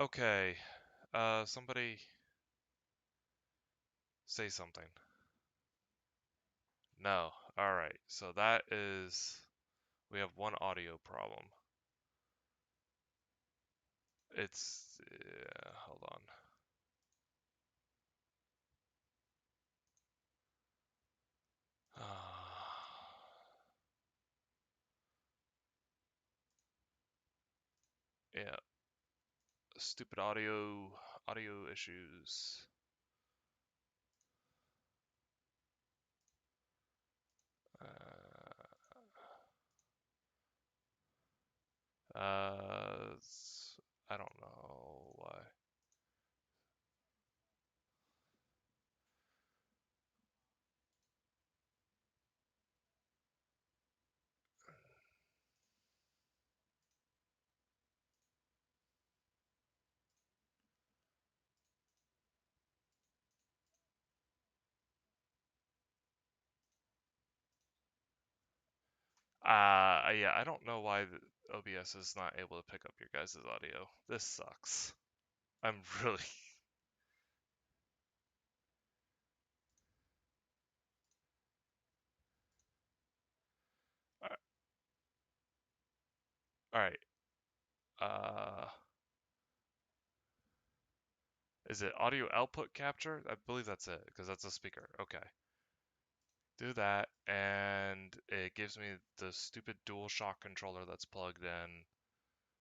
Okay. Somebody say something. No. Alright, so that is... We have one audio problem. It's... hold on. Yeah. Stupid audio issues. I don't know why. Yeah, I don't know why the OBS is not able to pick up your guys' audio. This sucks. I'm really... Alright. Is it audio output capture? I believe that's it, because that's a speaker. Okay. Do that, and it gives me the stupid DualShock controller that's plugged in,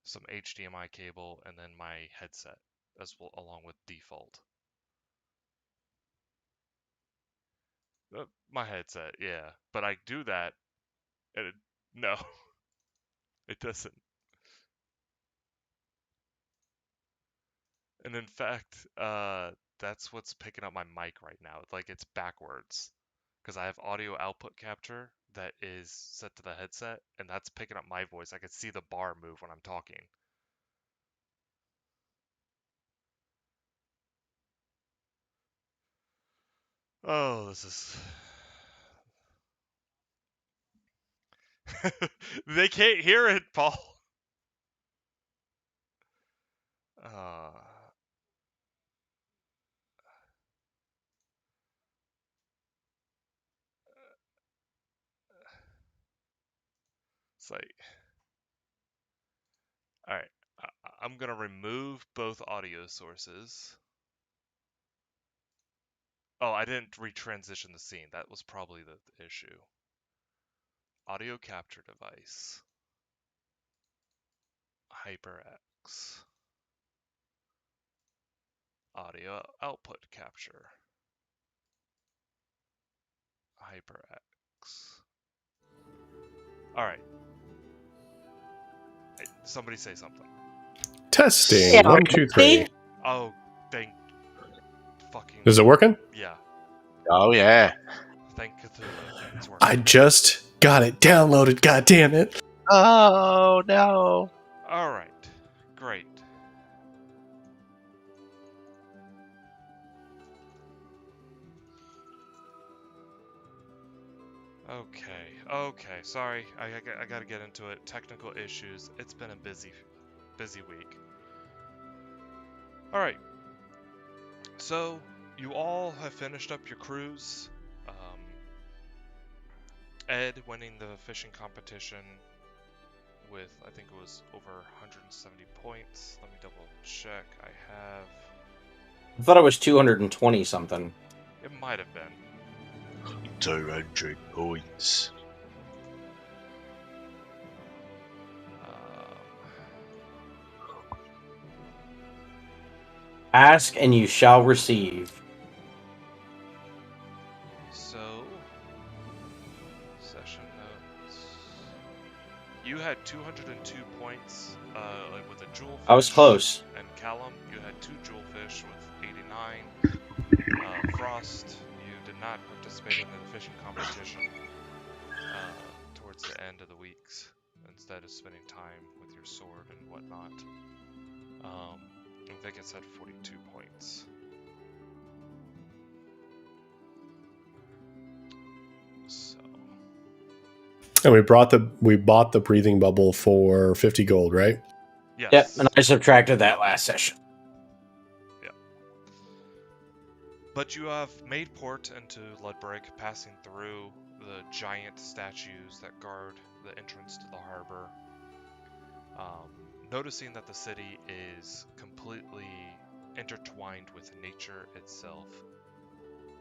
some HDMI cable, and then my headset, as well, along with default. My headset, yeah. But I do that, and no, it doesn't. And in fact, that's what's picking up my mic right now. Like, it's backwards. Because I have audio output capture that is set to the headset, and that's picking up my voice. I can see the bar move when I'm talking. Oh, this is... They can't hear it, Paul. It's like... Alright, I'm gonna remove both audio sources. Oh, I didn't retransition the scene. That was probably the issue. Audio capture device. HyperX. Audio output capture. HyperX. Alright. Somebody say something. Testing. Yeah, 1, 2, 3. Oh, thank fucking... Is it working? Yeah. Oh, yeah. Thank Cthulhu. It's working. I just got it downloaded, god damn it. Oh, no. Alright. Great. Okay. Sorry. I gotta get into it. Technical issues. It's been a busy week. Alright. So, you all have finished up your cruise. Ed winning the fishing competition with, I think it was over 170 points. Let me double check. I thought it was 220 something. It might have been. 200 points. Ask and you shall receive. So, session notes. You had 202 points, like with a jewelfish. I was close. And Callum, you had 2 jewelfish with 89. Frost, you did not participate in the fishing competition towards the end of the weeks, instead of spending time with your sword and whatnot. I think it's at 42 points. So. And we bought the breathing bubble for 50 gold, right? Yes. Yep, and I subtracted that last session. But you have made port into Ludbreg, passing through the giant statues that guard the entrance to the harbor. Noticing that the city is completely intertwined with nature itself.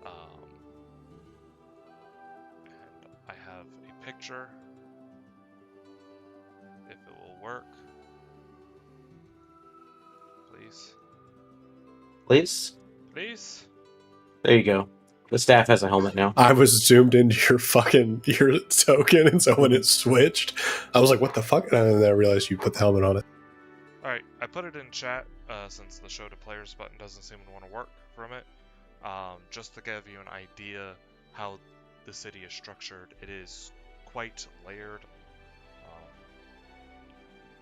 And I have a picture, if it will work. Please. Please? There you go. The staff has a helmet now. I was zoomed into your token, and so when it switched, I was like, "What the fuck?" And then I realized you put the helmet on it. Alright, I put it in chat since the show to players button doesn't seem to want to work from it. Just to give you an idea how the city is structured, it is quite layered.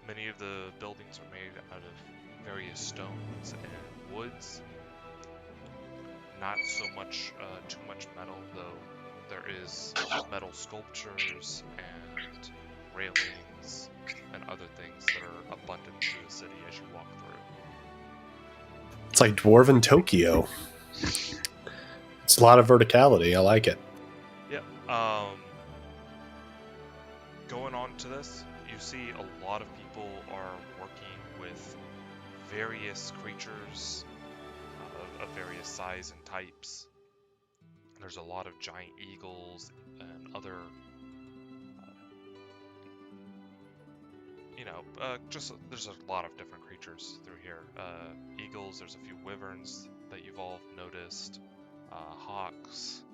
Many of the buildings are made out of various stones and woods. Not so much too much metal, though there is metal sculptures and railings and other things that are abundant through the city as you walk through. It's like Dwarven Tokyo. It's a lot of verticality. I like it. Yeah. Going on to this, you see a lot of people are working with various creatures of various size and types. There's a lot of giant eagles and other, there's a lot of different creatures through here. Eagles, there's a few wyverns that you've all noticed, hawks,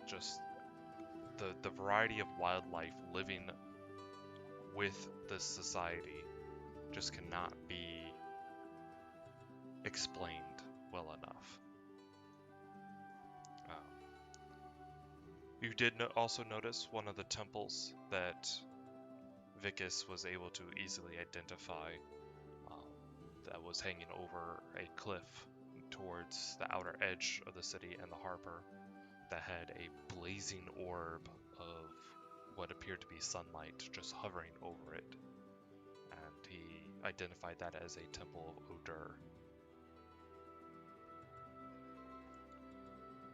just the variety of wildlife living with this society just cannot be explained well enough. You did also notice one of the temples that Vicus was able to easily identify that was hanging over a cliff towards the outer edge of the city and the harbor that had a blazing orb of what appeared to be sunlight just hovering over it. And he identified that as a temple of Odur.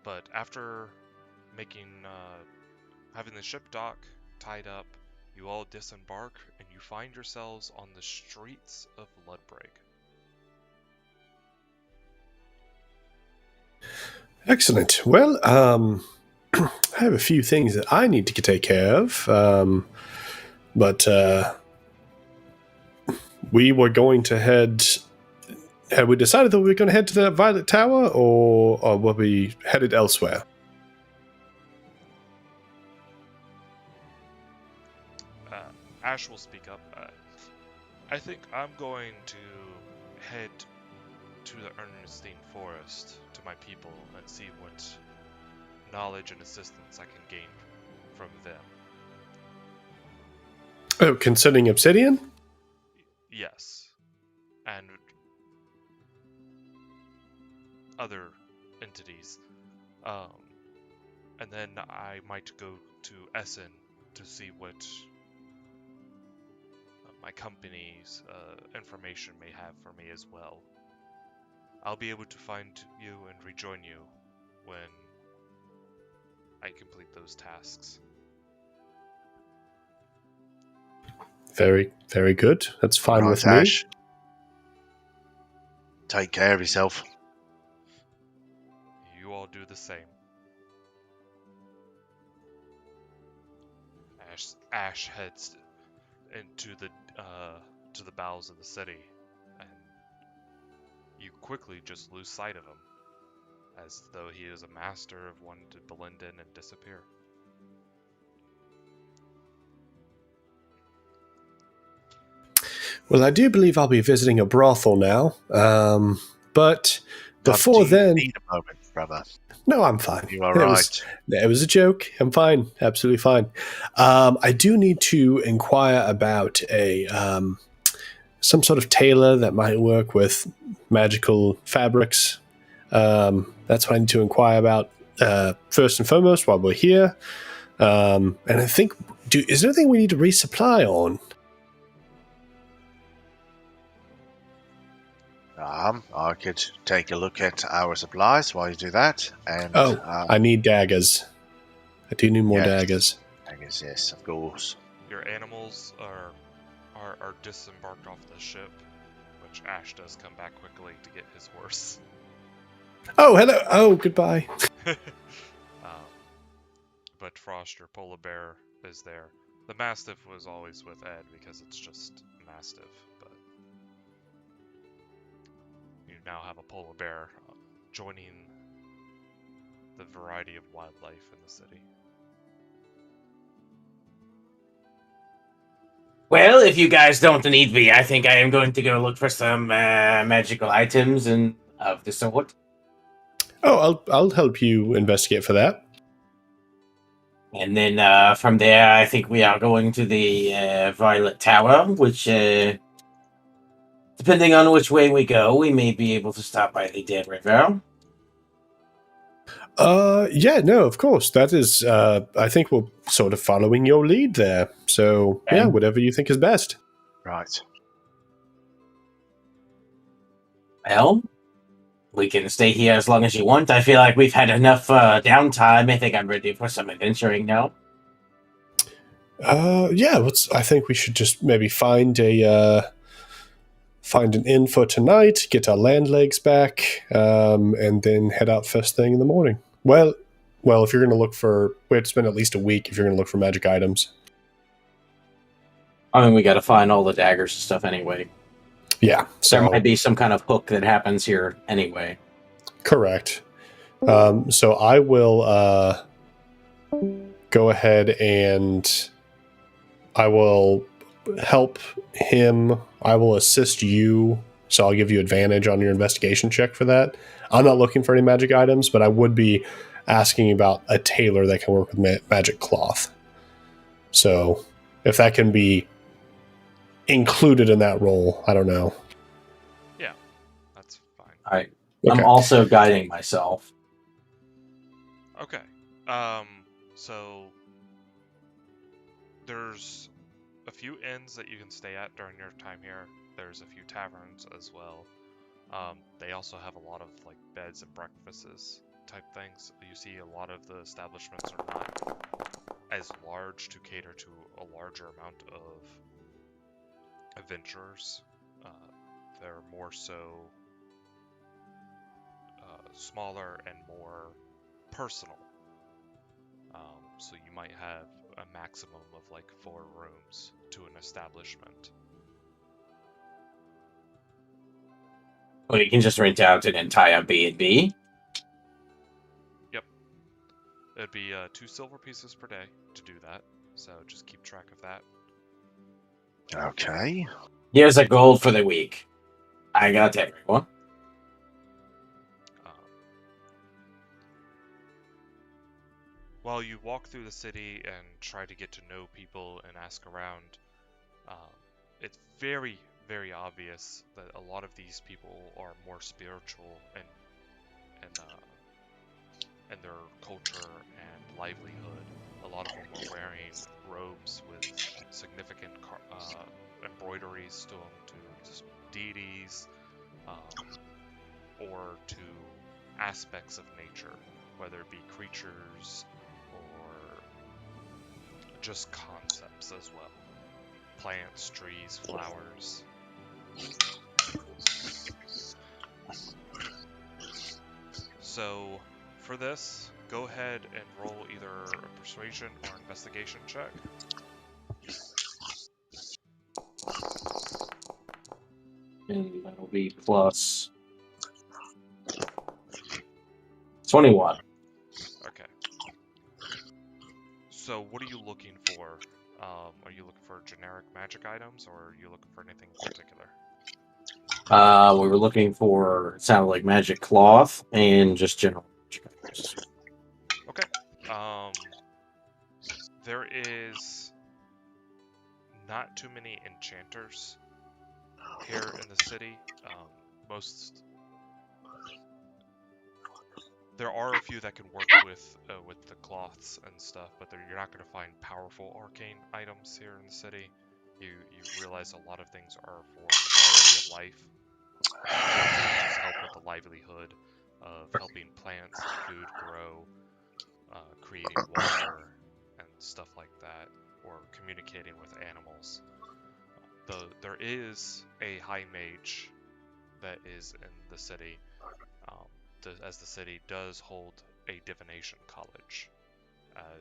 But after having the ship dock tied up, you all disembark and you find yourselves on the streets of Ludbreg. Excellent. Well, I have a few things that I need to take care of, but we were going to head. Had we decided that we were going to head to the Violet Tower, or were we headed elsewhere? Ash will speak up. I think I'm going to head to the Ernestine Forest, to my people, and see what knowledge and assistance I can gain from them. Oh, concerning Obsidian? Yes. And other entities. And then I might go to Essen to see what my company's information may have for me as well. I'll be able to find you and rejoin you when I complete those tasks. Very, very good. That's fine with me. Ash. Take care of yourself. You all do the same. Ash heads into the to the bowels of the city, and you quickly just lose sight of him, as though he is a master of wanting to blend in and disappear. Well, I do believe I'll be visiting a brothel now, but before then... Need a moment, brother. No, I'm fine. You are right. It was a joke. I'm fine. Absolutely fine. I do need to inquire about some sort of tailor that might work with magical fabrics. That's what I need to inquire about first and foremost while we're here. And I think, is there anything we need to resupply on? I could take a look at our supplies while you do that. And I need daggers. I do need more yes, daggers. daggers, yes, of course. Your animals are disembarked off the ship, which Ash does come back quickly to get his horse. Oh, hello. Oh, goodbye. But Frost, your polar bear, is there. The Mastiff was always with Ed because it's just Mastiff, but you now have a polar bear joining the variety of wildlife in the city. Well, if you guys don't need me, I think I am going to go look for some magical items and of the sort. Oh, I'll help you investigate for that. And then from there, I think we are going to the Violet Tower, which, depending on which way we go, we may be able to stop by the Dead River. Yeah, no, of course. That is, I think we're sort of following your lead there. So, yeah, whatever you think is best. Right. Well, we can stay here as long as you want. I feel like we've had enough downtime. I think I'm ready for some adventuring now. Yeah, I think we should just maybe find an inn for tonight, get our land legs back, and then head out first thing in the morning. Well, if you're going to look for, we have to spend at least a week if you're going to look for magic items. I mean, we got to find all the daggers and stuff anyway. Yeah, so there might be some kind of hook that happens here anyway. Correct. So I will go ahead and I will help him. I will assist you. So I'll give you advantage on your investigation check for that. I'm not looking for any magic items, but I would be asking about a tailor that can work with magic cloth. So if that can be included in that role, I don't know. Yeah, that's fine. Okay. I'm also guiding myself. Okay. So there's a few inns that you can stay at during your time here. There's a few taverns as well. They also have a lot of like beds and breakfasts type things. You see a lot of the establishments are not as large to cater to a larger amount of adventurers. They're more so smaller and more personal. So you might have a maximum of like 4 rooms to an establishment. Well, you can just rent out an entire B&B. Yep. It'd be 2 silver pieces per day to do that. So just keep track of that. Okay. Here's a gold for the week. I got everyone. While you walk through the city and try to get to know people and ask around, it's very, very obvious that a lot of these people are more spiritual and their culture and livelihood. A lot of them are wearing robes with significant embroideries to them, to deities, or to aspects of nature, whether it be creatures or just concepts as well. Plants, trees, flowers. So for this, go ahead and roll either a persuasion or investigation check. And that'll be plus 21. Okay. So what are you looking for? Are you looking for generic magic items, or are you looking for anything in particular? We were looking for, it sounded like magic cloth and just general magic items. Okay. There is not too many enchanters here in the city. There are a few that can work with the cloths and stuff, but you're not going to find powerful arcane items here in the city. You realize a lot of things are for quality of life to just help with the livelihood of helping plants and food grow, creating water and stuff like that, or communicating with animals. There is a high mage that is in the city, as the city does hold a divination college,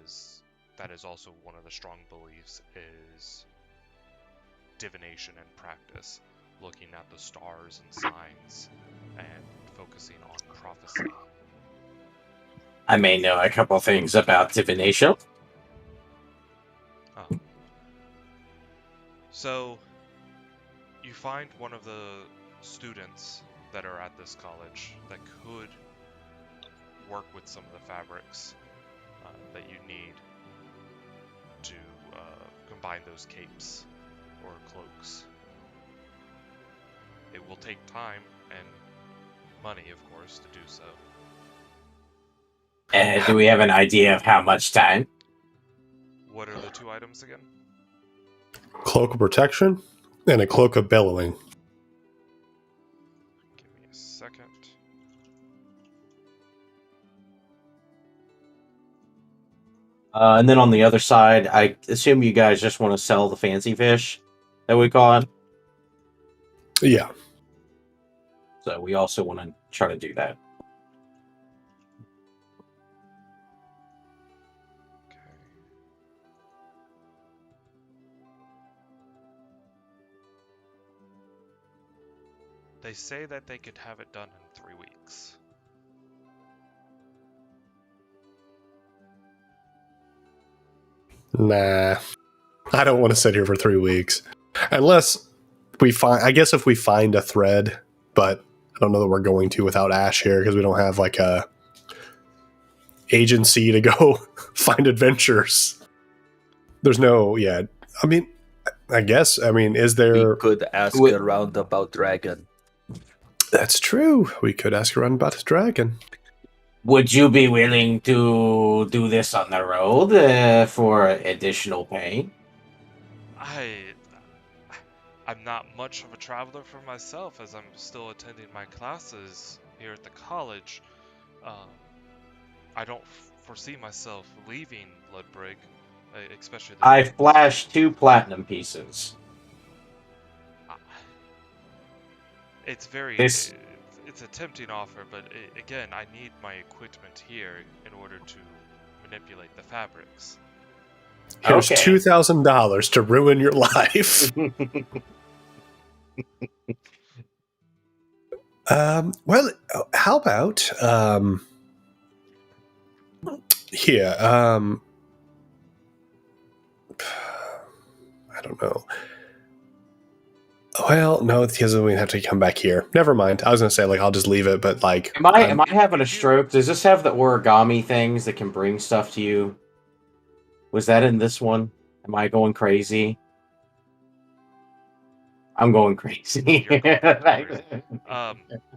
as that is also one of the strong beliefs is divination and practice, looking at the stars and signs and focusing on prophecy. I may know a couple things about divination. Oh. So, you find one of the students that are at this college that could work with some of the fabrics that you need to combine those capes or cloaks. It will take time and money, of course, to do so. Do we have an idea of how much time? What are the two items again? Cloak of protection and a cloak of billowing. Give me a second. And then on the other side, I assume you guys just want to sell the fancy fish that we caught. Yeah. So we also want to try to do that. Okay. They say that they could have it done in 3 weeks. Nah. I don't want to sit here for 3 weeks. Unless we find, I guess if we find a thread, but I don't know that we're going to without Ash here because we don't have like a agency to go find adventures. There's no, yeah. I mean, I guess, I mean, is there. We could ask around about dragon. That's true. We could ask around about the dragon. Would you be willing to do this on the road for additional pay? I'm not much of a traveler for myself, as I'm still attending my classes here at the college. I don't foresee myself leaving Ludbreg, especially. I flashed 2 platinum pieces. It's very. This- It's a tempting offer, but again, I need my equipment here in order to manipulate the fabrics. Here's Okay. $2,000 to ruin your life. Well, how about here? I don't know. Well, no, because we have to come back here. Never mind. I was gonna say like I'll just leave it, but like, Am I having a stroke? Does this have the origami things that can bring stuff to you? Was that in this one? Am I going crazy? I'm going crazy. You're going crazy.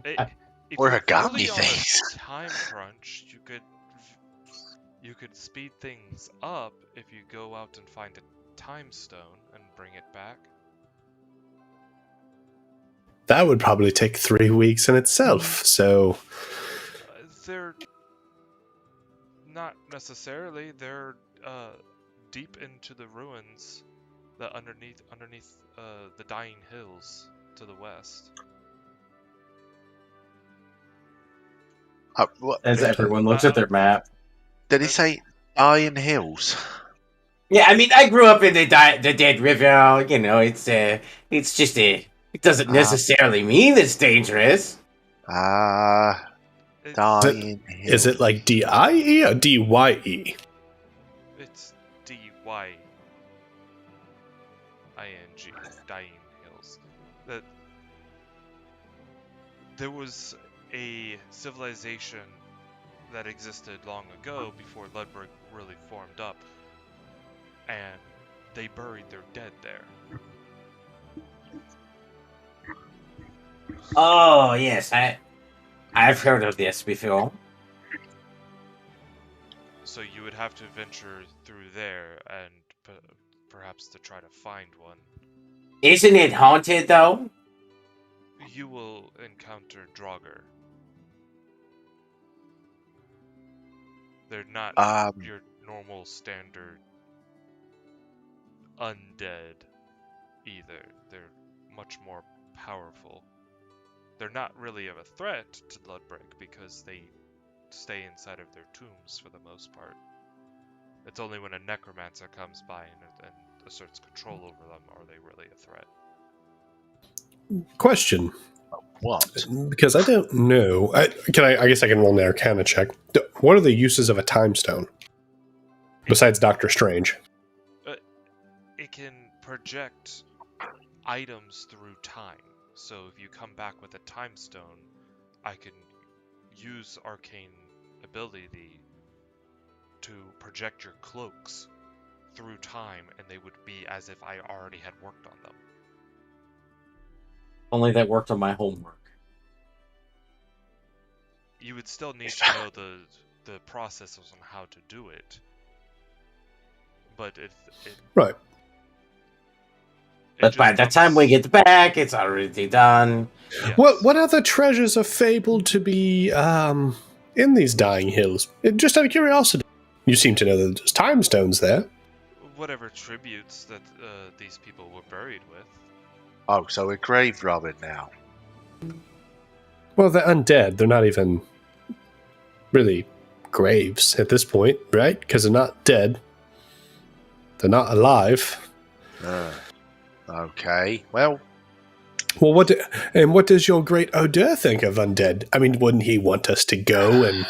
If you're Origami really on things. a time crunch, you could speed things up if you go out and find a time stone and bring it back. that would probably take 3 weeks in itself. So They're not necessarily. They're deep into the ruins, underneath the dying hills to the west. As everyone looks at their map. Did he say Iron Hills? Yeah, I mean, I grew up in the Dead River. You know, it's just a. It doesn't necessarily mean it's dangerous. Dying Hills. is it like DIE or DYE? It's DYING, Dying Hills. That there was a civilization that existed long ago before Ludbreg really formed up, and they buried their dead there. Oh yes, I've heard of this before. So you would have to venture through there and perhaps to try to find one. Isn't it haunted though? You will encounter Draugr. They're not your normal standard undead either. They're much more powerful. They're not really of a threat to Ludbreg because they stay inside of their tombs for the most part. It's only when a necromancer comes by and asserts control over them are they really a threat. Question. What? Because I don't know. I guess I can roll an Arcana check. What are the uses of a time stone? Besides Doctor Strange. It can project items through time. So if you come back with a time stone, I can use arcane ability to project your cloaks through time, and they would be as if I already had worked on them. Only that worked on my homework. You would still need to know the processes on how to do it. But right. But by the time we get back, it's already done. Yes. What other treasures are fabled to be in these dying hills? Just out of curiosity. You seem to know that there's time stones there. Whatever tributes that these people were buried with. Oh, so we're grave robbing now. Well, they're undead. They're not even really graves at this point, right? Because they're not dead. They're not alive. Okay, well, what does your great Odur think of undead? I mean, wouldn't he want us to go and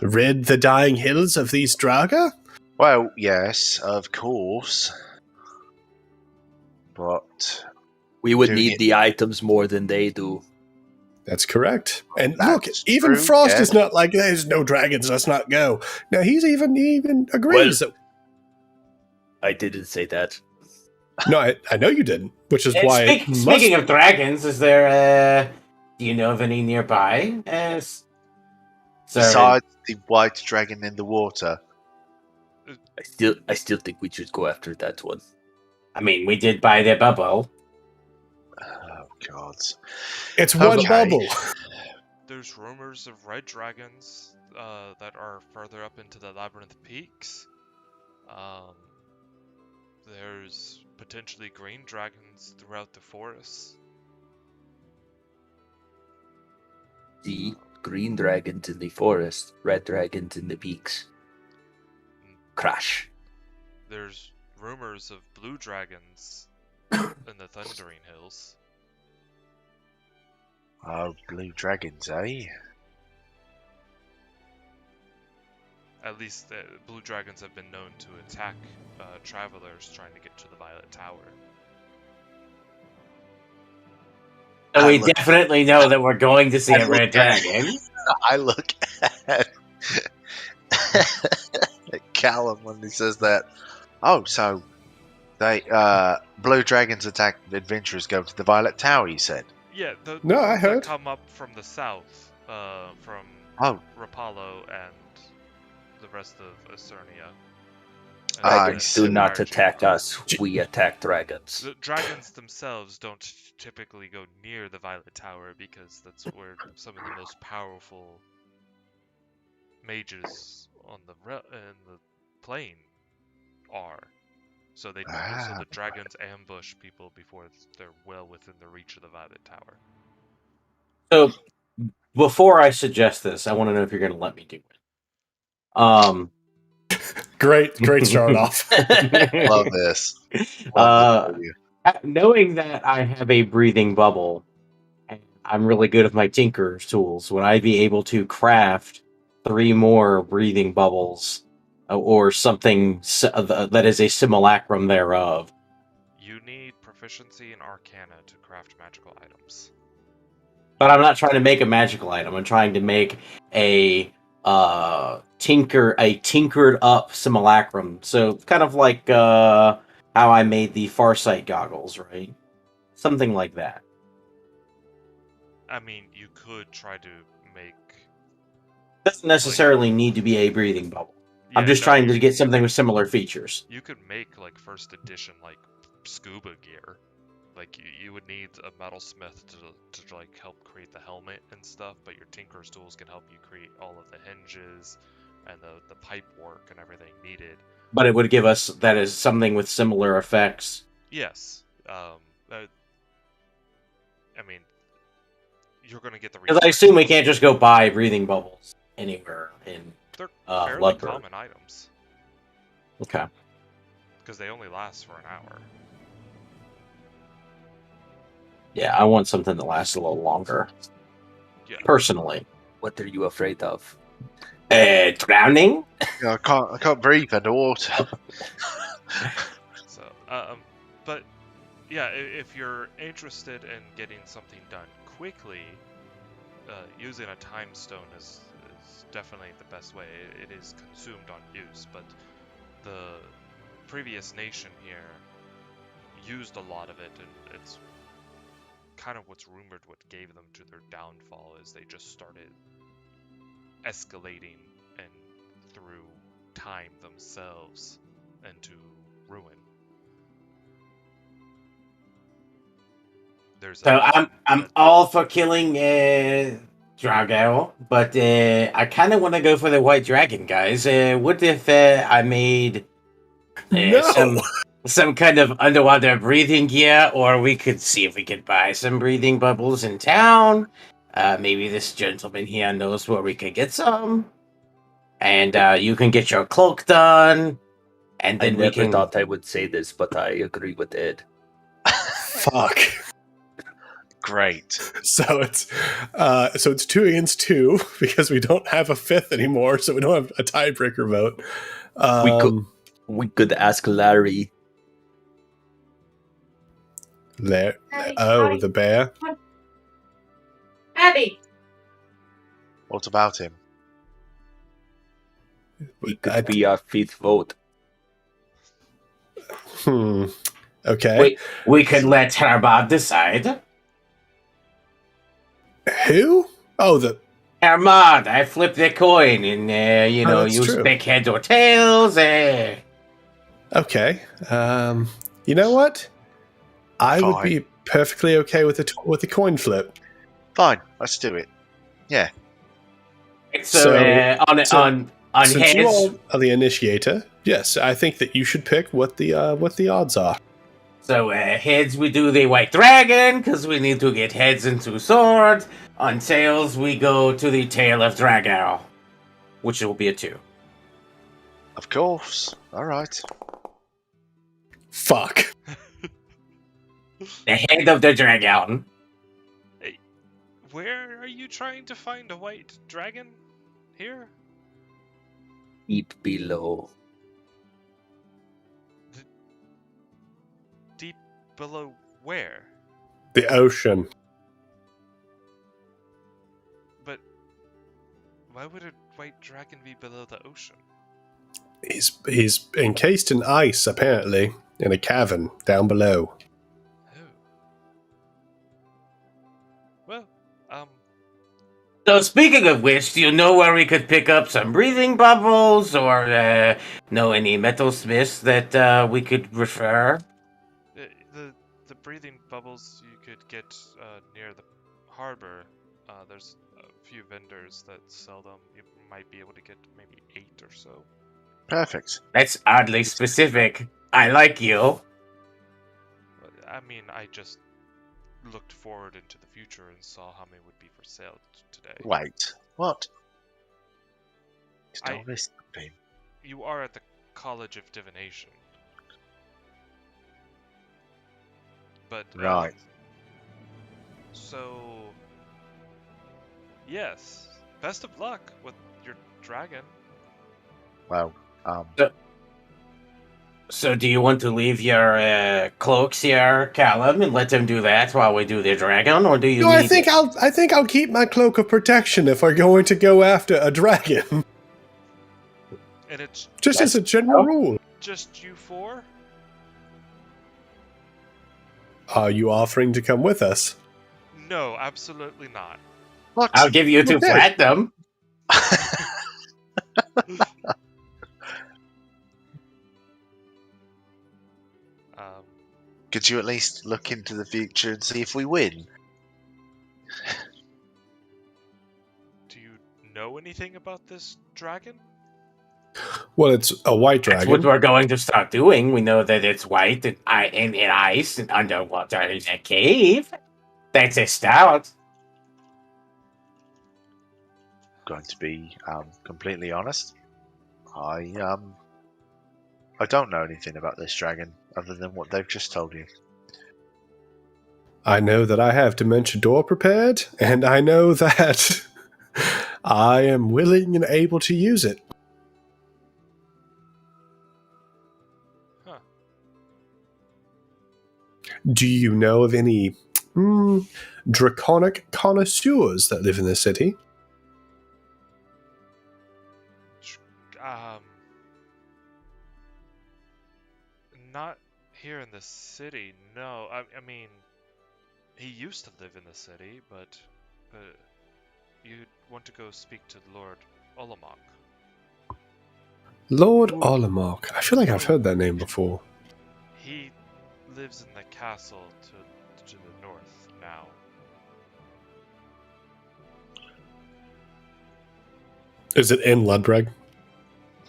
rid the dying hills of these Draugr? Well, yes, of course. But we would need the items more than they do. That's correct. And That's look, even true, Frost yeah. is not like, there's no dragons, let's not go. Now, he even agrees. I didn't say that. No, I know you didn't, which is why. Speaking of dragons, is there? Do you know of any nearby? Besides the white dragon in the water. I still think we should go after that one. I mean, we did buy their bubble. Oh God! It's one bubble. There's rumors of red dragons that are further up into the Labyrinth Peaks. There's potentially green dragons throughout the forests. The green dragons in the forest, red dragons in the peaks. Crash. There's rumors of blue dragons in the Thundering Hills. Oh, blue dragons, eh? At least blue dragons have been known to attack travelers trying to get to the Violet Tower. So we definitely know that we're going to see a red dragon. I look at Callum when he says that. Oh, so they blue dragons attack adventurers go to the Violet Tower, you said? Yeah, No, I ones heard. that come up from the south, from Rapallo and the rest of Acernia. Dragons do not Archie. attack us. We attack dragons. The dragons themselves don't typically go near the Violet Tower because that's where some of the most powerful mages on the plane are. So so the dragons ambush people before they're well within the reach of the Violet Tower. So before I suggest this, I want to know if you're going to let me do it. Great start off. Love this. Love this Knowing that I have a breathing bubble, and I'm really good with my tinker's tools, would I be able to craft 3 more breathing bubbles or something that is a simulacrum thereof? You need proficiency in Arcana to craft magical items. But I'm not trying to make a magical item. I'm trying to make a tinkered up simulacrum. So kind of like how I made the Farsight goggles, right? Something like that. I mean, you could try to make... Doesn't necessarily need to be a breathing bubble. Yeah, I'm just no, trying to get something with similar features. You could make, like, first edition, like, scuba gear. like you would need a metalsmith to like help create the helmet and stuff, but your tinker's tools can help you create all of the hinges and the pipe work and everything needed. But it would give us that is something with similar effects. Yes. I mean, you're gonna get the. Because I assume we can't just go buy breathing bubbles anywhere in. They're fairly Ludbreg. common items Okay. because they only last for an hour. Yeah, I want something that lasts a little longer. Yeah. Personally. What are you afraid of? Drowning? I can't breathe underwater. So, but yeah, if you're interested in getting something done quickly, using a time stone is definitely the best way. It is consumed on use, but the previous nation here used a lot of it, and it's kind of what's rumored what gave them to their downfall is they just started escalating and through time themselves into ruin. There's So I'm all for killing Drago, but I kind of want to go for the white dragon, guys. What if I made No! some kind of underwater breathing gear, or we could see if we could buy some breathing bubbles in town. Maybe this gentleman here knows where we could get some, and you can get your cloak done, and I then we never can. thought I would say this, but I agree with Ed. Fuck. Great. So it's 2 against 2 because we don't have a fifth anymore, so we don't have a tiebreaker vote. We could ask Larry. There. Abby, Oh, Abby. the bear. Abby! What about him? He could be our fifth vote. Okay. We could let Hermod decide. Who? Oh, the. Hermod, I flipped the coin and, that's use true. big heads or tails. Okay. You know what? I would Fine. be perfectly okay with the coin flip. Fine, let's do it. Yeah. So, on Since heads, you all are the initiator, yes, I think that you should pick what the odds are. so heads we do the white dragon because we need to get heads into swords. On tails we go to the tail of Drago, which will be a 2. Of course. All right. Fuck. The head of the dragon. Where are you trying to find a white dragon? Here? Deep below. Deep below where? The ocean. But why would a white dragon be below the ocean? He's encased in ice, apparently, in a cavern down below. Oh. Well, So speaking of which, do you know where we could pick up some breathing bubbles, or know any metalsmiths that we could refer? the breathing bubbles you could get near the harbor. There's a few vendors that sell them. You might be able to get maybe 8 or so. Perfect. That's oddly specific. I like you. But, I mean, I just looked forward into the future and saw how many would be for sale today. Wait. What? I- Stop this thing. You are at the College of Divination. But Right. So yes, best of luck with your dragon. Well, So do you want to leave your cloaks here, Callum, and let them do that while we do the dragon, or do you? No, I need think I'll keep my cloak of protection if we're going to go after a dragon. And it's Just as a general rule. just you 4? Are you offering to come with us? No, absolutely not. what? I'll give you 2 Okay. platinum. Could you at least look into the future and see if we win? Do you know anything about this dragon? Well, it's a white That's dragon. what we're going to start doing. We know that it's white and in ice and underwater in a cave. That's a start. Going to be completely honest. I don't know anything about this dragon other than what they've just told you. I know that I have Dementia Door prepared, and I know that I am willing and able to use it. Huh. Do you know of any draconic connoisseurs that live in the city? Not here in the city, no. I mean, he used to live in the city, but you'd want to go speak to Lord Olamok. Lord Olamok. I feel like I've heard that name before. He lives in the castle to the north now. Is it in Ludbreg?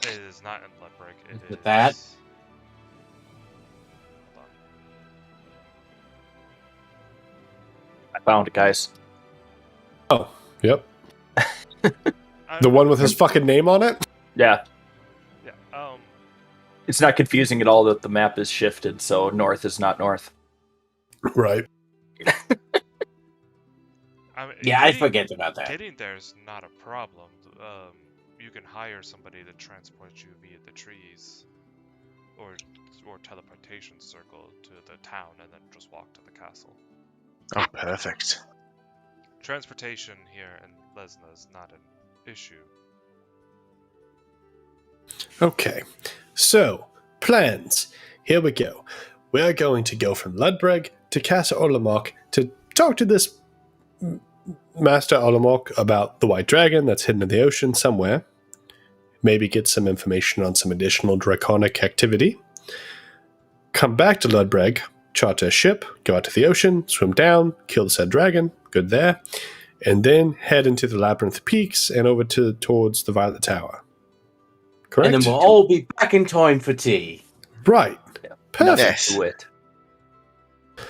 It is not in Ludbreg. It With is. that? Hold on. I found it, guys. Oh, yep. The one with his fucking name on it? Yeah, Yeah. it's not confusing at all that the map is shifted, so north is not north. Right. Yeah, I forget about that. Getting there is not a problem. You can hire somebody to transport you via the trees, or teleportation circle to the town, and then just walk to the castle. Oh, perfect. Transportation here in Lesna is not an issue. Okay. So, plans. Here we go. We're going to go from Ludbreg to Casa Olamok to talk to this Master Olamok about the white dragon that's hidden in the ocean somewhere. Maybe get some information on some additional draconic activity. Come back to Ludbreg, charter a ship, go out to the ocean, swim down, kill the said dragon, good there, and then head into the Labyrinth Peaks and over towards the Violet Tower. Correct? And then we'll all be back in time for tea. Right. Yeah. Perfect. Yes. To it.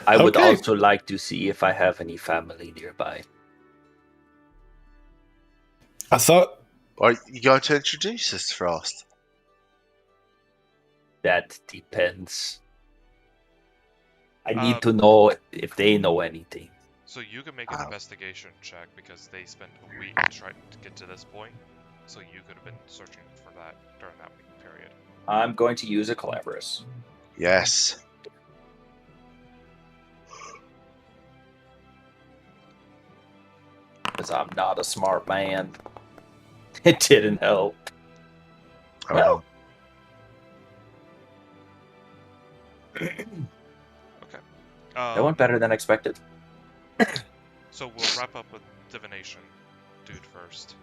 I would Okay. also like to see if I have any family nearby. I thought... Are you going to introduce us, Frost? That depends. I need to know if they know anything. So you can make an investigation check because they spent a week trying to get to this point. So you could have been searching for that during that week period. I'm going to use a Calabrus. Yes. Because I'm not a smart man. It didn't help. Oh, Okay. That went better than expected. So we'll wrap up with divination, dude, first.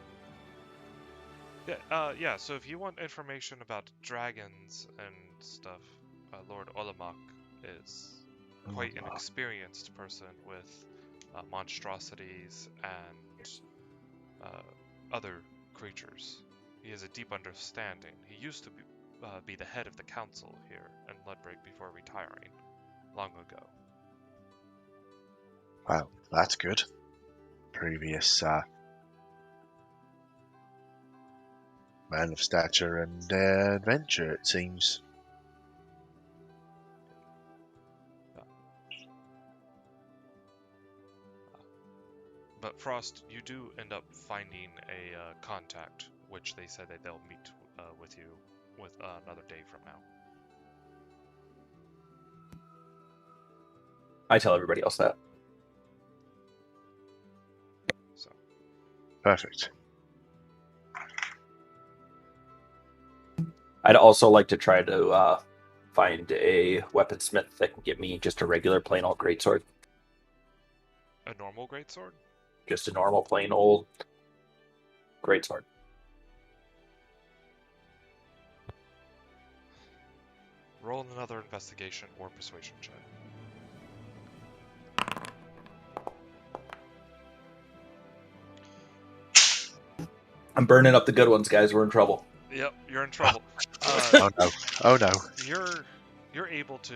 Yeah. So if you want information about dragons and stuff, Lord Olamok is quite an experienced person with monstrosities and other creatures. He has a deep understanding. He used to be the head of the council here in Ludbreg before retiring, long ago. well, that's good. Previous man of stature and adventure, it seems. But Frost, you do end up finding a contact, which they said that they'll meet with you with another day from now. I tell everybody else that. So Perfect. I'd also like to try to find a weaponsmith that can get me just a regular plain old greatsword. a normal greatsword. Just a normal plain old greatsword. Roll another investigation or persuasion check. I'm burning up the good ones, guys. We're in trouble. Yep, you're in trouble. Oh no! Oh no! You're able to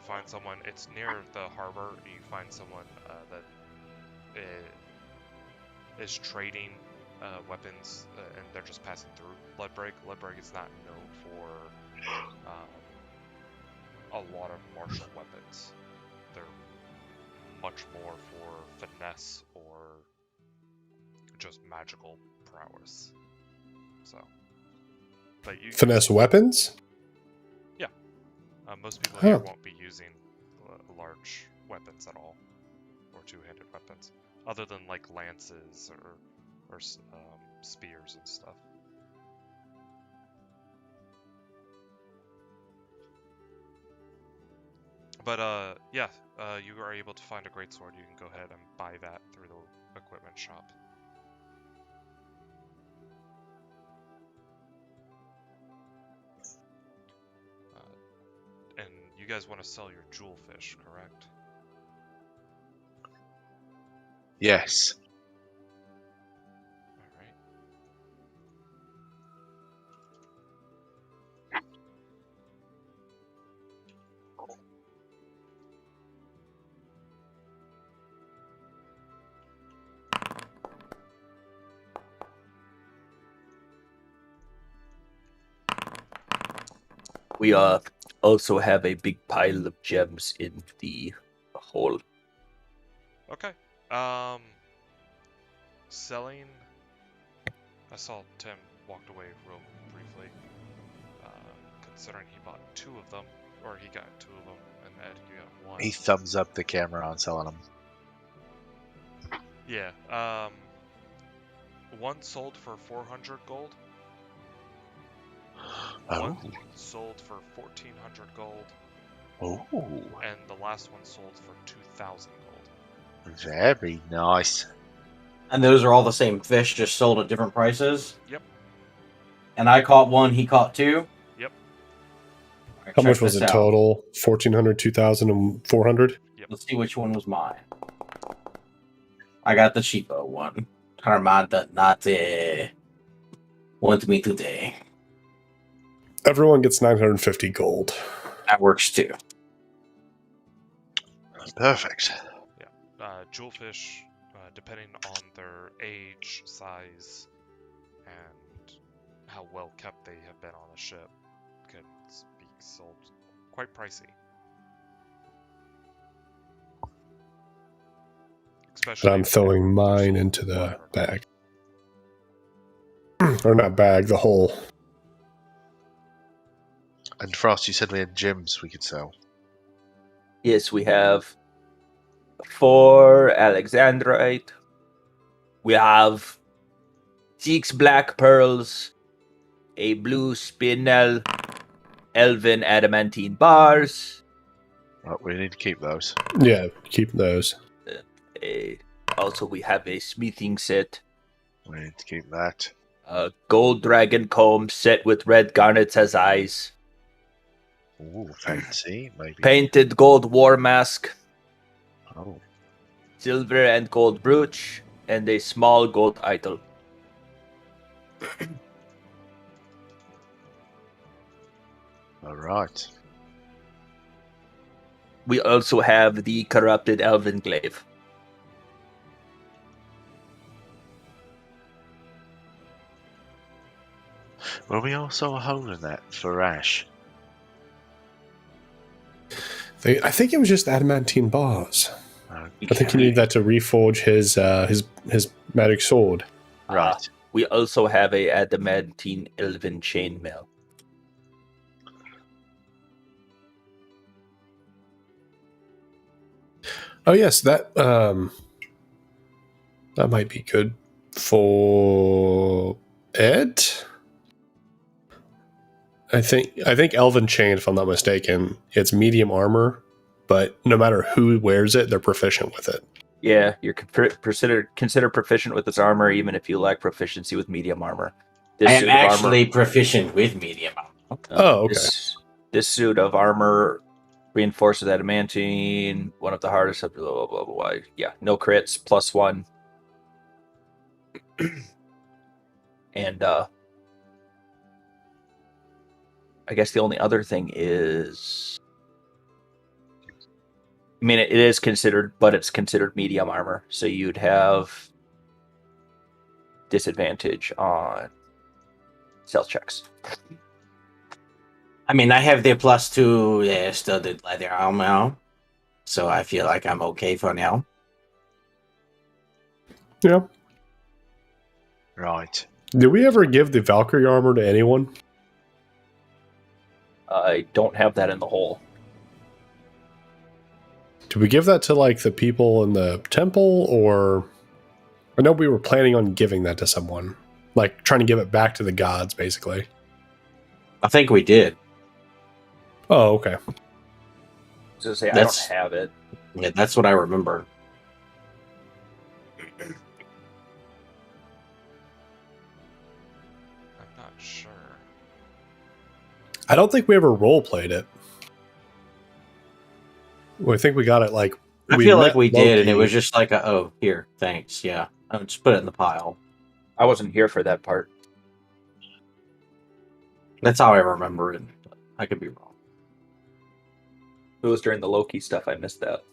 find someone. It's near the harbor. You find someone that is trading weapons, and they're just passing through Ludbreg. Ludbreg is not known for a lot of martial weapons. They're much more for finesse or just magical prowess. So, but you Finesse weapons? most people here won't be using large weapons at all, or two-handed weapons, other than like lances or spears and stuff. But yeah, you are able to find a greatsword. You can go ahead and buy that through the equipment shop. And you guys want to sell your jewelfish, correct? Yes. All right. We also have a big pile of gems in the hole. Okay. Selling. I saw Tim walked away real briefly. Considering he bought 2 of them, or he got 2 of them, and Ed, you got 1. He thumbs up the camera on selling them. Yeah. One sold for 400 gold. One sold for 1,400 gold. Oh. And the last one sold for 2,000 gold. Very nice. And those are all the same fish, just sold at different prices? Yep. And I caught 1, he caught 2? Yep. Right, How check much was this it out. total? 1,400, 2,000, and 400? Yep. Let's see which one was mine. I got the cheapo one. Armada Nate. Want me today. Everyone gets 950 gold. That works too. Perfect. Jewelfish, depending on their age, size, and how well kept they have been on the ship, can be sold quite pricey. Especially I'm if throwing they're mine sold into the for- bag. Or not bag, the hole. And Frost, you said we had gems we could sell. Yes, we have 4 Alexandrite. We have 6 black pearls, a blue spinel, elven adamantine bars. Right, we need to keep those. Yeah, keep those. Also, we have a smithing set, We need to keep that. a gold dragon comb set with red garnets as eyes, Ooh, fancy, maybe. painted gold war mask, Oh, silver and gold brooch, and a small gold idol. all right. We also have the corrupted elven glaive. Were we also holding that for Ash? I think it was just adamantine bars. Oh, I think you need that to reforge his magic sword. right. We also have a adamantine elven chainmail. Oh yes, that might be good for Ed. I think Elven Chain, if I'm not mistaken, it's medium armor, but no matter who wears it, they're proficient with it. Yeah, you're considered proficient with this armor, even if you lack proficiency with medium armor. This I am suit of armor- actually proficient with medium armor. Oh, okay. This suit of armor reinforces adamantine, one of the hardest of blah blah blah blah. Yeah, no crits, +1. And I guess the only other thing is, I mean, it is considered, but it's considered medium armor, so you'd have disadvantage on stealth checks. I mean, I have the +2 studded leather armor, so I feel like I'm okay for now. Yeah. Right. Did we ever give the Valkyrie armor to anyone? I don't have that in the hole. Did we give that to like the people in the temple, or I know we were planning on giving that to someone, like trying to give it back to the gods, basically. I think we did. Oh, okay. I was gonna say, That's- I don't have it. Yeah, that's what I remember. I'm not sure. I don't think we ever role played it. Well, I think we got it like. I feel like met we did, and Loki. it was just like, oh, here, thanks. Yeah, I'll just put it in the pile. I wasn't here for that part. That's how I remember it. I could be wrong. It was during the Loki stuff. I missed that.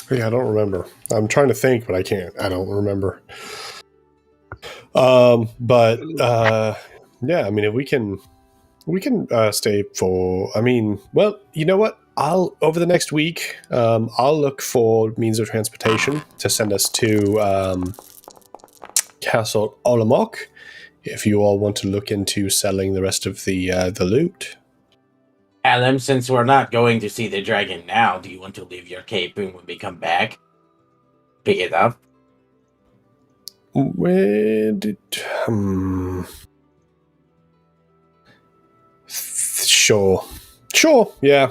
Yeah, I don't remember. I'm trying to think, but I can't. I don't remember. But yeah, I mean, if we can stay for. I mean, well, you know what? I'll over the next week. I'll look for means of transportation to send us to Castle Olamok. If you all want to look into selling the rest of the loot. Adam, since we're not going to see the dragon now, do you want to leave your cape and when we come back, pick it up? Where did Sure, yeah.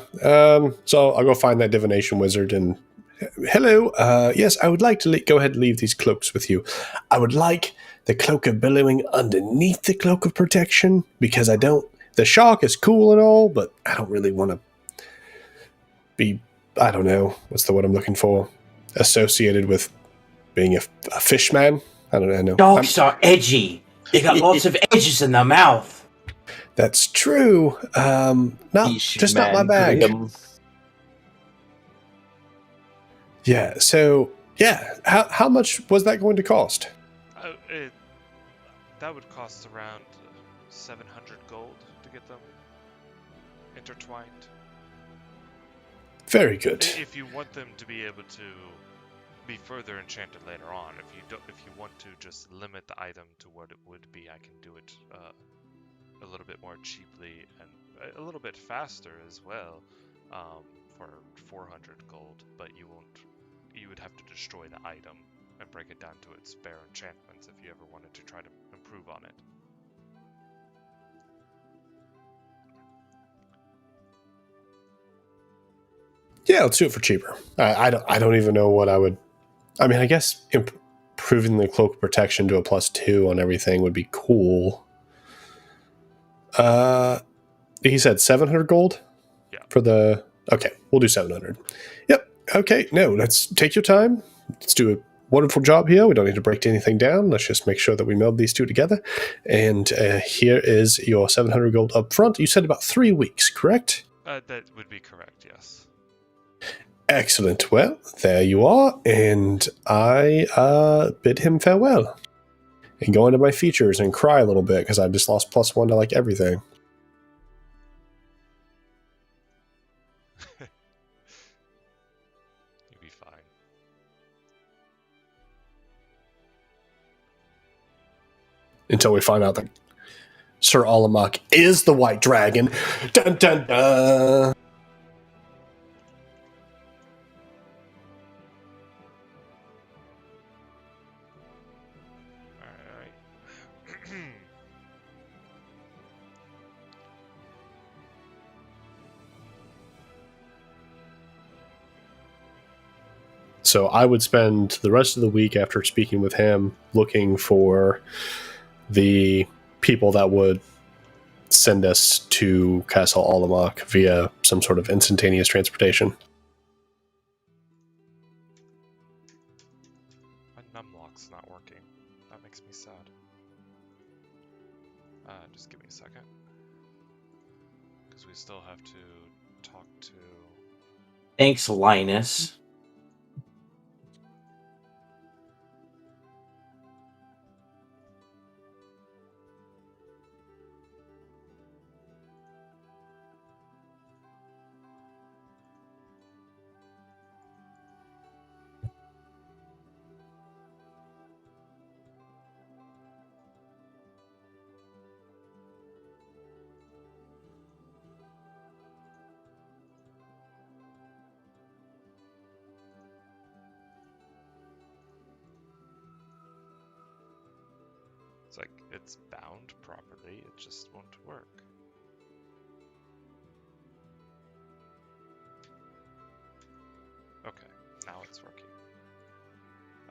So I'll go find that divination wizard and hello. Yes, I would like to go ahead and leave these cloaks with you. I would like the cloak of billowing underneath the cloak of protection because I don't. The shark is cool and all, but I don't really want to be. I don't know what's the word I'm looking for. Associated with being a fish man. I don't know. Dogs are edgy. They got lots of edges in their mouth. That's true. No, just not my bag. Grimm. Yeah. So yeah, how much was that going to cost? That would cost around 700 gold to get them intertwined. Very good. If you want them to be able to be further enchanted later on, if you want to just limit the item to what it would be, I can do it a little bit more cheaply and a little bit faster as well, for 400 gold. But you would have to destroy the item and break it down to its bare enchantments if you ever wanted to try to improve on it. Yeah, let's do it for cheaper. I don't even know what I would. I mean, I guess improving the cloak protection to a +2 on everything would be cool. He said 700 gold. Yeah. For the okay, we'll do 700. Yep. Okay. No, let's take your time. Let's do a wonderful job here. We don't need to break anything down. Let's just make sure that we meld these two together. And here is your 700 gold up front. You said about 3 weeks, correct? That would be correct. Yes. Excellent. Well, there you are, and I bid him farewell. And go into my features and cry a little bit because I just lost +1 to like everything. You'll be fine. Until we find out that Sir Alamak is the White Dragon. Dun dun dun! So I would spend the rest of the week after speaking with him looking for the people that would send us to Castle Alamak via some sort of instantaneous transportation. we still have to talk to... Thanks, Linus. It's like, it's bound properly, it just won't work. Okay, now it's working.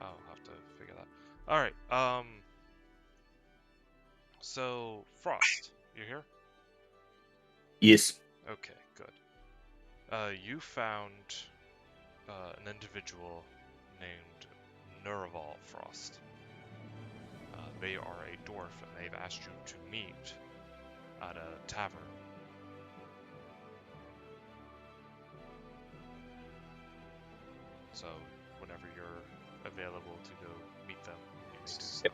I'll have to figure that. Alright, so, Frost, you here? Yes. Okay, good. You found an individual named Nurval Frost. They are a dwarf, and they've asked you to meet at a tavern. So, whenever you're available to go meet them, you may do so. Yep.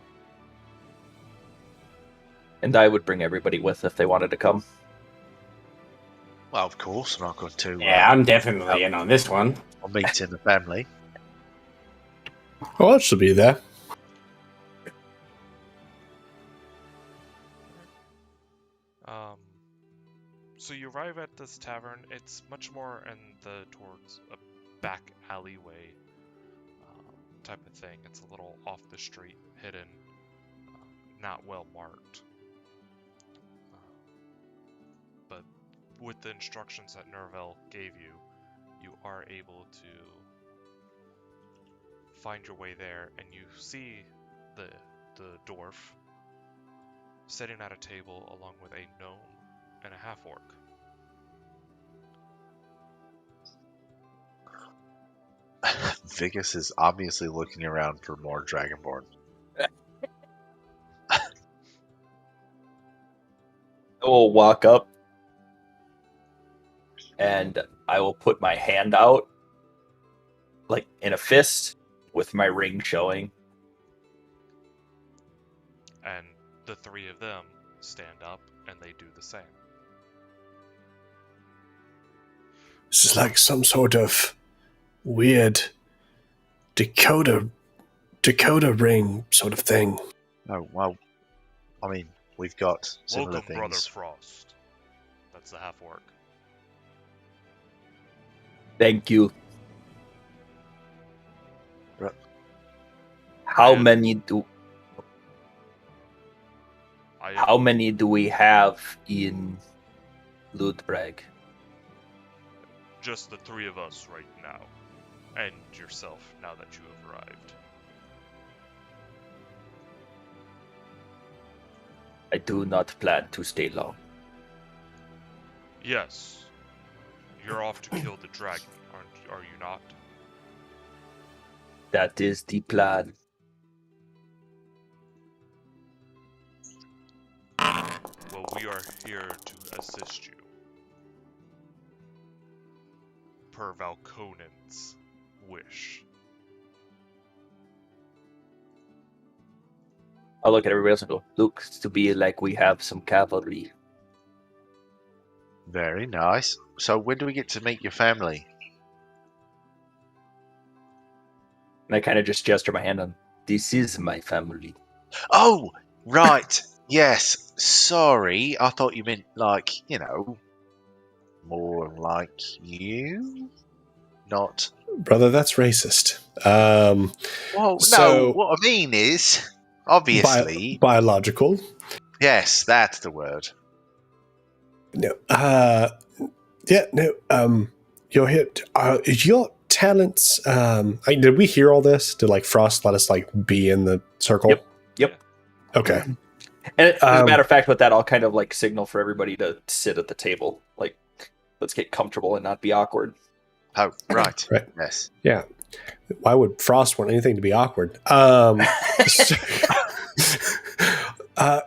And I would bring everybody with if they wanted to come. Well, of course, I'm not going to. Yeah, I'm definitely in on this one. I'm meeting the family. Oh, I should be there. So you arrive at this tavern. It's much more towards a back alleyway type of thing. It's a little off the street, hidden, not well marked. But with the instructions that Nerval gave you, you are able to find your way there, and you see the dwarf sitting at a table along with a gnome and a half-orc. Vigus is obviously looking around for more Dragonborn. I will walk up and I will put my hand out, like in a fist, with my ring showing. And the three of them stand up and they do the same. This is like some sort of weird Dakota ring sort of thing. Oh, well, I mean, we've got similar Welcome, things. Brother Frost. That's the half-orc. Thank you. Right. How And many do we have in Ludbreg? Just the three of us right now. And yourself, now that you have arrived. I do not plan to stay long. Yes. You're off to kill the dragon, are you not? That is the plan. Well, we are here to assist you. Per Valconen's wish. I'll look at everybody else and go, looks to be like we have some cavalry. Very nice. So when do we get to meet your family? And I kind of just gesture my hand on, this is my family. Oh, right. Yes. Sorry. I thought you meant like, more like you? Not... Brother, that's racist. Well, So- no, what I mean is, obviously... Biological. Yes, that's the word. No. You're here. Is your talents? Did we hear all this? Did Frost let us be in the circle? Yep. Okay. And as a matter of fact, with that, I'll kind of signal for everybody to sit at the table. Let's get comfortable and not be awkward. Oh, right. Right. Yes. Yeah. Why would Frost want anything to be awkward?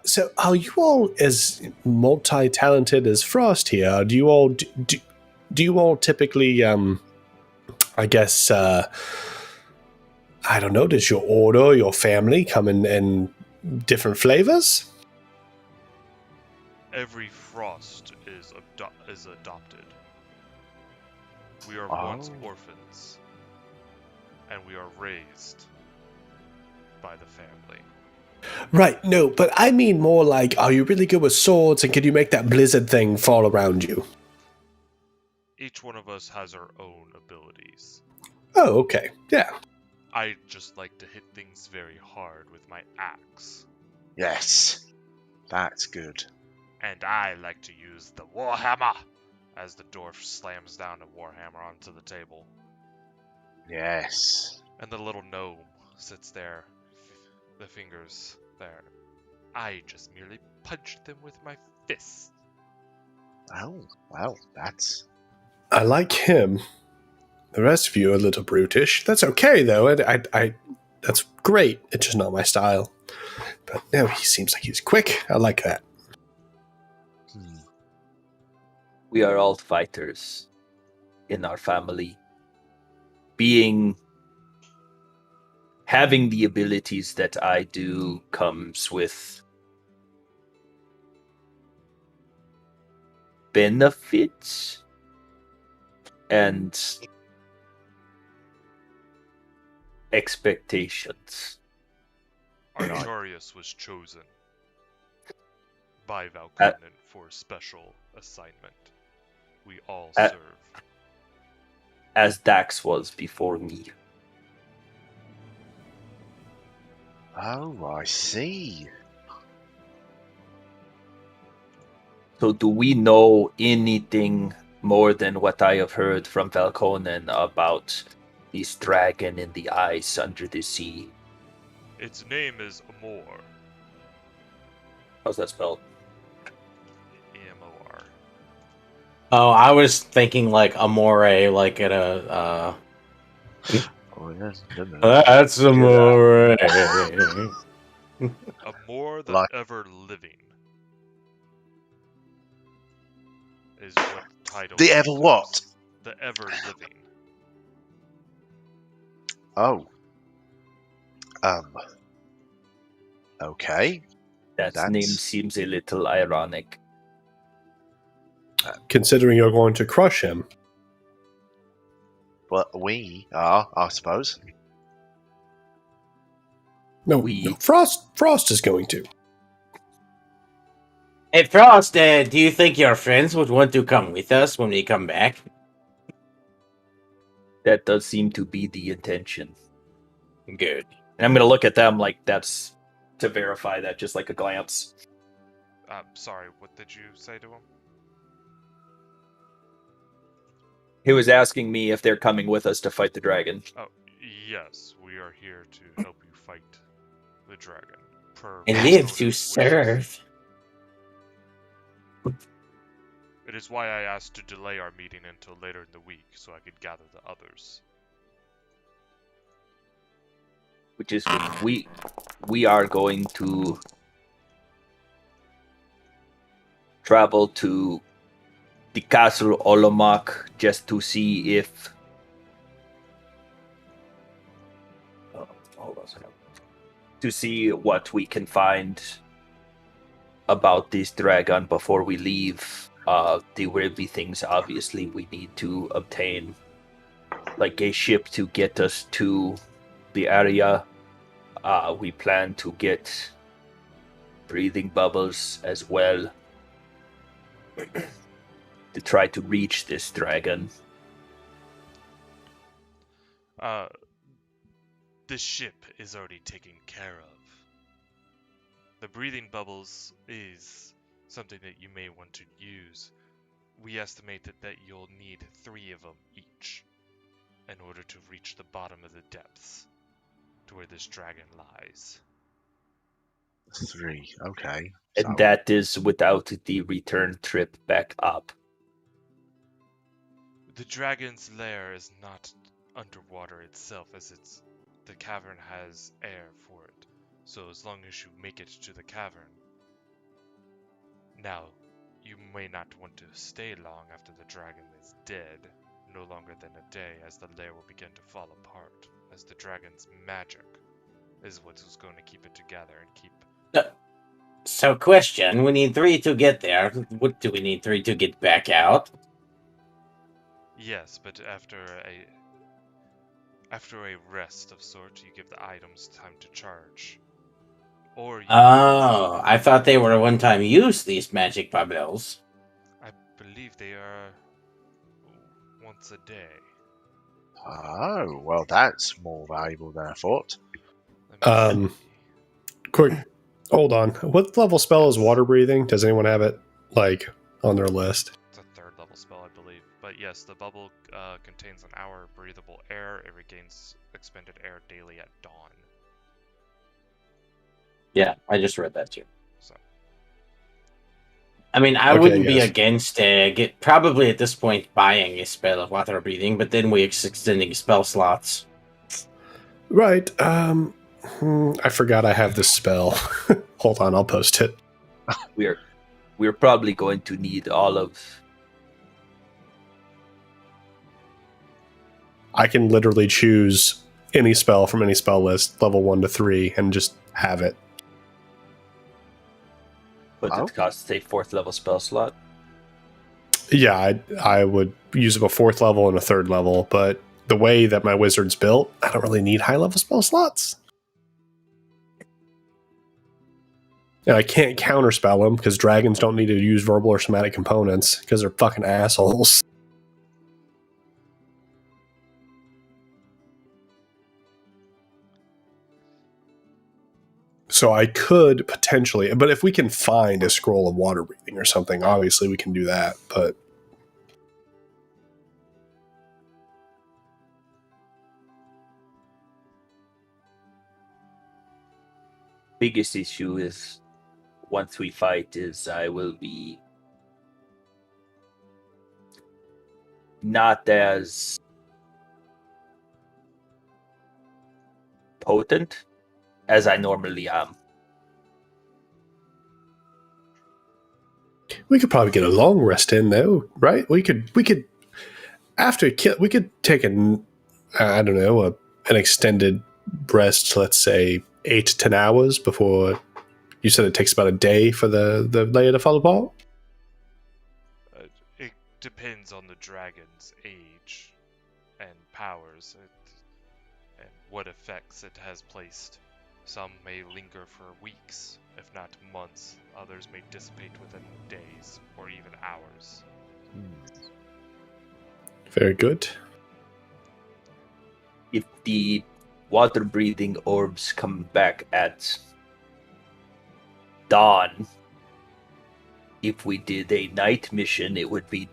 So are you all as multi-talented as Frost here? Do you all typically, I guess, I don't know, does your order, your family come in different flavors? Every Frost is adopted. We are Oh. once orphans, and we are raised by the family. Right, no, but I mean more like, are you really good with swords, and can you make that blizzard thing fall around you? Each one of us has our own abilities. Oh, okay, yeah. I just like to hit things very hard with my axe. Yes, that's good. And I like to use the warhammer, as the dwarf slams down a warhammer onto the table. Yes. And the little gnome sits there, the fingers there. I just merely punch them with my fists. Oh, well, that's... I like him. The rest of you are a little brutish. That's okay, though. I that's great. It's just not my style. But no, he seems like he's quick. I like that. We are all fighters in our family. Having the abilities that I do comes with benefits and expectations. Artorius was chosen by Valkonen for special assignment. We all serve. As Dax was before me. Oh, I see. So do we know anything more than what I have heard from Valkonen about this dragon in the ice under the sea? Its name is Amor. How's that spelled? Amor. Oh, I was thinking like amore, like at a. Oh, yes. That's amore. Amor the Like- ever living is what the title The ever says. what? The ever living. Oh. Okay. That That's- name seems a little ironic. Considering you're going to crush him. Well, we are, I suppose. No, Frost is going to. Hey, Frost, do you think your friends would want to come with us when we come back? That does seem to be the intention. Good. And I'm going to look at them like that's to verify that, just like a glance. Sorry, what did you say to him? He was asking me if they're coming with us to fight the dragon. Oh, yes, we are here to help you fight the dragon. And Per live Valkonen's to wishes. serve. It is why I asked to delay our meeting until later in the week, so I could gather the others. Which is we are going to travel to the Castle Olomak just to see if hold on a second. To see what we can find about this dragon before we leave. There will be things obviously we need to obtain, like a ship to get us to the area. We plan to get breathing bubbles as well to try to reach this dragon. The ship is already taken care of. The breathing bubbles is something that you may want to use. We estimate that you'll need 3 of them each in order to reach the bottom of the depths to where this dragon lies. 3. Okay. And So- that is without the return trip back up. The dragon's lair is not underwater itself, as the cavern has air for it. So as long as you make it to the cavern, Now, you may not want to stay long after the dragon is dead, no longer than a day, as the lair will begin to fall apart, as the dragon's magic is what is going to keep it together and keep... So, question: we need 3 to get there. What do we need 3 to get back out? Yes, but after a rest of sort, you give the items time to charge. Or you Oh, I thought they were a one-time use, these magic bubbles. I believe they are once a day. Oh, well, that's more valuable than I thought. Let me see. Quick, hold on. What level spell is water breathing? Does anyone have it on their list? It's a 3rd level spell, I believe. But yes, the bubble contains an hour of breathable air. It regains expended air daily at dawn. Yeah, I just read that too. So, I mean, I Okay, wouldn't be yes. against probably at this point buying a spell of water breathing, but then we're extending spell slots. Right. I forgot I have this spell. Hold on, I'll post it. We're probably going to need all of. I can literally choose any spell from any spell list, level 1 to 3, and just have it. But Oh. it costs a 4th level spell slot. Yeah, I would use it a 4th level and a 3rd level, but the way that my wizard's built, I don't really need high level spell slots. And I can't counterspell them because dragons don't need to use verbal or somatic components because they're fucking assholes. So I could potentially, but if we can find a scroll of water breathing or something, obviously we can do that. But Biggest issue is once we fight is I will be not as potent as I normally am. we could probably get a long rest in though, right? We could after kill, we could take an extended rest, let's say 8 to 10 hours before. You said it takes about a day for the layer to fall apart. it depends on the dragon's age and powers and what effects it has placed. Some may linger for weeks, if not months. Others may dissipate within days or even hours. Very good. If the water breathing orbs come back at dawn, if we did a night mission, it would be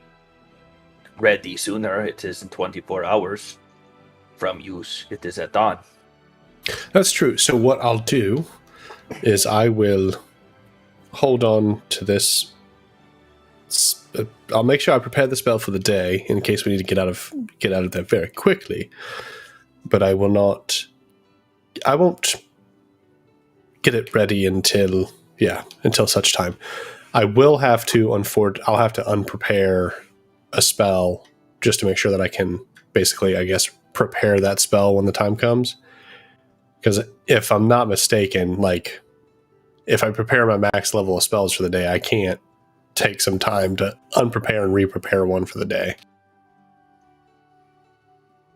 ready sooner. It is in 24 hours from use. It is at dawn. That's true. So what I'll do is I will hold on to this. I'll make sure I prepare the spell for the day in case we need to get out of there very quickly. But I will not. I won't get it ready until such time. I will have to I'll have to unprepare a spell just to make sure that I can basically, I guess, prepare that spell when the time comes. Because if I'm not mistaken, if I prepare my max level of spells for the day, I can't take some time to unprepare and re-prepare one for the day.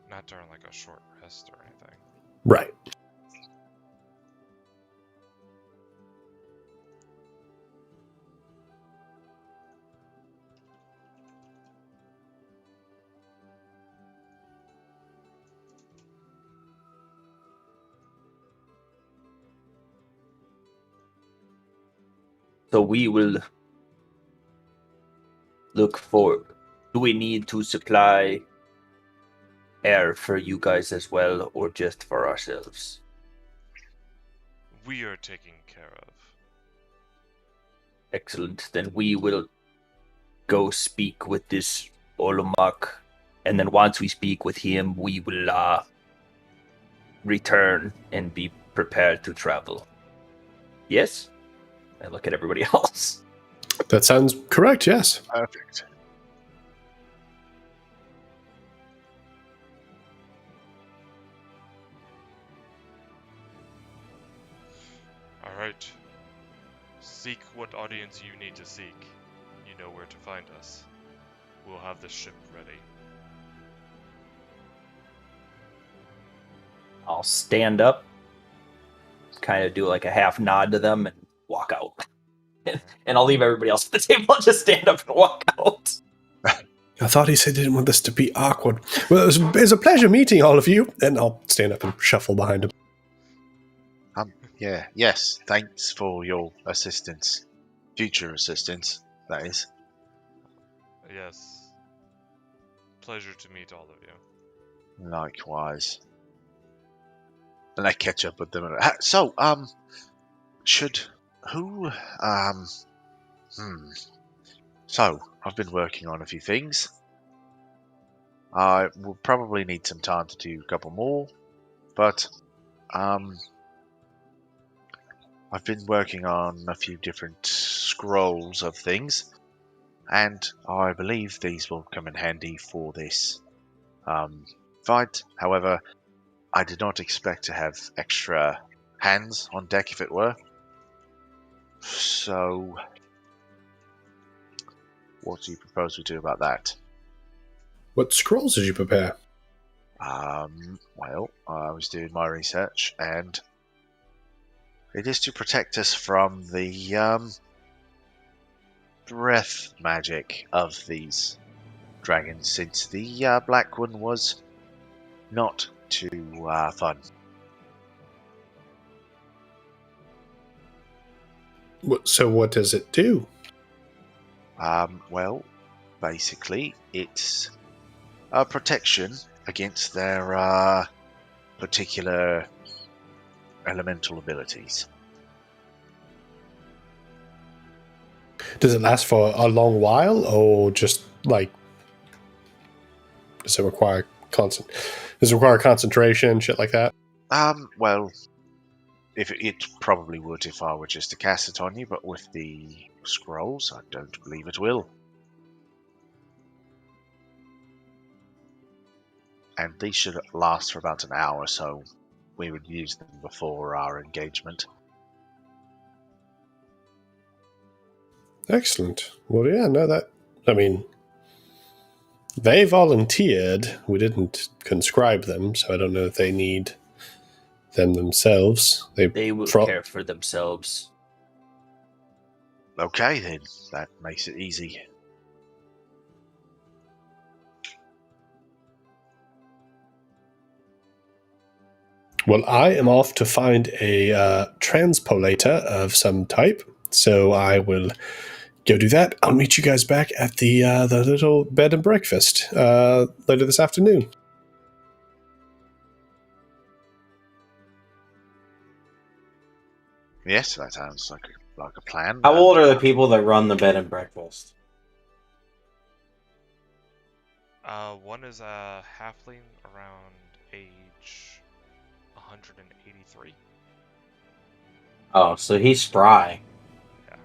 Not during a short rest or anything. Right. So we will look for. Do we need to supply air for you guys as well, or just for ourselves? We are taken care of. Excellent. Then we will go speak with this Olomak, and then once we speak with him, we will return and be prepared to travel. Yes? I look at everybody else. That sounds correct, yes. Perfect. All right. Seek what audience you need to seek. You know where to find us. We'll have the ship ready. I'll stand up, kind of do like a half nod to them, and walk out. And I'll leave everybody else at the table and just stand up and walk out. I thought he said he didn't want this to be awkward. Well, it was a pleasure meeting all of you. And I'll stand up and shuffle behind him. Yeah, yes, thanks for your assistance. Future assistance, that is. Yes. Pleasure to meet all of you. Likewise. And I catch up with them. So, should... Who... So, I've been working on a few things. I will probably need some time to do a couple more. But, I've been working on a few different scrolls of things, and I believe these will come in handy for this fight. However, I did not expect to have extra hands on deck, if it were. So, what do you propose we do about that? What scrolls did you prepare? Well, I was doing my research, and it is to protect us from the breath magic of these dragons, since the black one was not too fun. So what does it do? Well, basically, it's a protection against their particular elemental abilities. Does it last for a long while, or just like does it require concentration, shit like that? Well, if it probably would if I were just to cast it on you, but with the scrolls, I don't believe it will. And these should last for about an hour, so we would use them before our engagement. Excellent. Well, yeah, no, that. I mean, they volunteered. We didn't conscribe them, so I don't know if they need them themselves. They will care for themselves. Okay, then. That makes it easy. Well, I am off to find a transpolator of some type, so I will go do that. I'll meet you guys back at the little bed and breakfast later this afternoon. Yes, that sounds like a plan. How old are the people that run the bed and breakfast? One is a halfling around age 183. Oh, so he's spry. Yeah.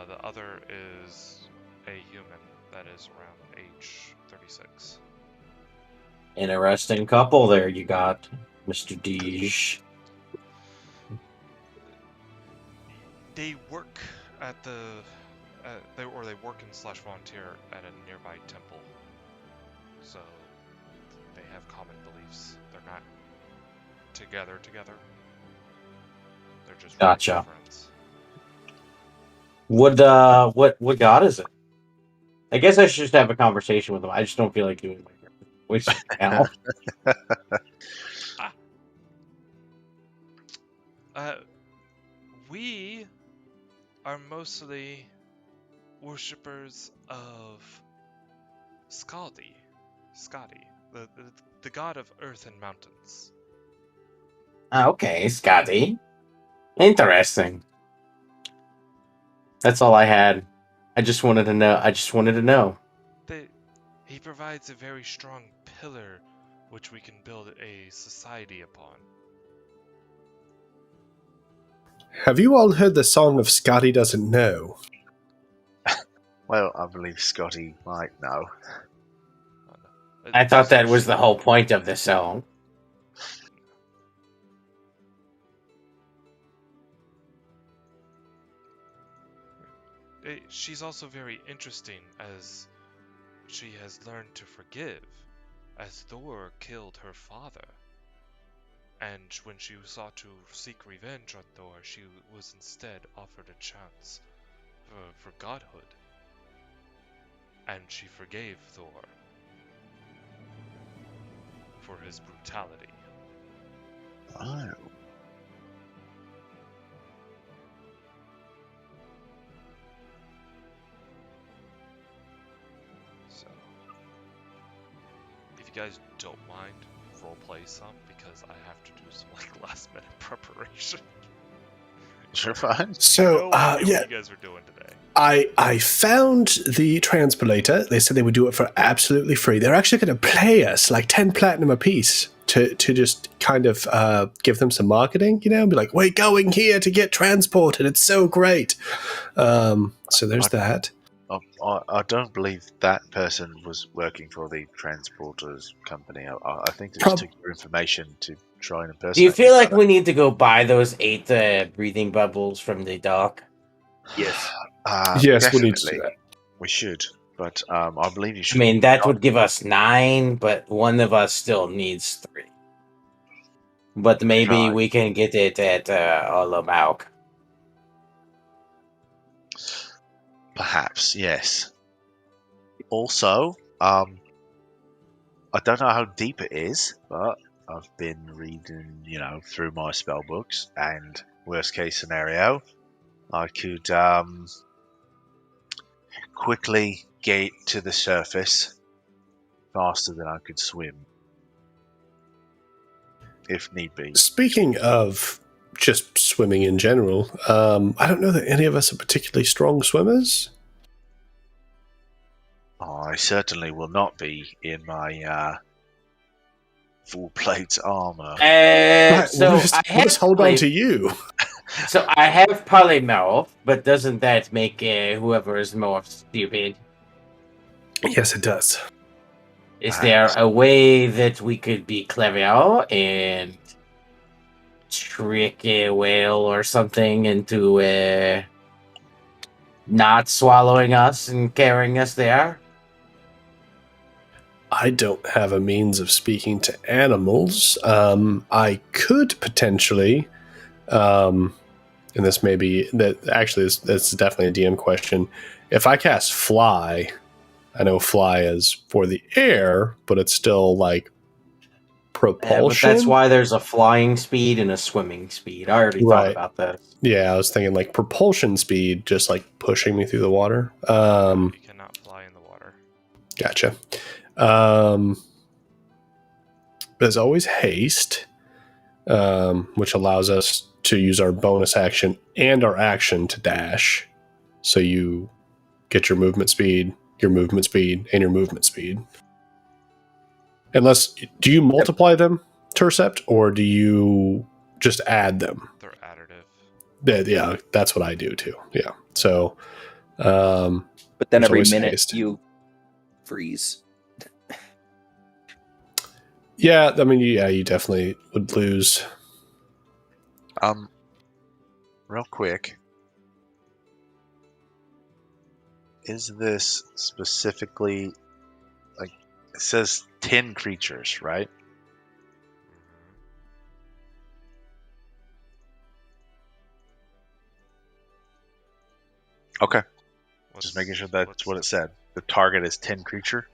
The other is a human that is around age 36. Interesting couple there you got, Mr. Deej. They work at they work and / volunteer at a nearby temple. So they have common beliefs. They're not together. They're just Gotcha. friends. What god is it? I guess I should just have a conversation with him. I just don't feel like doing my voice now. We are mostly worshippers of Scotty, the god of earth and mountains. Okay, Scotty. Interesting. That's all I had. I just wanted to know. He provides a very strong pillar which we can build a society upon. Have you all heard the song of Scotty Doesn't Know? Well, I believe Scotty might know. I thought that was the whole point of the song. She's also very interesting as she has learned to forgive, as Thor killed her father. And when she sought to seek revenge on Thor, she was instead offered a chance for godhood. And she forgave Thor for his brutality. Oh. So, if you guys don't mind, roleplay some, because I have to do some last minute preparation. Sure, fine. So, No idea yeah, what you guys are doing today. I found the transpolator. They said they would do it for absolutely free. They're actually going to play us like 10 platinum apiece to just kind of give them some marketing, and be like, we're going here to get transported. It's so great. So there's that. I don't believe that person was working for the transporters company. I think they just took your information to try and impersonate. Do you feel like we need to go buy those 8 breathing bubbles from the dock? Yes. Yes, we need to do that. We should, but I believe you should. I mean, that would give us 9, but one of us still needs 3. But maybe we can get it at Olamauk. Perhaps, yes. Also, I don't know how deep it is, but I've been reading, through my spell books, and worst case scenario, I could quickly get to the surface faster than I could swim, if need be. Speaking of just swimming in general, I don't know that any of us are particularly strong swimmers. I certainly will not be in my full plate armor. So we'll just hold on to you. So I have polymorph, but doesn't that make whoever is more stupid? Yes, it does. Is there a way that we could be clever and trick a whale or something into not swallowing us and carrying us there? I don't have a means of speaking to animals. I could potentially, and this may be that actually this is definitely a DM question. If I cast fly, I know fly is for the air, but it's still like propulsion. But that's why there's a flying speed and a swimming speed. I already thought about that. Yeah, I was thinking like propulsion speed, just like pushing me through the water. You cannot fly in the water. Gotcha. There's always haste, which allows us to use our bonus action and our action to dash. So you get your movement speed, and your movement speed. Unless, do you multiply them, Tercept, or do you just add them? They're additive. Yeah, that's what I do too. Yeah. So, but then every minute you freeze. Yeah, I mean, you definitely would lose. Real quick, is this specifically like it says 10 creatures, right? Okay. Just making sure that's what it said. The target is 10 creature?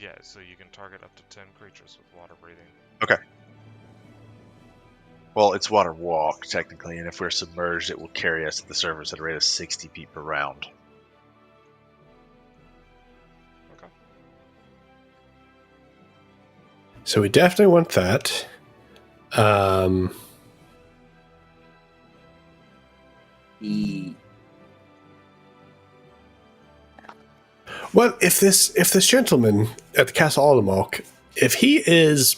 Yeah, so you can target up to 10 creatures with water breathing. Okay. Well, it's water walk, technically, and if we're submerged, it will carry us to the surface at a rate of 60 feet per round. Okay. So we definitely want that. Well, if this gentleman at the Castle Ollamok, if he is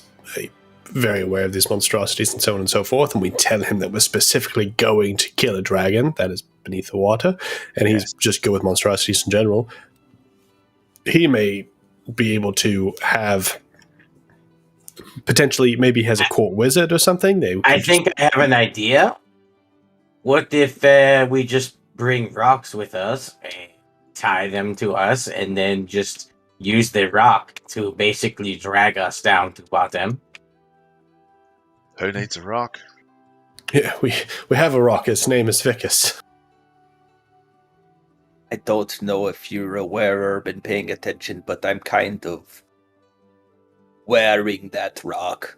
very aware of these monstrosities and so on and so forth, and we tell him that we're specifically going to kill a dragon that is beneath the water, and he's just good with monstrosities in general, he may be able to have potentially, maybe has a court wizard or something. I think I have an idea. What if we just bring rocks with us, and tie them to us, and then just use the rock to basically drag us down to bottom? Who needs a rock? Yeah, we have a rock. His name is Vicus. I don't know if you're aware or been paying attention, but I'm kind of wearing that rock.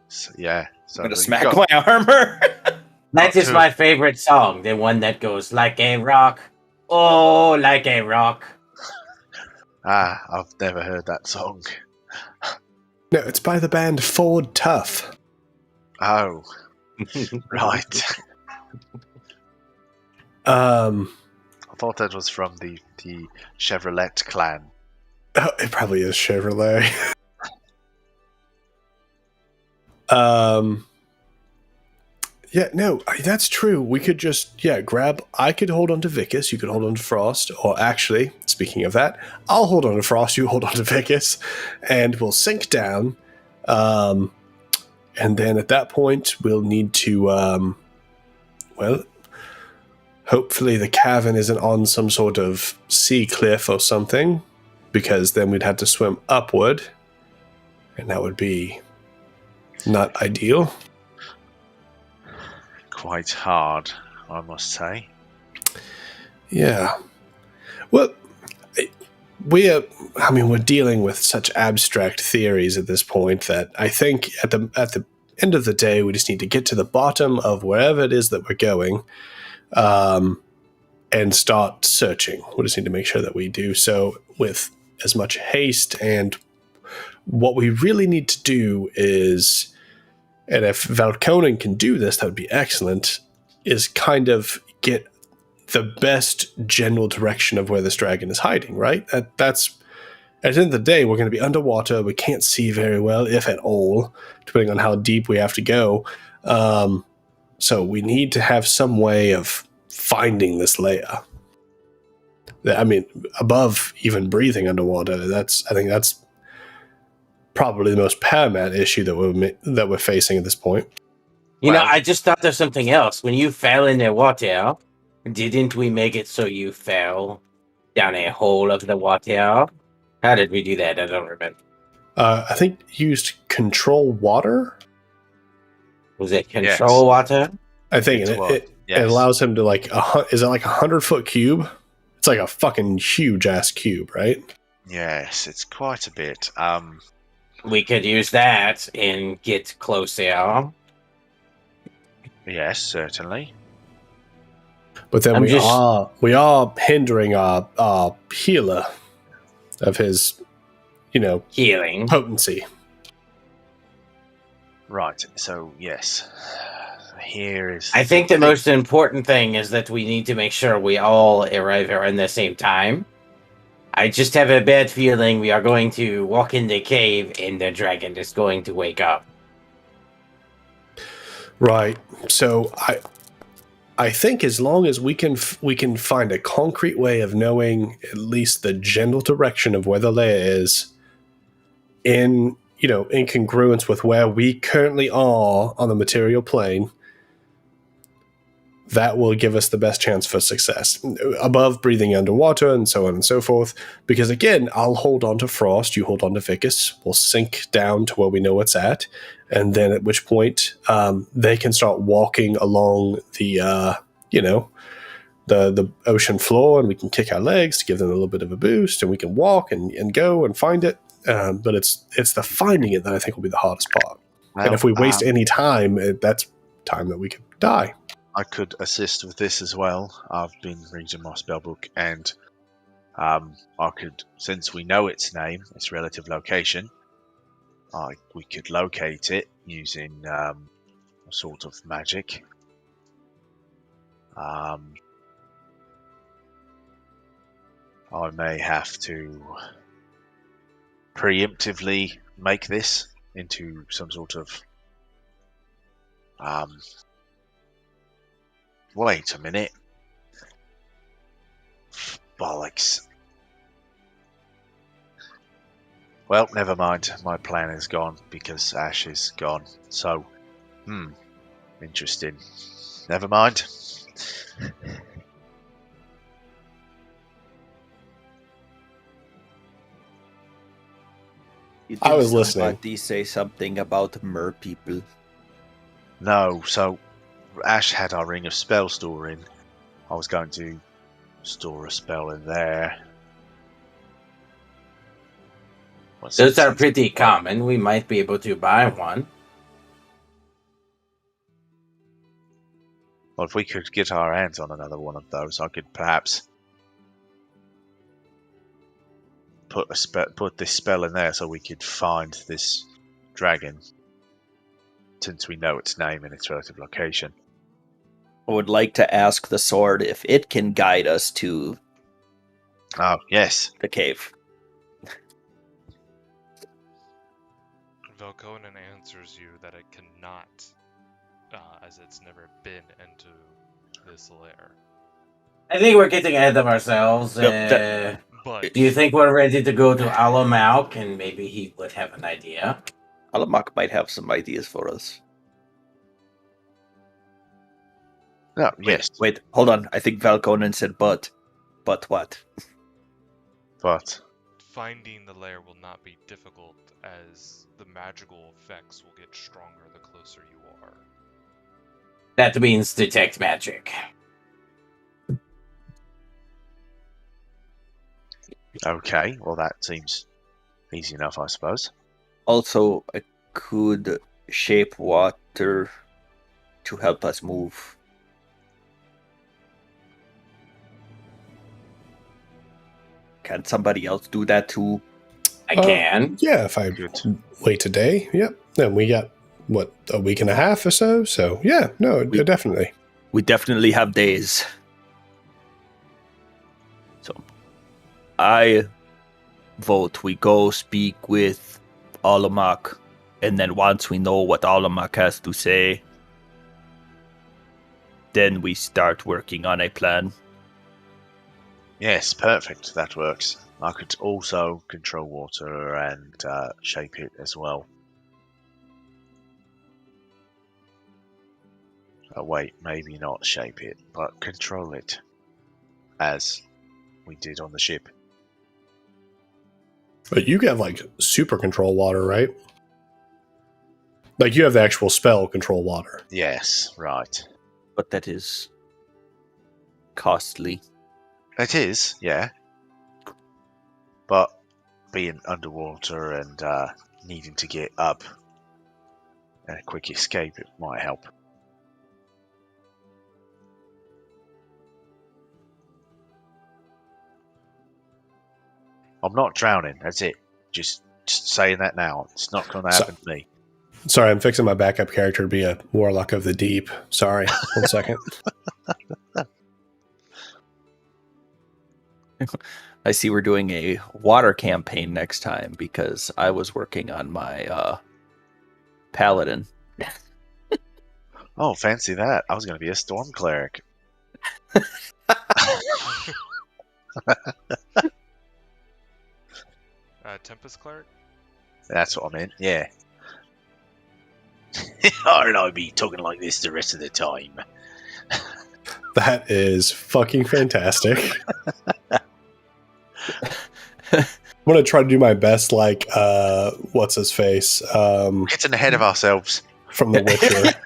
So, yeah. So I'm gonna you smack got- my armor. That is my favorite song, the one that goes like a rock. Oh, like a rock. I've never heard that song. No, it's by the band Ford Tough. Oh, right. I thought that was from the Chevrolet clan. Oh, it probably is Chevrolet. Yeah, no, that's true. We could just, grab... I could hold on to Vicus, you could hold on to Frost, or actually, speaking of that, I'll hold on to Frost, you hold on to Vicus, and we'll sink down. And then at that point, we'll need to, hopefully the cavern isn't on some sort of sea cliff or something, because then we'd have to swim upward, and that would be not ideal. Quite hard, I must say. Yeah. Well, we're dealing with such abstract theories at this point that I think at the end of the day, we just need to get to the bottom of wherever it is that we're going, and start searching. We just need to make sure that we do so with as much haste. And what we really need to do is, and if Valkonen can do this, that would be excellent, is kind of get the best general direction of where this dragon is hiding, right? That's, at the end of the day, we're going to be underwater. We can't see very well, if at all, depending on how deep we have to go. So we need to have some way of finding this layer. I mean, above even breathing underwater, I think that's probably the most paramount issue that we're facing at this point. You know, I just thought of something else. When you fell in the water, didn't we make it so you fell down a hole of the water? How did we do that? I don't remember. I think used control water. Was it control water? I think it allows him to is it like 100-foot cube? It's like a fucking huge ass cube, right? Yes, it's quite a bit. We could use that and get closer. Yes, certainly. But then we are hindering our healer of his, healing potency. Right. So yes, here is. I think the most important thing is that we need to make sure we all arrive here in the same time. I just have a bad feeling we are going to walk in the cave and the dragon is going to wake up. Right. So I think as long as we can find a concrete way of knowing at least the general direction of where the layer is, in congruence with where we currently are on the material plane, that will give us the best chance for success above breathing underwater and so on and so forth. Because again, I'll hold on to Frost, you hold on to Vicus, we'll sink down to where we know it's at, and then at which point they can start walking along the the ocean floor, and we can kick our legs to give them a little bit of a boost, and we can walk and go and find it. But it's the finding it that I think will be the hardest part. Well, and if we waste any time, that's time that we could die. I could assist with this as well. I've been reading my spellbook, and I could, since we know its name, its relative location, we could locate it using a sort of magic. I may have to preemptively make this into some sort of wait a minute. Bollocks. Well, never mind. My plan is gone because Ash is gone. So, interesting. Never mind. I was listening. Somebody say something about mer people. No, so Ash had our ring of spell storing. I was going to store a spell in there. Those are pretty common. We might be able to buy one. Well, if we could get our hands on another one of those, I could perhaps put this spell in there so we could find this dragon, since we know its name and its relative location. I would like to ask the sword if it can guide us to Oh, yes. the cave. Velkonen answers you that it cannot, as it's never been into this lair. I think we're getting ahead of ourselves. But Do you think we're ready to go to Alamauk? And maybe he would have an idea. Alamak might have some ideas for us. No, yes. Wait, hold on. I think Valkonen said but. But what? But finding the lair will not be difficult, as the magical effects will get stronger the closer you are. That means detect magic. okay, well that seems easy enough, I suppose. Also, I could shape water to help us move. Can somebody else do that too? I can. Yeah, if I wait a day, yep. Then we got, what, a week and a half or so? So, yeah, no, definitely. We definitely have days. So, I vote we go speak with Alamak, and then once we know what Alamak has to say, then we start working on a plan. Yes, perfect. That works. I could also control water and shape it as well. Oh, wait, maybe not shape it, but control it, as we did on the ship. But you have, like, super control water, right? Like, you have the actual spell control water. Yes, right. But that is costly. It is, yeah. But being underwater and needing to get up and a quick escape, it might help. I'm not drowning, that's it. Just saying that now. It's not going to happen to me. Sorry, I'm fixing my backup character to be a Warlock of the Deep. Sorry, 1 second. I see we're doing a water campaign next time because I was working on my paladin. Oh, fancy that. I was going to be a storm cleric. Tempest Cleric? That's what I meant, yeah. Aren't I be talking like this the rest of the time? That is fucking fantastic. I'm going to try to do my best, like, what's his face? Getting ahead of ourselves. From The Witcher.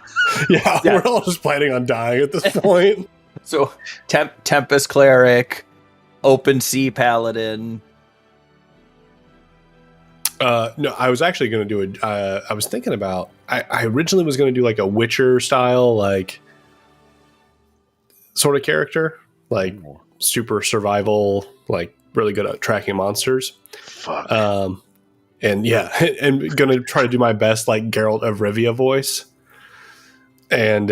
Yeah, we're all just planning on dying at this point. So, Tempest Cleric, Open Sea Paladin. No, I was actually going to do I was thinking about, I originally was going to do like a Witcher style, like, sort of character, like super survival, like really good at tracking monsters. Fuck. And yeah, and going to try to do my best, like Geralt of Rivia voice. And,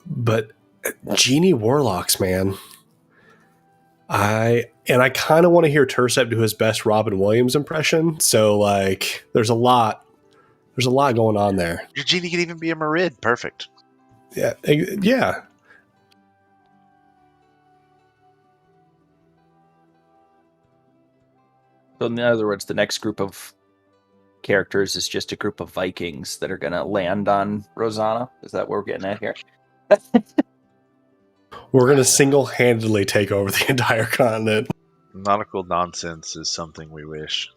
but Genie Warlocks, man. I kind of want to hear Tercep do his best Robin Williams impression. So, like, there's a lot There's a lot going on there. Your genie could even be a Marid. Perfect. Yeah, yeah. So in other words, the next group of characters is just a group of Vikings that are going to land on RHOSYNNAU. Is that what we're getting at here? We're gonna single-handedly take over the entire continent. Nautical nonsense is something we wish.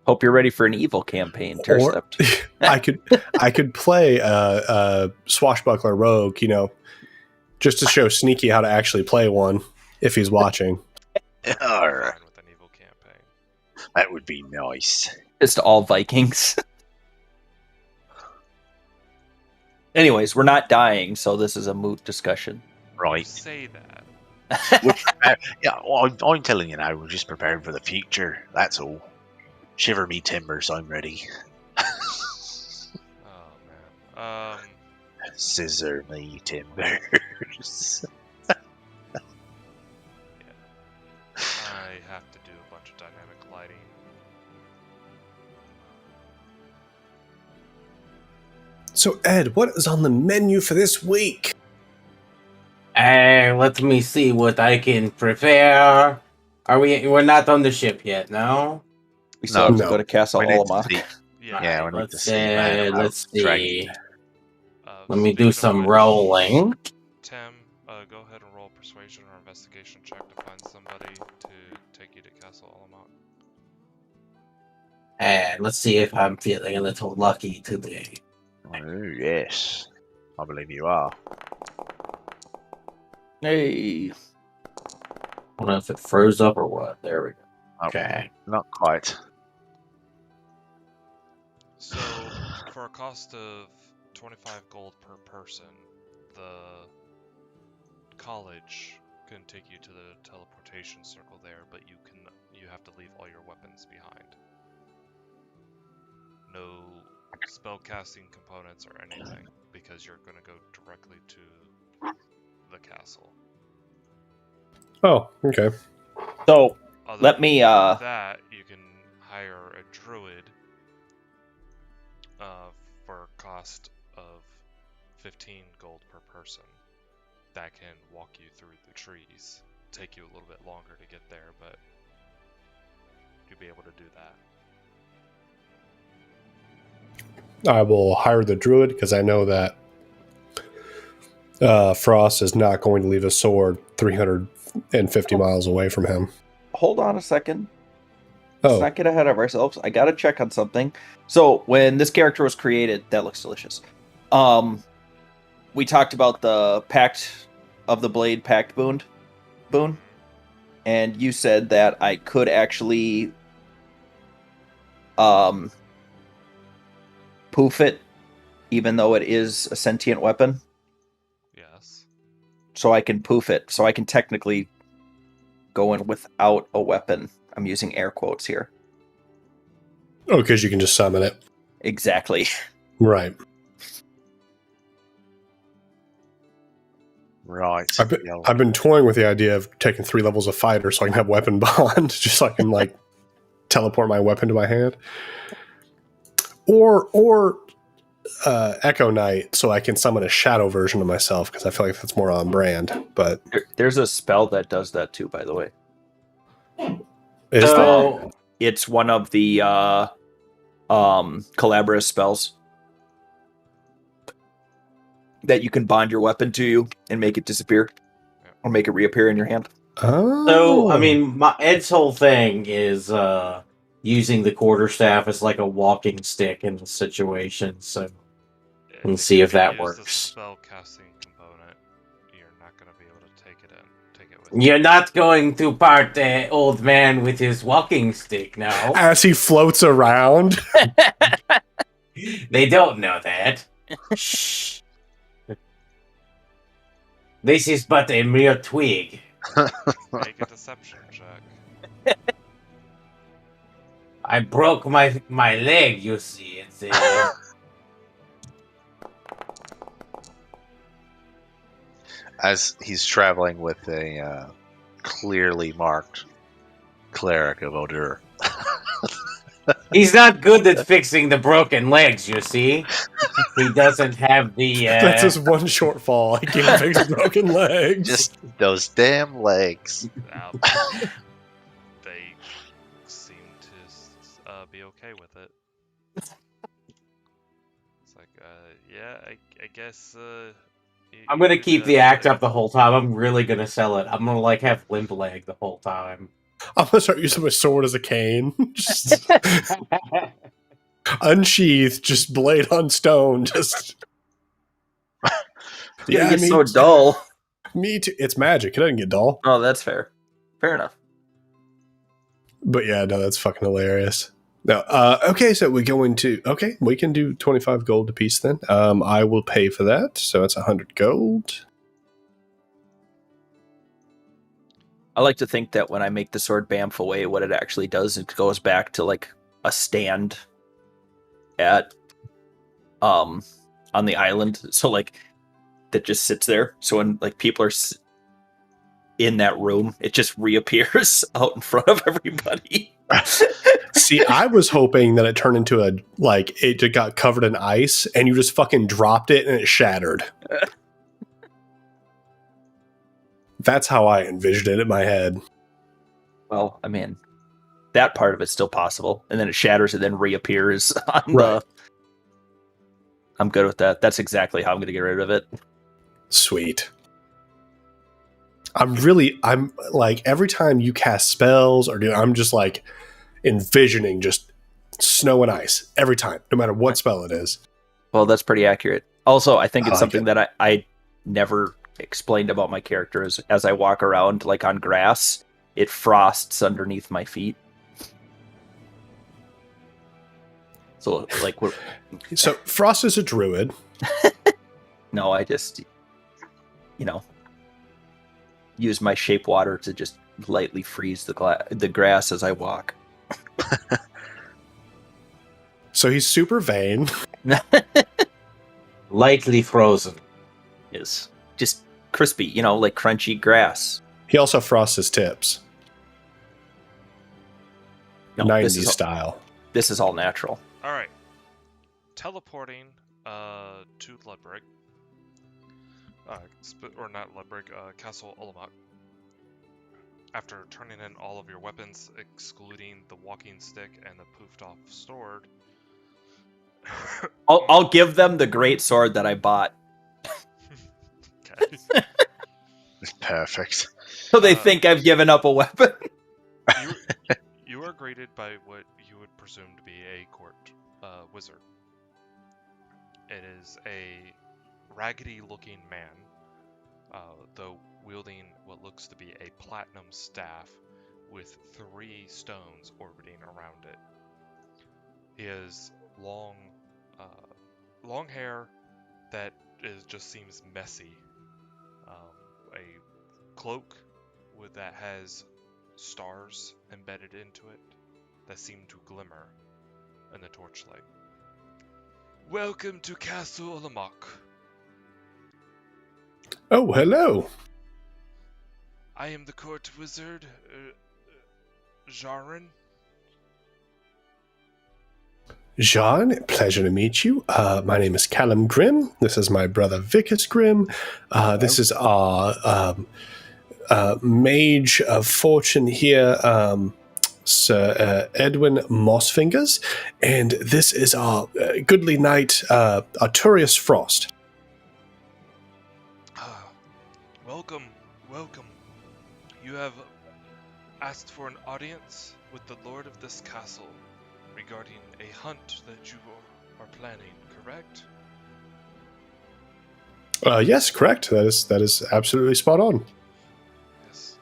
Hope you're ready for an evil campaign, Or Tercept. I could play a swashbuckler rogue, just to show Sneaky how to actually play one if he's watching. Arr, With an evil campaign. that would be nice. Just all Vikings. Anyways, we're not dying, so this is a moot discussion. You Right. say that. Yeah, well, I'm telling you now, we're just prepared for the future. That's all. Shiver me timbers, I'm ready. Oh man. Scissor me timbers. I have to do a bunch of dynamic lighting. So, Ed, what is on the menu for this week? Let me see what I can prepare. We're not on the ship yet, no? We still have to No. go to Castle We need to Olamak. see- Yeah. Yeah, Alright, we need to see, man. let's see. Let me Speaking do of some which, rolling. Tim, go ahead and roll a persuasion or investigation check to find somebody to take you to Castle Olamak. And let's see if I'm feeling a little lucky today. Oh, yes. I believe you are. Hey. I don't know if it froze up or what. There we go. Oh. Okay. Not quite. So, for a cost of 25 gold per person, the college can take you to the teleportation circle there, but you have to leave all your weapons behind. No spellcasting components or anything, because you're going to go directly to the castle. Oh, okay. So, Other let me, than that, you can hire a druid for a cost of 15 gold per person. That can walk you through the trees. Take you a little bit longer to get there, but you'll be able to do that. I will hire the druid because I know that Frost is not going to leave a sword 350 miles away from him. hold on a second. Let's Oh, not get ahead of ourselves. I gotta check on something. So, when this character was created, that looks delicious. We talked about the Pact of the Blade Pact boon, and you said that I could actually poof it, even though it is a sentient weapon. Yes. So I can poof it. So I can technically go in without a weapon. I'm using air quotes here. because you can just summon it. Exactly. Right. Right. I've been toying with the idea of taking 3 levels of fighter so I can have weapon bond, just so I can teleport my weapon to my hand. Or Echo Knight, so I can summon a shadow version of myself, because I feel like that's more on brand. But There's a spell that does that too, by the way. is So, It's one of the collaborative spells that you can bond your weapon to you and make it disappear or make it reappear in your hand. oh, I mean, Ed's whole thing is using the quarterstaff as like a walking stick in the situation. So, Let's see if that use works. the spell casting component, you're not going to be able to take it with you. you're not going to part the old man with his walking stick now. as he floats around. They don't know that. Shh. This is but a mere twig. Make a deception check. I broke my leg, you see. It's As he's traveling with a clearly marked cleric of Odur. He's not good at fixing the broken legs, you see. He doesn't have the. That's his one shortfall. I can't fix broken legs. Just those damn legs. They seem to be okay with it. It's like, yeah, I guess. I'm gonna keep the act up the whole time. I'm really gonna sell it. I'm gonna have limp leg the whole time. I'm gonna start using my sword as a cane. Just unsheathed, just blade on stone. Just Yeah, it's so dull. Me too. It's magic. It doesn't get dull. Oh, that's fair. Fair enough. But yeah, no, that's fucking hilarious. No, okay, so we can do 25 gold a piece then. I will pay for that, so it's 100 gold. I like to think that when I make the sword bamf away, what it actually does, it goes back to like a stand at on the island. So like that just sits there. So when like people are in that room, it just reappears out in front of everybody. See, I was hoping that it turned into it got covered in ice and you just fucking dropped it and it shattered. That's how I envisioned it in my head. Well, I mean, that part of it's still possible. And then it shatters and then reappears on Right. I'm good with that. That's exactly how I'm going to get rid of it. Sweet. I'm like, every time you cast spells I'm just like envisioning just snow and ice every time, no matter what spell it is. Well, that's pretty accurate. Also, I think it's something that I never explained about my character is as I walk around like on grass, it frosts underneath my feet. So like So Frost is a druid. No, I just use my shape water to just lightly freeze the grass as I walk. So he's super vain. Lightly frozen. Is just crispy, like crunchy grass. He also frosts his tips. No, 90s style. This is all natural. All right. Teleporting to Ludbreg. Or not Ludbreg, Castle Ullamak. After turning in all of your weapons, excluding the walking stick and the poofed off sword. I'll give them the great sword that I bought. Okay. Perfect. So they think I've given up a weapon. You are greeted by what you would presume to be a court wizard. It is a raggedy-looking man, though wielding what looks to be a platinum staff with 3 stones orbiting around it. He has long hair that just seems messy. A cloak that has stars embedded into it that seem to glimmer in the torchlight. Welcome to Castle Ullamak. Oh, hello. I am the court wizard, Jarin. Jean, pleasure to meet you. My name is Callum Grimm. This is my brother Vickers Grimm. This is our mage of fortune here, Sir Edwin Mossfingers. And this is our goodly knight, Arturius Frost. Welcome. You have asked for an audience with the lord of this castle regarding a hunt that you are planning, correct? Yes, correct. That is absolutely spot on. Yes.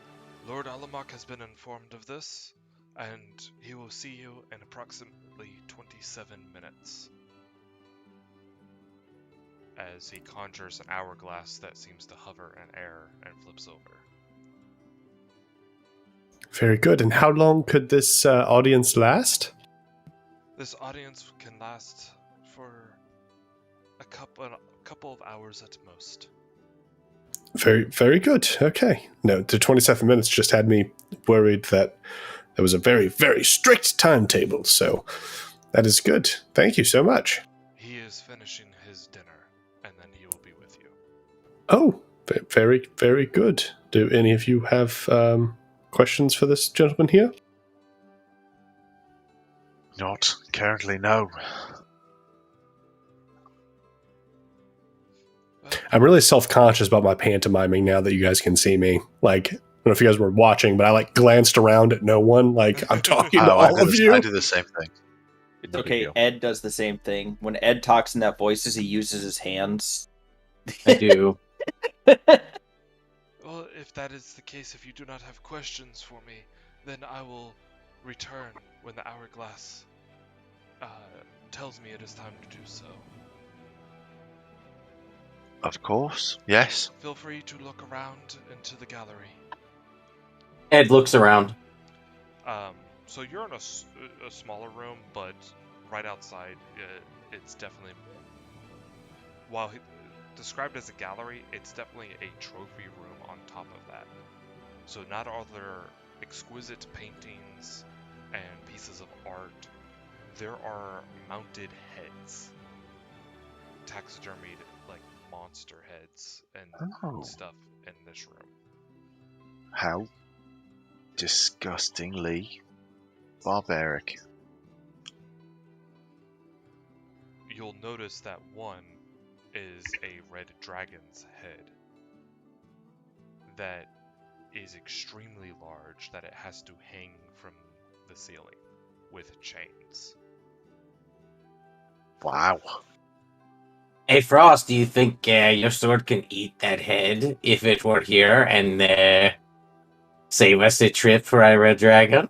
Lord Ullamak has been informed of this, and he will see you in approximately 27 minutes. As he conjures an hourglass that seems to hover in air and flips over. Very good. And how long could this audience last? This audience can last for a couple of hours at most. Very, very good. Okay. No, the 27 minutes just had me worried that there was a very, very strict timetable, so that is good. Thank you so much. He is finishing his dinner, and then he will be with you. Oh, very, very good. Do any of you have questions for this gentleman here? Not currently, no. I'm really self-conscious about my pantomiming now that you guys can see me. Like, I don't know if you guys were watching, but I like glanced around at no one. Like, I'm talking to all of you. I do the same thing. It's okay. Ed does the same thing. When Ed talks in that voices, he uses his hands. I do. Well, if that is the case, if you do not have questions for me, then I will return when the hourglass tells me it is time to do so. Of course, yes. Feel free to look around into the gallery. Ed looks around. So you're in a smaller room, but right outside, it's definitely, while described as a gallery, it's definitely a trophy room on top of that. So not all their exquisite paintings and pieces of art, there are mounted heads, taxidermied like monster heads and stuff in this room. How disgustingly barbaric. You'll notice that one is a red dragon's head that is extremely large, that it has to hang from the ceiling with chains. Wow. Hey, Frost, do you think your sword can eat that head if it were here and save us a trip for our red dragon?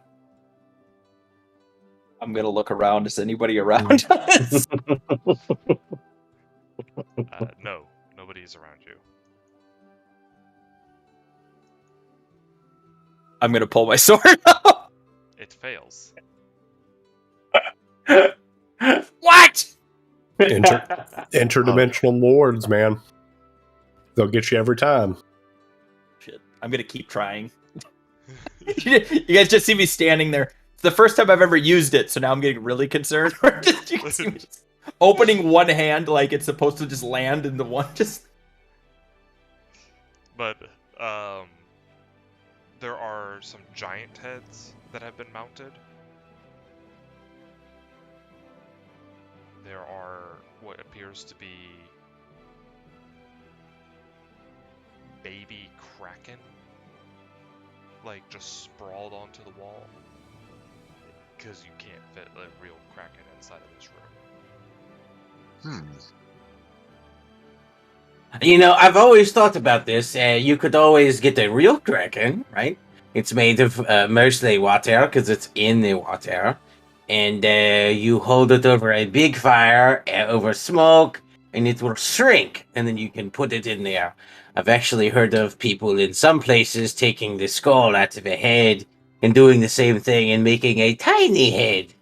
I'm gonna look around. Is anybody around us? No, nobody's around you. I'm gonna pull my sword out. It fails. What? Interdimensional lords, man. They'll get you every time. Shit. I'm gonna keep trying. You guys just see me standing there. It's the first time I've ever used it, so now I'm getting really concerned. You can see me just opening one hand like it's supposed to just land in the one just. But there are some giant heads that have been mounted. There are what appears to be baby kraken, like just sprawled onto the wall, because you can't fit a real kraken inside of this room. You know, I've always thought about this. You could always get a real kraken, right? It's made of mostly water because it's in the water. And you hold it over a big fire, over smoke, and it will shrink. And then you can put it in there. I've actually heard of people in some places taking the skull out of a head and doing the same thing and making a tiny head.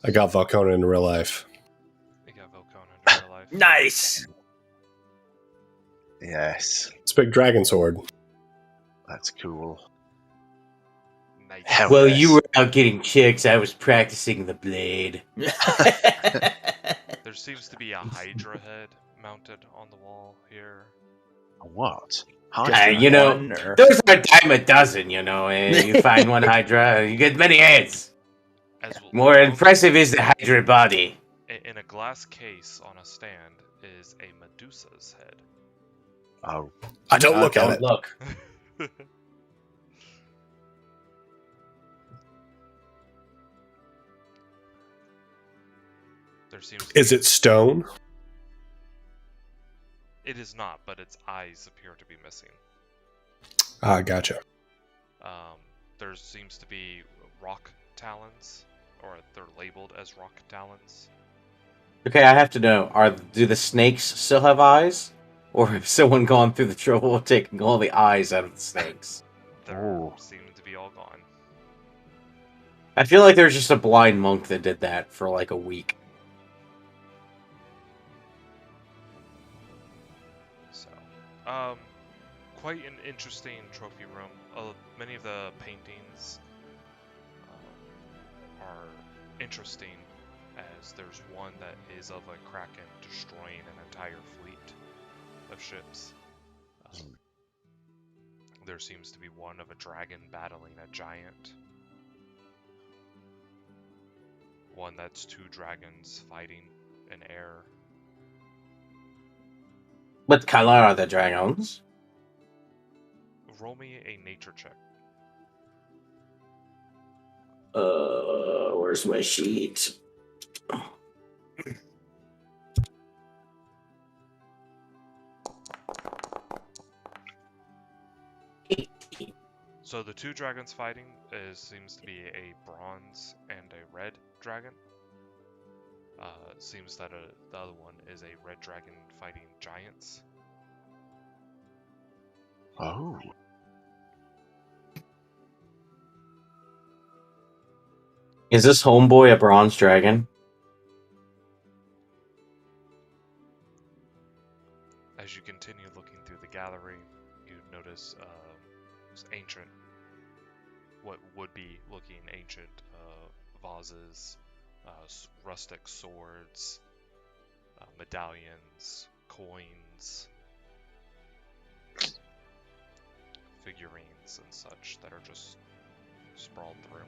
I got Valkona in real life. You got Velkona in real life. Nice. Yes, It's a big dragon sword. that's cool. Nice. Hell Well, yes. you were out getting chicks. I was practicing the blade. There seems to be a Hydra head mounted on the wall here. What? You know, those are a dime a dozen, you know. You find one Hydra, you get many heads. More impressive is the Hydra body. In a glass case on a stand is a Medusa's head. Oh, I don't look at Don't it. look. There seems to Is be- it stone? It is not, but its eyes appear to be missing. Ah, gotcha. There seems to be rock talons, or they're labeled as rock talons. Okay, I have to know, do the snakes still have eyes? Or have someone gone through the trouble of taking all the eyes out of the snakes? They Oh. seem to be all gone. I feel like there's just a blind monk that did that for like a week. So, quite an interesting trophy room. Many of the paintings are interesting, as there's one that is of a kraken destroying an entire fleet of ships. There seems to be one of a dragon battling a giant. One that's two dragons fighting in air. What color are the dragons? Roll me a nature check. Where's my sheet? So the two dragons fighting seems to be a bronze and a red dragon. Seems that the other one is a red dragon fighting giants. Oh. Is this homeboy a bronze dragon? As you continue looking through the gallery, you notice ancient, what would be looking ancient vases, rustic swords, medallions, coins, figurines and such that are just sprawled through.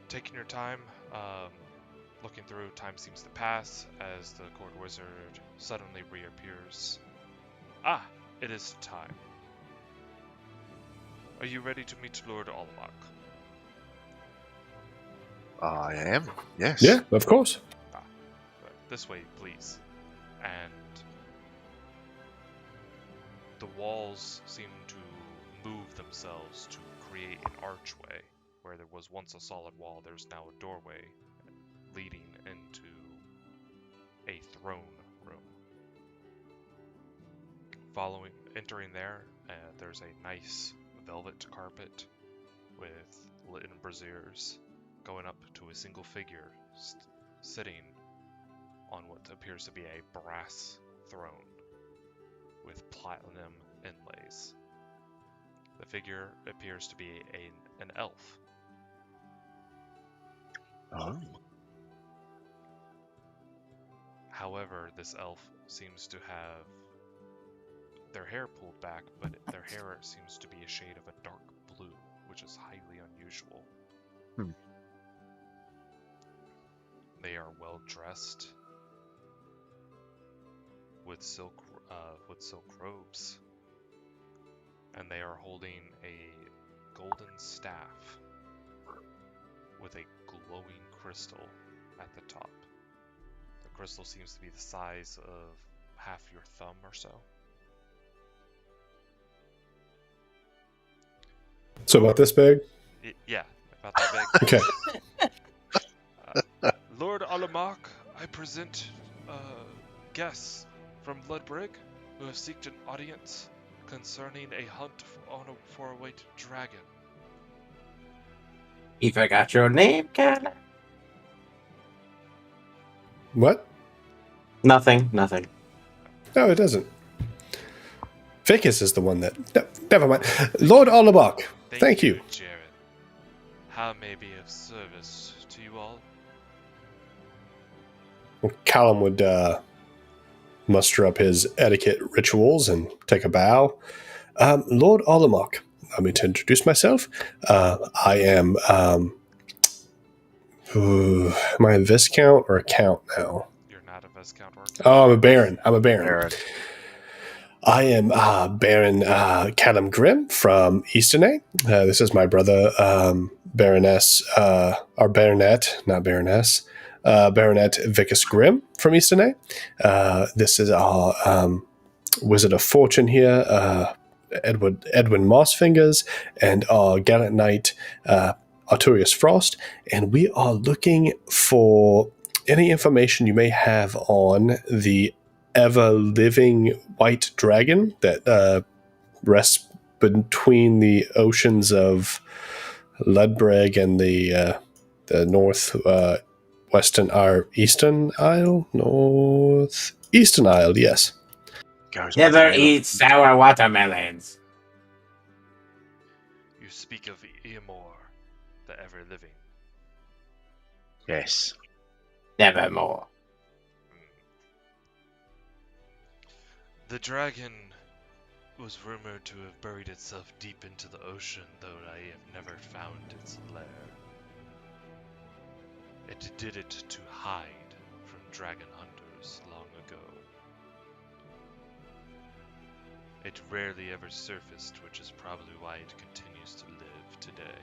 Taking your time, looking through, time seems to pass as the court wizard suddenly reappears. Ah, it is time. Are you ready to meet Lord Olamak? I am, yes. Yeah, of course. This way, please. And the walls seem to move themselves to create an archway. Where there was once a solid wall, there's now a doorway leading into a throne room. Entering there, there's a nice velvet carpet with lit braziers going up to a single figure sitting on what appears to be a brass throne with platinum inlays. The figure appears to be an elf. Oh. However, this elf seems to have their hair pulled back, but their hair seems to be a shade of a dark blue, which is highly unusual. They are well dressed with silk robes, and they are holding a golden staff with a glowing crystal at the top. The crystal seems to be the size of half your thumb or so. So about this big? Yeah, about that big. Okay. Lord Olamak, I present guests from Ludbreg who have sought an audience concerning a hunt for a white dragon. You forgot your name, Cat? What? Nothing. No, it doesn't. Ficus is the one that... No, never mind. Lord Olabok, thank you. Jared. How may I be of service to you all? Callum would muster up his etiquette rituals and take a bow. Lord Olamok, allow me to introduce myself. I am... am I a Viscount or a Count now? You're not a Viscount or Oh, I'm a Baron. Baron. I am Baron Callum Grimm from Easternay. This is my brother, Baroness, or Baronet, not Baroness, Baronet Vicus Grimm from Easternay. This is our Wizard of Fortune here, Edwin Mossfingers, and our gallant knight, Arturius Frost. And we are looking for any information you may have on the ever-living white dragon that rests between the oceans of Ludbreg and the northwest Eastern Isle? Northeastern Isle, yes. Goes by the Never name eat sour watermelons. You speak of Eamor, the ever-living. Yes. Nevermore. The dragon was rumored to have buried itself deep into the ocean, though I have never found its lair. It did it to hide from dragon hunters long ago. It rarely ever surfaced, which is probably why it continues to live today.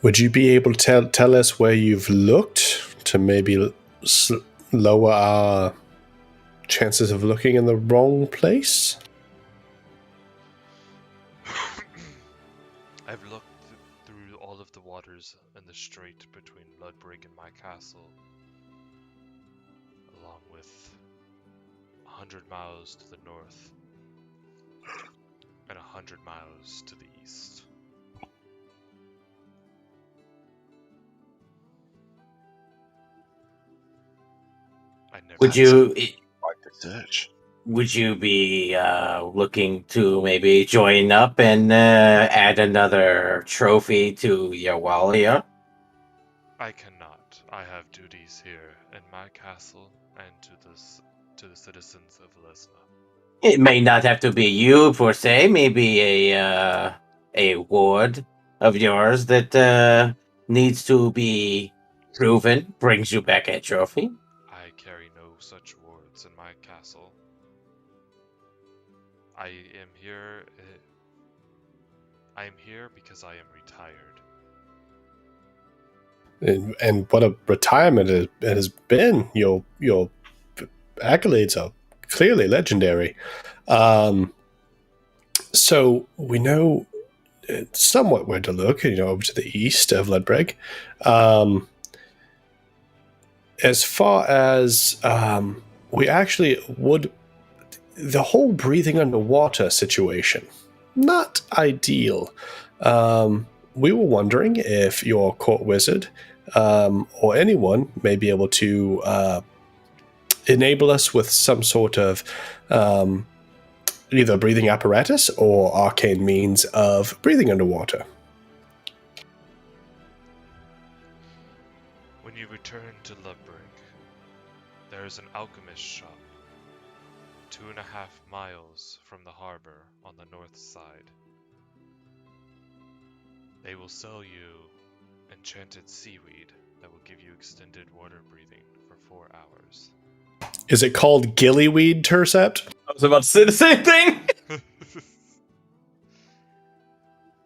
Would you be able to tell us where you've looked to maybe lower our chances of looking in the wrong place? I've looked through all of the waters in the strait between Ludbreg and my castle, along with 100 miles to the north and 100 miles to the east. I never Would you Quite the search. would you be looking to maybe join up and add another trophy to your wall here? I cannot. I have duties here in my castle and to the citizens of Lesna. It may not have to be you per se. Maybe a ward of yours that needs to be proven brings you back a trophy. I carry no such wards in my castle. I am here. I am here because I am retired. And what a retirement it has been. Your accolades are clearly legendary. So we know somewhat where to look, over to the east of Ludbreg. As far as we actually would, the whole breathing underwater situation, not ideal. We were wondering if your court wizard or anyone may be able to enable us with some sort of either breathing apparatus or arcane means of breathing underwater. When you return to Ludbreg, there is an alchemist shop 2.5 miles from the harbor on the north side. They will sell you enchanted seaweed that will give you extended water breathing for 4 hours. Is it called gillyweed, Tercept? I was about to say the same thing.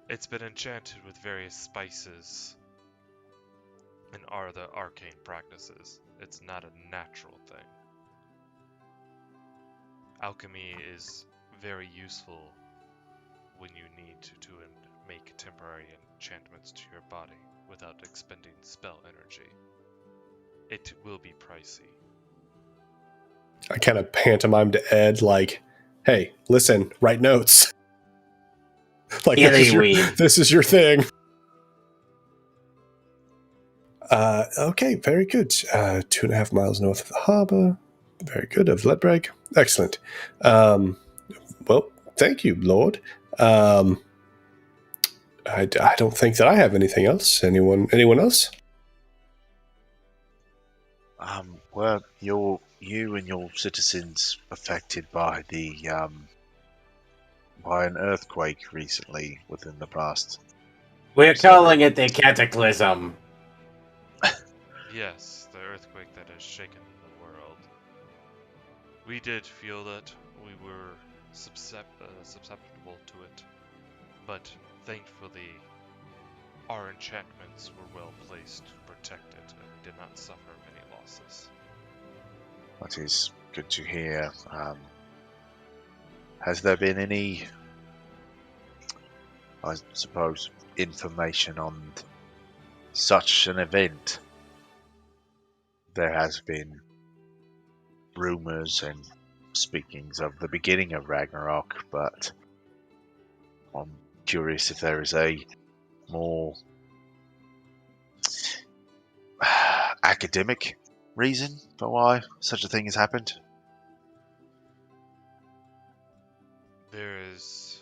It's been enchanted with various spices and other arcane practices. It's not a natural thing. Alchemy is very useful when you need to make temporary enchantments to your body without expending spell energy. It will be pricey. I kind of pantomime to Ed, like, hey, listen, write notes. Like, this is your thing. Okay, very good. 2.5 miles north of the harbor. Very good, of Ludbreg. Excellent. Well, thank you, Lord. I don't think that I have anything else. Anyone else? Were you and your citizens affected by by an earthquake recently within the past? We're calling it a cataclysm. Yes, the earthquake that has shaken the world. We did feel that we were susceptible to it, but thankfully our enchantments were well placed to protect it, and we did not suffer many losses. That is good to hear. Has there been any, I suppose, information on such an event? There has been rumours and speakings of the beginning of Ragnarok, but I'm curious if there is a more academic reason for why such a thing has happened? There is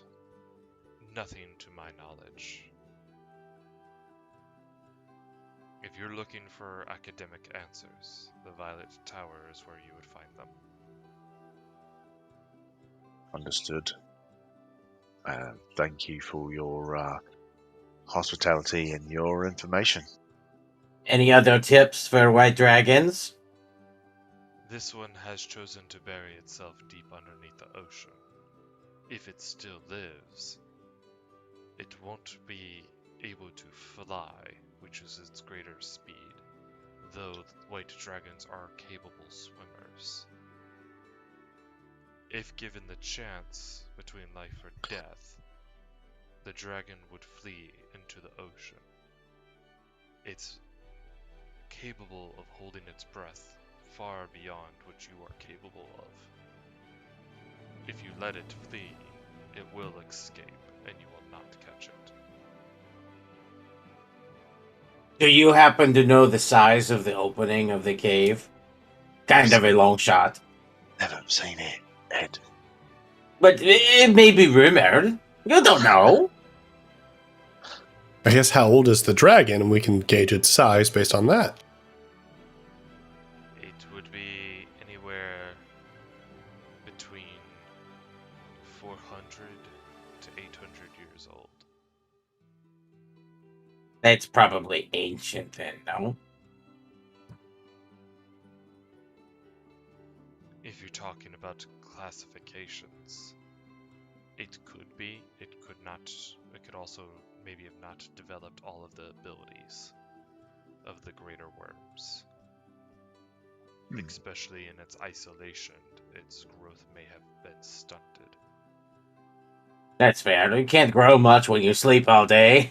nothing to my knowledge. If you're looking for academic answers, the Violet Tower is where you would find them. Understood. Thank you for your hospitality and your information. Any other tips for white dragons? This one has chosen to bury itself deep underneath the ocean. If it still lives, it won't be able to fly, which is its greater speed, though white dragons are capable swimmers. If given the chance between life or death, the dragon would flee into the ocean. It's capable of holding its breath far beyond what you are capable of. If you let it flee, it will escape, and you will not catch it. Do you happen to know the size of the opening of the cave? Kind of a long shot. Never seen it, Ed. But it may be rumored. You don't know. I guess how old is the dragon, and we can gauge its size based on that. It would be anywhere between 400 to 800 years old. That's probably ancient then, no? If you're talking about classifications, it could be, it could not, it could also maybe have not developed all of the abilities of the greater worms. Especially in its isolation, its growth may have been stunted. That's fair. You can't grow much when you sleep all day.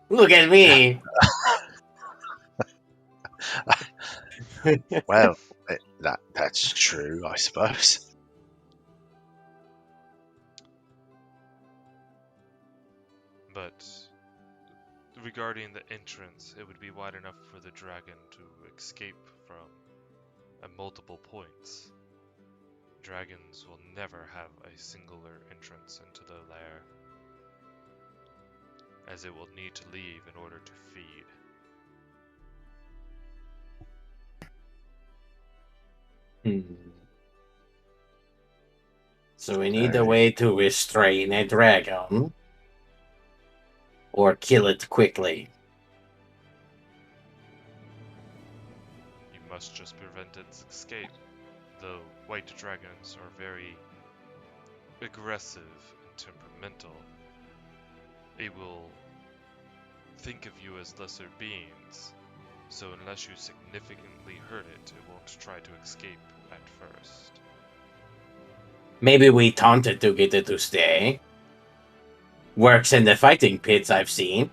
Look at me. Well, that's true, I suppose. But regarding the entrance, it would be wide enough for the dragon to escape from at multiple points. Dragons will never have a singular entrance into the lair, as it will need to leave in order to feed. So we need a way to restrain a dragon. Or kill it quickly. You must just prevent its escape, though white dragons are very aggressive and temperamental. They will think of you as lesser beings, so unless you significantly hurt it, it won't try to escape at first. Maybe we taunt it to get it to stay. Works in the fighting pits I've seen.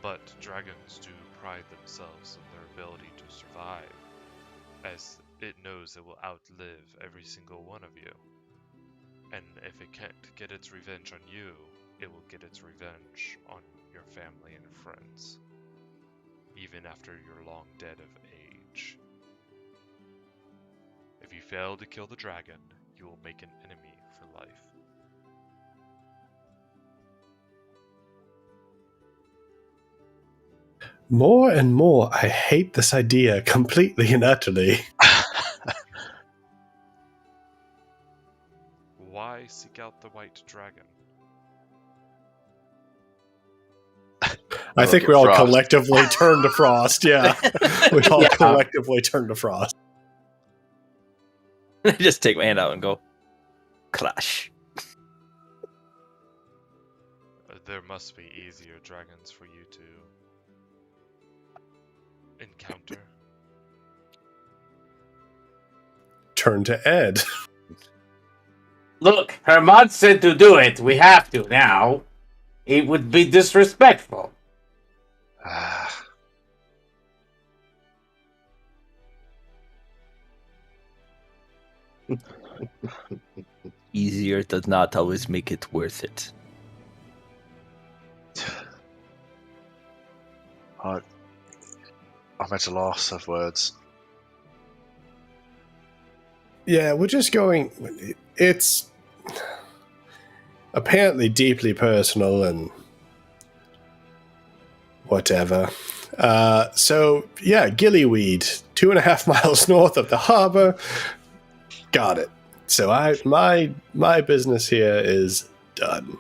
But dragons do pride themselves on their ability to survive, as it knows it will outlive every single one of you. And if it can't get its revenge on you, it will get its revenge on your family and friends, even after you're long dead of age. If you fail to kill the dragon, you will make an enemy for life. More and more, I hate this idea completely and utterly. Why seek out the white dragon? I think we all collectively turn to Frost, yeah. We all collectively turn to Frost. I just take my hand out and go, clash. There must be easier dragons for you to encounter. Turn to Ed. Look, Hermod said to do it. We have to now. It would be disrespectful. Easier does not always make it worth it. I'm at a loss of words. Yeah, we're just going. It's apparently deeply personal and whatever. So yeah, gillyweed, 2.5 miles north of the harbor. Got it. So my business here is done.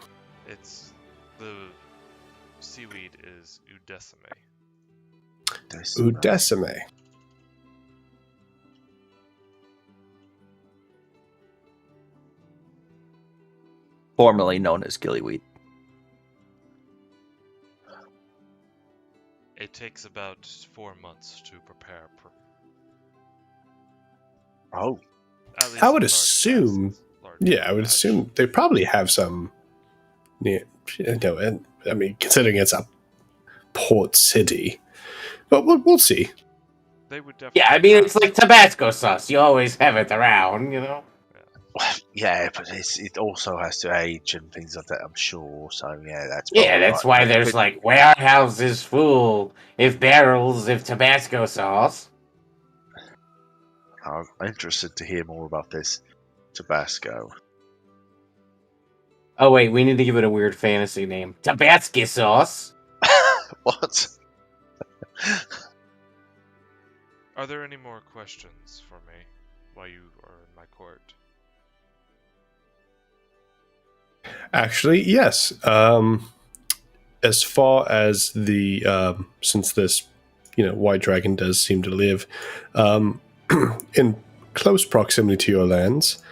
It's the seaweed is Udesime. Udesime. Formerly known as gillyweed. It takes about 4 months to prepare. Oh, At least I would with large assume. masses, large Yeah, I would batch. assume they probably have some. Yeah, no, and I mean, considering it's a port city, but we'll see. They would definitely. Yeah, I mean, it's have- like Tabasco sauce. You always have it around, you know? yeah, but it also has to age and things like that, I'm sure. So, yeah, that's Yeah, probably that's right. why But- there's but like warehouses full of barrels of Tabasco sauce. I'm interested to hear more about this Tabasco. Oh, wait, we need to give it a weird fantasy name. Tabasco sauce. What? Are there any more questions for me while you are in my court? Actually, yes. As far as the since this, white dragon does seem to live in close proximity to your lands,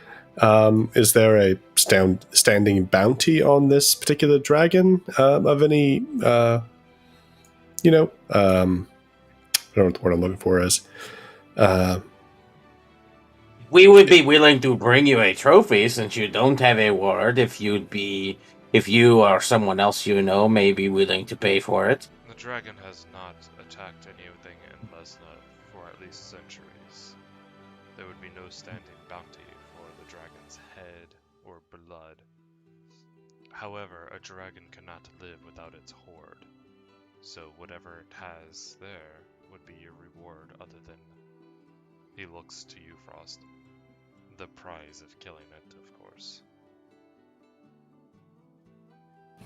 is there a standing bounty on this particular dragon of any? I don't know what the word I'm looking for is. We would be willing to bring you a trophy since you don't have a ward. If you or someone else you know may be willing to pay for it. The dragon has not attacked anything in Lesna for at least centuries. There would be no standing bounty for the dragon's head or blood. However, a dragon cannot live without its hoard, so whatever it has there would be your reward other than he looks to you, Frost. The prize of killing it, of course.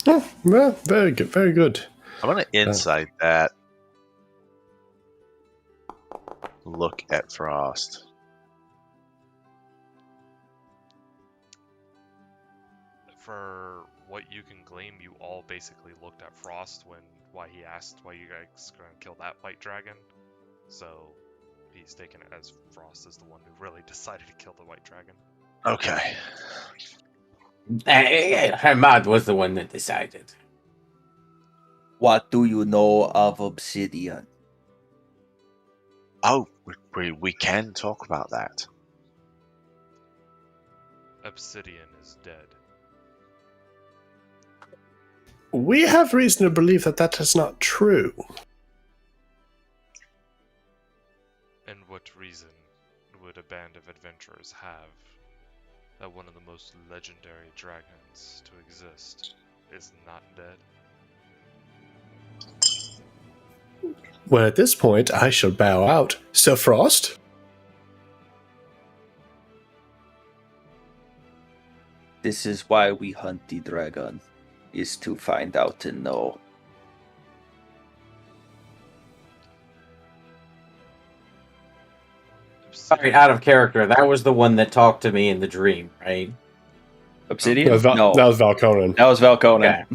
Oh, well, very good, very good. I'm going to insight that. Look at Frost. For what you can glean, you all basically looked at Frost why he asked why you guys gonna kill that white dragon. So he's taken it as Frost is the one who really decided to kill the white dragon. Okay. Hermod was the one that decided. What do you know of obsidian? Oh, we can talk about that. Obsidian is dead. We have reason to believe that is not true. And what reason would a band of adventurers have that one of the most legendary dragons to exist is not dead? Well, at this point, I shall bow out. Sir Frost? This is why we hunt the dragon, is to find out and know. Sorry, out of character. That was the one that talked to me in the dream, right? Obsidian? That was Valconan. That was Valconan.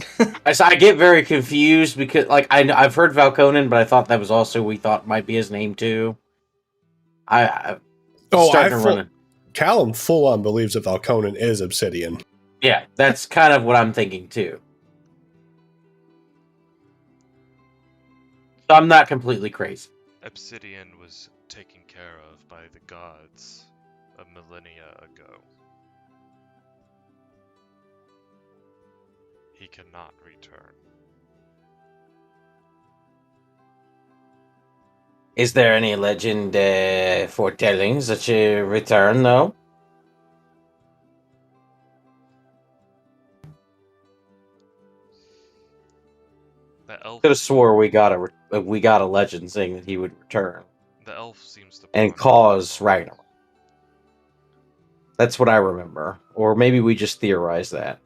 I get very confused because, like, I've heard Valconan, but I thought that was also we thought might be his name too. Callum full on believes that Valconan is Obsidian. Yeah, that's kind of what I'm thinking too. So I'm not completely crazy. Obsidian was taken care of by the gods a millennia ago. He cannot return. Is there any legend foretelling such a return, though? The elf Could have swore we got a we got a legend saying that he would return The elf seems to and ponder cause this all. Ragnarok. That's what I remember. Or maybe we just theorized that.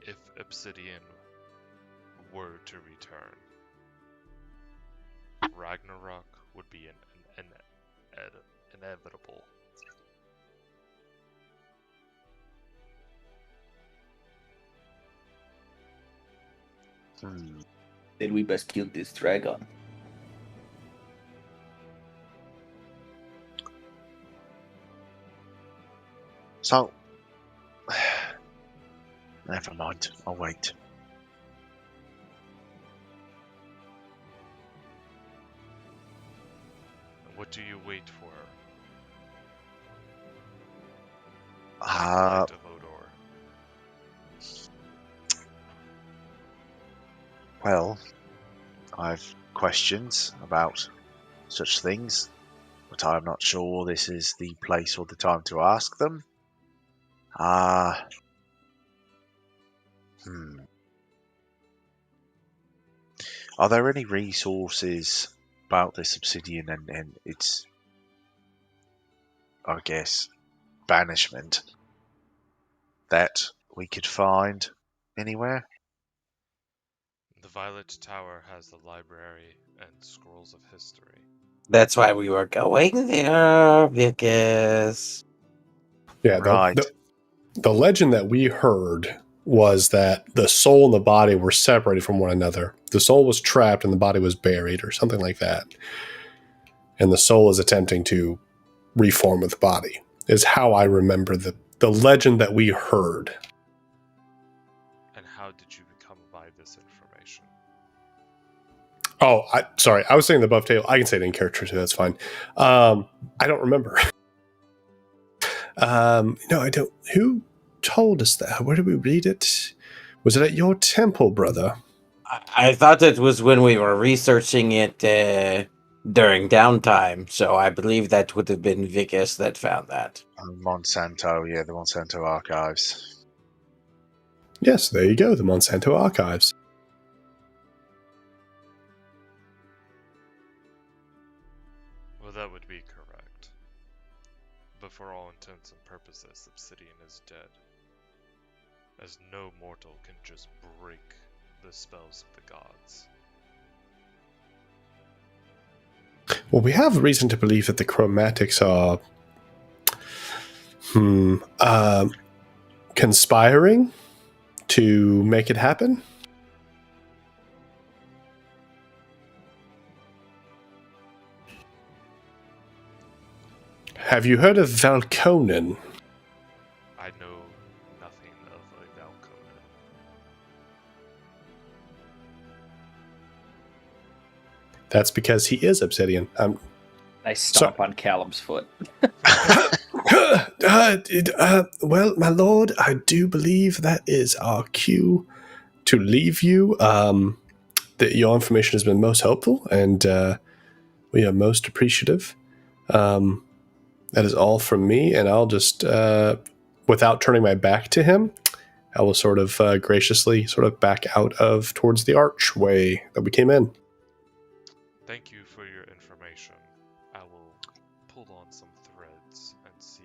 If Obsidian were to return, Ragnarok would be inevitable. Then we best kill this dragon. So, never mind. I'll wait. What do you wait for? Uh, Light of Odor. well, I've questions about such things, but I'm not sure this is the place or the time to ask them. Are there any resources about this obsidian and its, I guess, banishment that we could find anywhere? The Violet Tower has the library and scrolls of history. That's why we were going there, because Yeah, Right. the legend that we heard was that the soul and the body were separated from one another. The soul was trapped and the body was buried, or something like that. And the soul is attempting to reform with the body, is how I remember the legend that we heard. And how did you become by this information? Oh, sorry. I was saying the above table. I can say it in character too. That's fine. I don't remember. No, I don't. Who told us that? Where did we read it? Was it at your temple, brother? I thought it was when we were researching it during downtime, so I believe that would have been Vicus that found that. Monsanto, yeah, the Monsanto archives. Yes, there you go. The Monsanto archives. Well, that would be correct. But for all intents and purposes, Obsidian is dead. As no mortal can just break the spells of the gods. Well, we have reason to believe that the chromatics are conspiring to make it happen. Have you heard of Valconen? I know nothing of a Valconen. That's because he is Obsidian. I stomp on Callum's foot. Well, my lord, I do believe that is our cue to leave you. That your information has been most helpful, and we are most appreciative. That is all from me, and I'll just, without turning my back to him, I will sort of graciously sort of back out of towards the archway that we came in. Thank you for your information. I will pull on some threads and see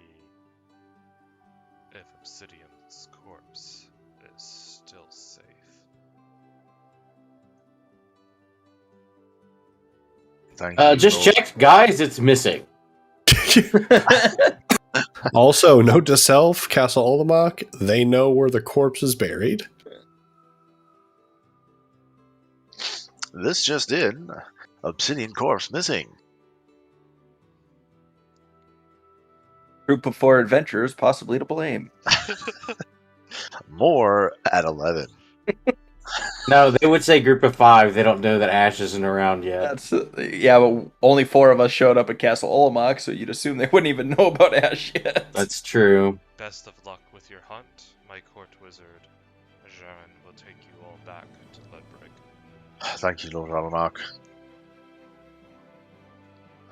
if Obsidian's corpse is still safe. Thank you. Just Lord. check, guys, it's missing. Also, note to self, Castle Olamark, they know where the corpse is buried. This just in. Obsidian corpse missing. Group of 4 adventurers possibly to blame. More at 11. No, they would say group of 5. They don't know that Ash isn't around yet. That's yeah, but only 4 of us showed up at Castle Olamak, so you'd assume they wouldn't even know about Ash yet. That's true. Best of luck with your hunt. My court wizard, Jean, will take you all back to Ludbreg. Thank you, Lord Alamark.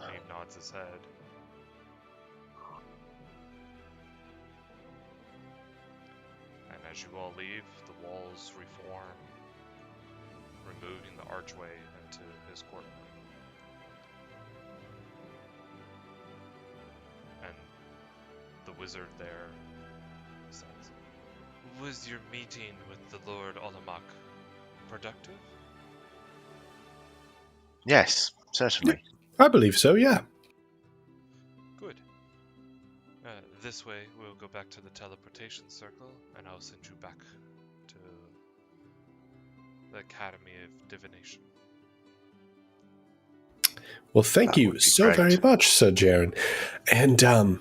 He nods his head. As you all leave, the walls reform, removing the archway into his courtroom. And the wizard there says, "Was your meeting with the Lord Olamak productive?" Yes, certainly. I believe so, yeah. Good. This way, we'll go back to the teleportation circle, and I'll send you back to the Academy of Divination. Well, thank That you would be so great. very much, Sir Jaren. And I'm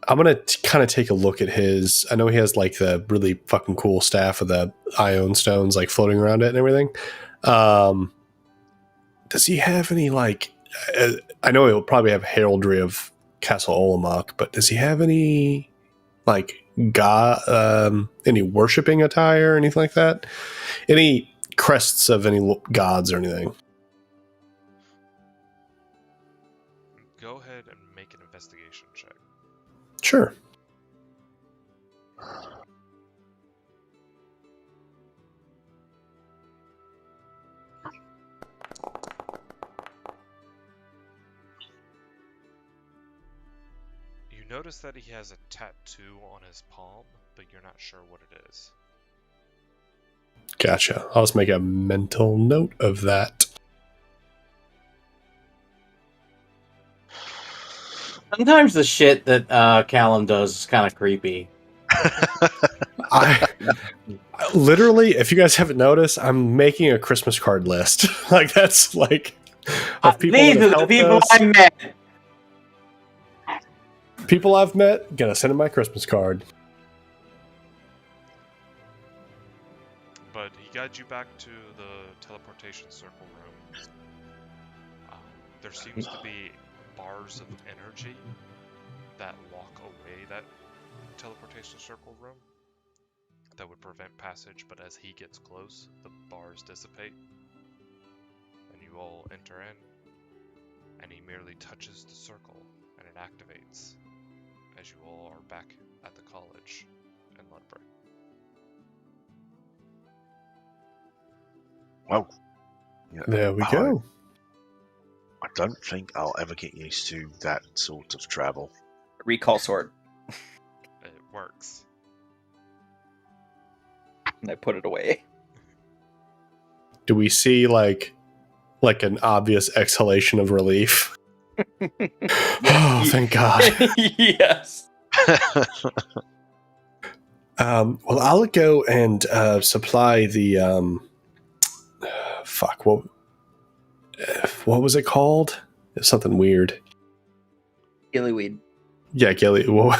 going to kind of take a look at his... I know he has, like, the really fucking cool staff with the ion stones, like, floating around it and everything. Does he have any, like... I know he'll probably have heraldry of Castle Olamak, but does he have any, like, any worshipping attire or anything like that? Any crests of any gods or anything? Go ahead and make an investigation check. Sure. You notice that he has a tattoo on his palm, but you're not sure what it is. Gotcha. I'll just make a mental note of that. Sometimes the shit that Callum does is kind of creepy. I literally, if you guys haven't noticed, I'm making a Christmas card list. Like, that's like of people These that are have the helped people us. I met. People I've met, gonna send them my Christmas card. But he guides you back to the teleportation circle room. There seems to be bars of energy that lock away that teleportation circle room that would prevent passage, but as he gets close, the bars dissipate, and you all enter in, and he merely touches the circle, and it activates, as you all are back at the college in Ludbreg. Well, yeah, There we go. I don't think I'll ever get used to that sort of travel. Recall sword. It works. And I put it away. Do we see like an obvious exhalation of relief? Oh, thank God. Yes. Well, I'll go and supply the fuck. What was it called? It's something weird. Gillyweed. Yeah, Gilly. What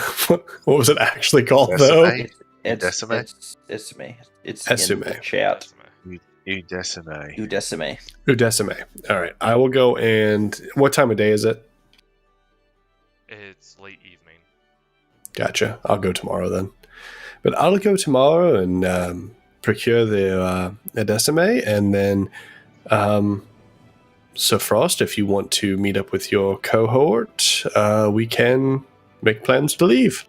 was it actually called though? Decimate? Decimate? It's me. It's Essume. in the chat. You decimate. You decimate. Udecime. All right, I will go and. What time of day is it? It's late evening. Gotcha. I'll go tomorrow then. But I'll go tomorrow and procure the Udecime, and then. So Frost, if you want to meet up with your cohort, we can make plans to leave.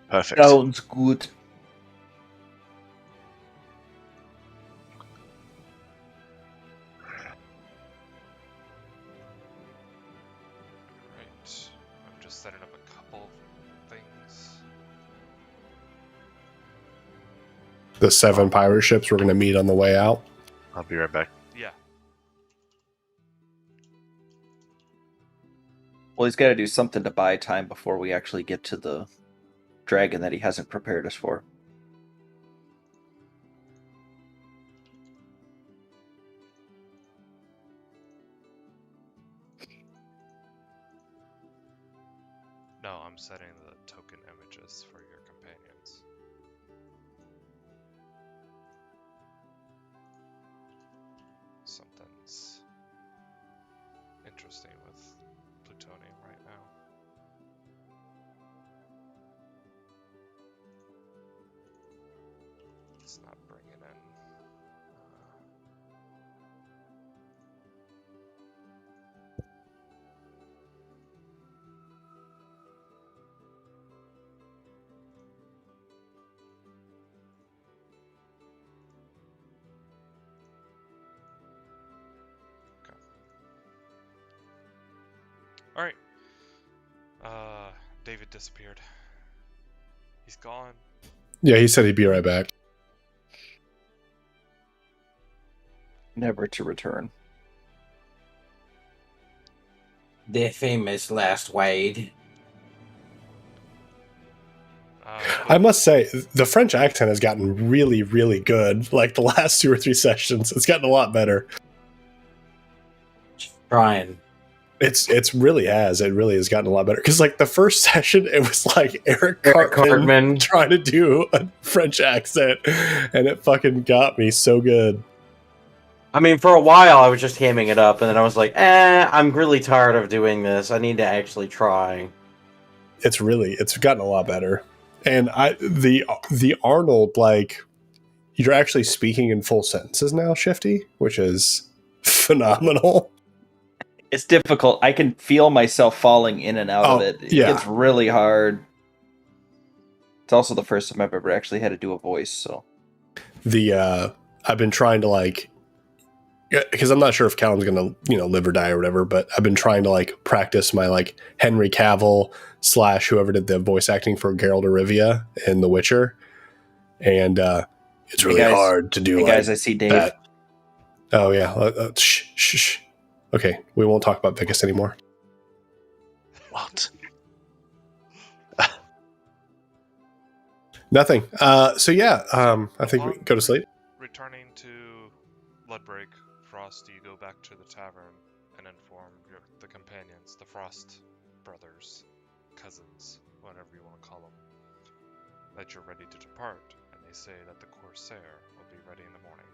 Perfect. Sounds good. Right. I'm just setting up a couple things. The 7 pirate ships we're going to meet on the way out. I'll be right back. Yeah. Well, he's got to do something to buy time before we actually get to the dragon that he hasn't prepared us for. No, I'm setting the token images for your companions. Something's interesting with plutonium right now. It's not bringing in. David disappeared. He's gone. Yeah, he said he'd be right back. Never to return. The famous last Wade. I must say, the French accent has gotten really, really good. Like the last 2 or 3 sessions, it's gotten a lot better. Trying. It really has. It really has gotten a lot better. Because like the first session, it was like Eric Cartman trying to do a French accent, and it fucking got me so good. I mean, for a while, I was just hamming it up, and then I was like, I'm really tired of doing this. I need to actually try. It's gotten a lot better. And the Arnold, like, you're actually speaking in full sentences now, Shifty, which is phenomenal. It's difficult. I can feel myself falling in and out of it. Yeah. It's really hard. It's also the first time I've ever actually had to do a voice, so. I've been trying to, like, because I'm not sure if Callum's gonna, live or die or whatever, but I've been trying to like practice my like Henry Cavill / whoever did the voice acting for Geralt of Rivia in The Witcher, and it's really hard to do. Hey guys, I see Dave. That. Oh yeah, shh. Okay, we won't talk about Vicus anymore. What? Nothing. So yeah, I think we go to sleep. Returning to Ludbreg, Frost, you go back to the tavern and inform the companions, the Frost brothers, cousins, whatever you want to call them, that you're ready to depart, and they say that the Corsair will be ready in the morning.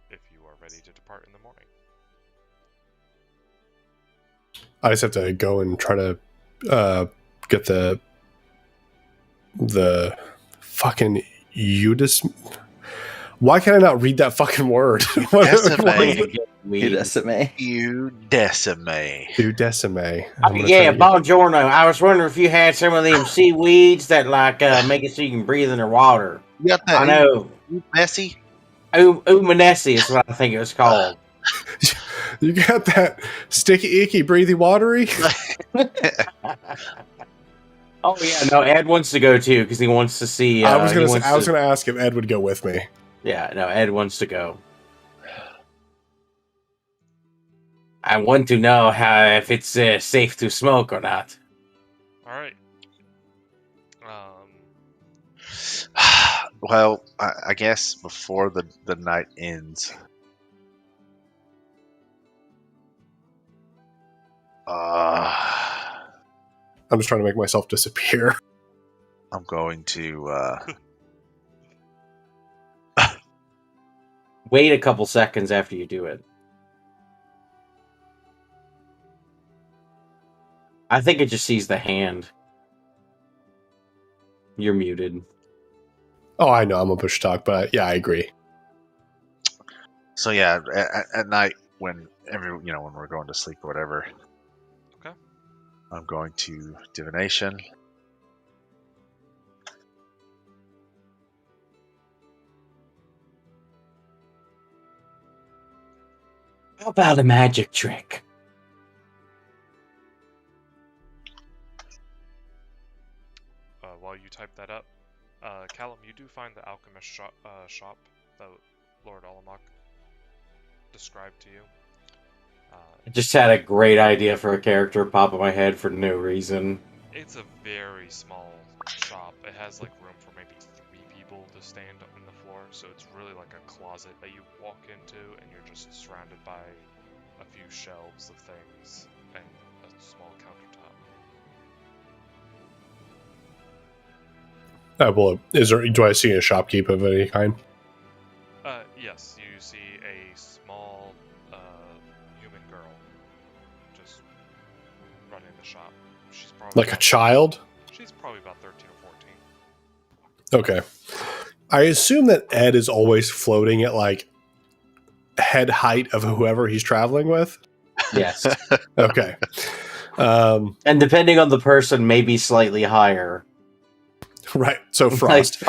If you are ready to depart in the morning. I just have to go and try to get the fucking Udis. Why can I not read that fucking word? Udecime. Udecime. Yeah, buongiorno. I was wondering if you had some of them seaweeds that like make it so you can breathe underwater. You got that? I know. Messy? Umanessi is what I think it was called. You got that sticky, icky, breathy, watery? Oh yeah, no. Ed wants to go too because he wants to see. I was gonna ask if Ed would go with me. Yeah, no. Ed wants to go. I want to know if it's safe to smoke or not. All right. Well, I guess before the night ends, I'm just trying to make myself disappear. I'm going to Wait a couple seconds after you do it. I think it just sees the hand. You're muted. Oh, I know I'm a push talk, but yeah, I agree. So yeah, at night when when we're going to sleep or whatever. Okay. I'm going to divination. How about a magic trick? While you type that up, Callum, you do find the alchemist shop that Lord Olamak described to you. I just had a great idea for a character pop in my head for no reason. It's a very small shop. It has like room for maybe 3 people to stand on the floor, so it's really like a closet that you walk into, and you're just surrounded by a few shelves of things and a small countertop. Do I see a shopkeep of any kind? Yes, you see a small human girl just running the shop. She's probably Like a child? She's probably about 13 or 14. Okay. I assume that Ed is always floating at like head height of whoever he's traveling with. Yes. Okay. And depending on the person, maybe slightly higher. Right. So Frost.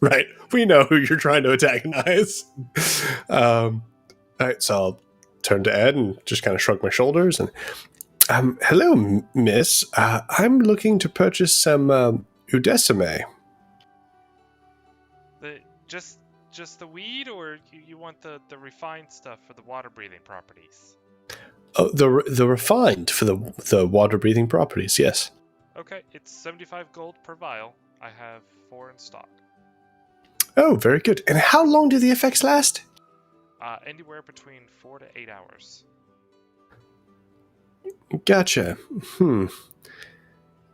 Right. We know who you're trying to antagonize. All right. So I'll turn to Ed and just kind of shrug my shoulders and, hello, miss. I'm looking to purchase some udesime. Just the weed, or you want the refined stuff for the water breathing properties? Oh, the refined for the water breathing properties. Yes. Okay, it's 75 gold per vial. I have 4 in stock. Oh, very good. And how long do the effects last? Anywhere between 4 to 8 hours. Gotcha.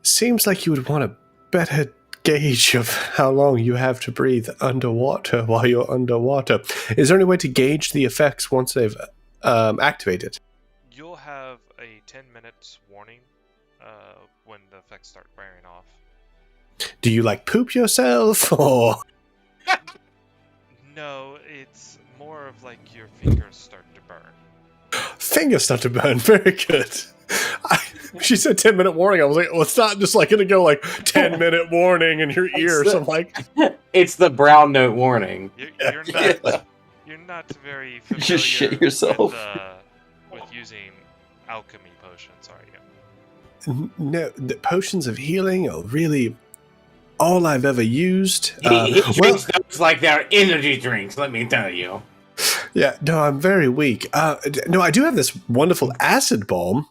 Seems like you would want a better gauge of how long you have to breathe underwater while you're underwater. Is there any way to gauge the effects once they've activated? You'll have a 10 minutes warning when the effects start wearing off. Do you like poop yourself or? No, it's more of like your fingers start to burn. Fingers start to burn. Very good. She said 10-minute warning. I was like, well, it's not just like gonna go like 10-minute warning in your ear. So I'm like, It's the brown note warning. You're not very familiar Just shit yourself. with using alchemy potions, are you? no, the potions of healing are really all I've ever used. He drinks those like they're energy drinks, let me tell you. Yeah, no, I'm very weak. No, I do have this wonderful acid bomb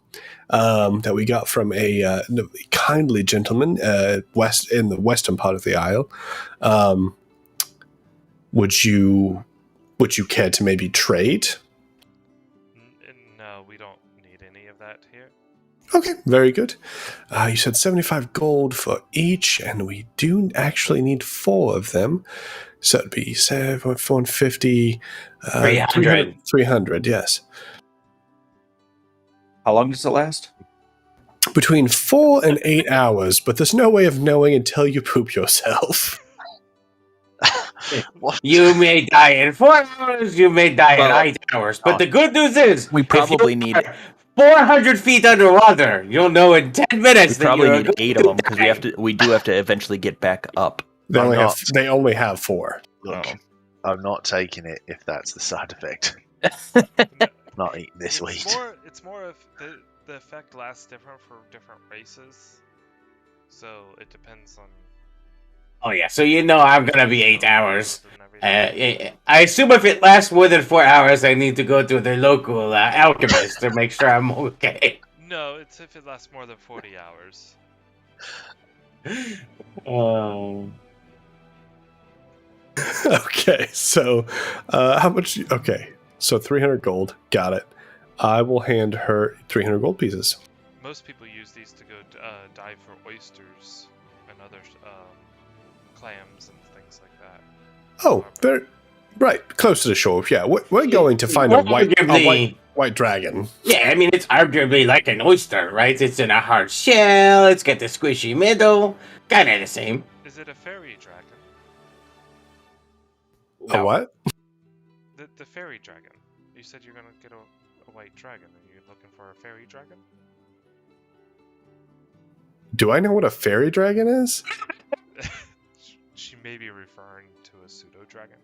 that we got from a kindly gentleman in the western part of the Isle. Would you care to maybe trade? No, we don't need any of that here. Okay, very good. You said 75 gold for each, and we do actually need 4 of them. So it'd be 450, 300. 300, yes. How long does it last? Between 4 and 8 hours, but there's no way of knowing until you poop yourself. What? You may die in 4 hours, you may die in 8 hours. But the good news is, We probably if you need are 400 feet underwater, you'll know in 10 minutes we that probably you're need going 8 to of them because die. we do have to eventually get back up. They I'm only have 4. Look, Oh. I'm not taking it if that's the side effect. Not eating this weed. It's more of the effect lasts different for different races, so it depends on. Oh yeah, so you know I'm gonna be 8 hours. and everything. I assume if it lasts more than 4 hours, I need to go to the local alchemist to make sure I'm okay. No, it's if it lasts more than 40 hours. Okay, so how much? Okay, so 300 gold. Got it. I will hand her 300 gold pieces. Most people use these to go dive for oysters and other clams and things like that. Oh, very right, close to the shore. Yeah, we're going to find a white dragon. Yeah, I mean, it's arguably like an oyster, right? It's in a hard shell, it's got the squishy middle, kind of the same. Is it a fairy dragon? A what? The fairy dragon. You said you're gonna get a white dragon. Are you looking for a fairy dragon? Do I know what a fairy dragon is? She may be referring to a pseudo dragon.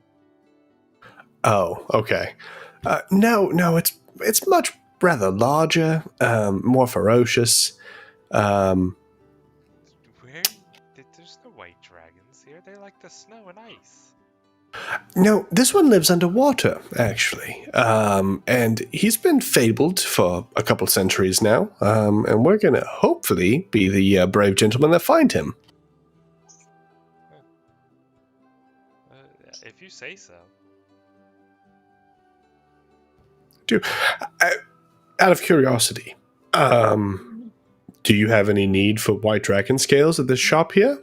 Oh, okay. No, it's much rather larger, more ferocious. Where? There's no white dragons here. They like the snow and ice. No, this one lives underwater, actually. And he's been fabled for a couple centuries now. And we're going to hopefully be the brave gentlemen that find him. If you say so. Dude, out of curiosity, do you have any need for white dragon scales at this shop here?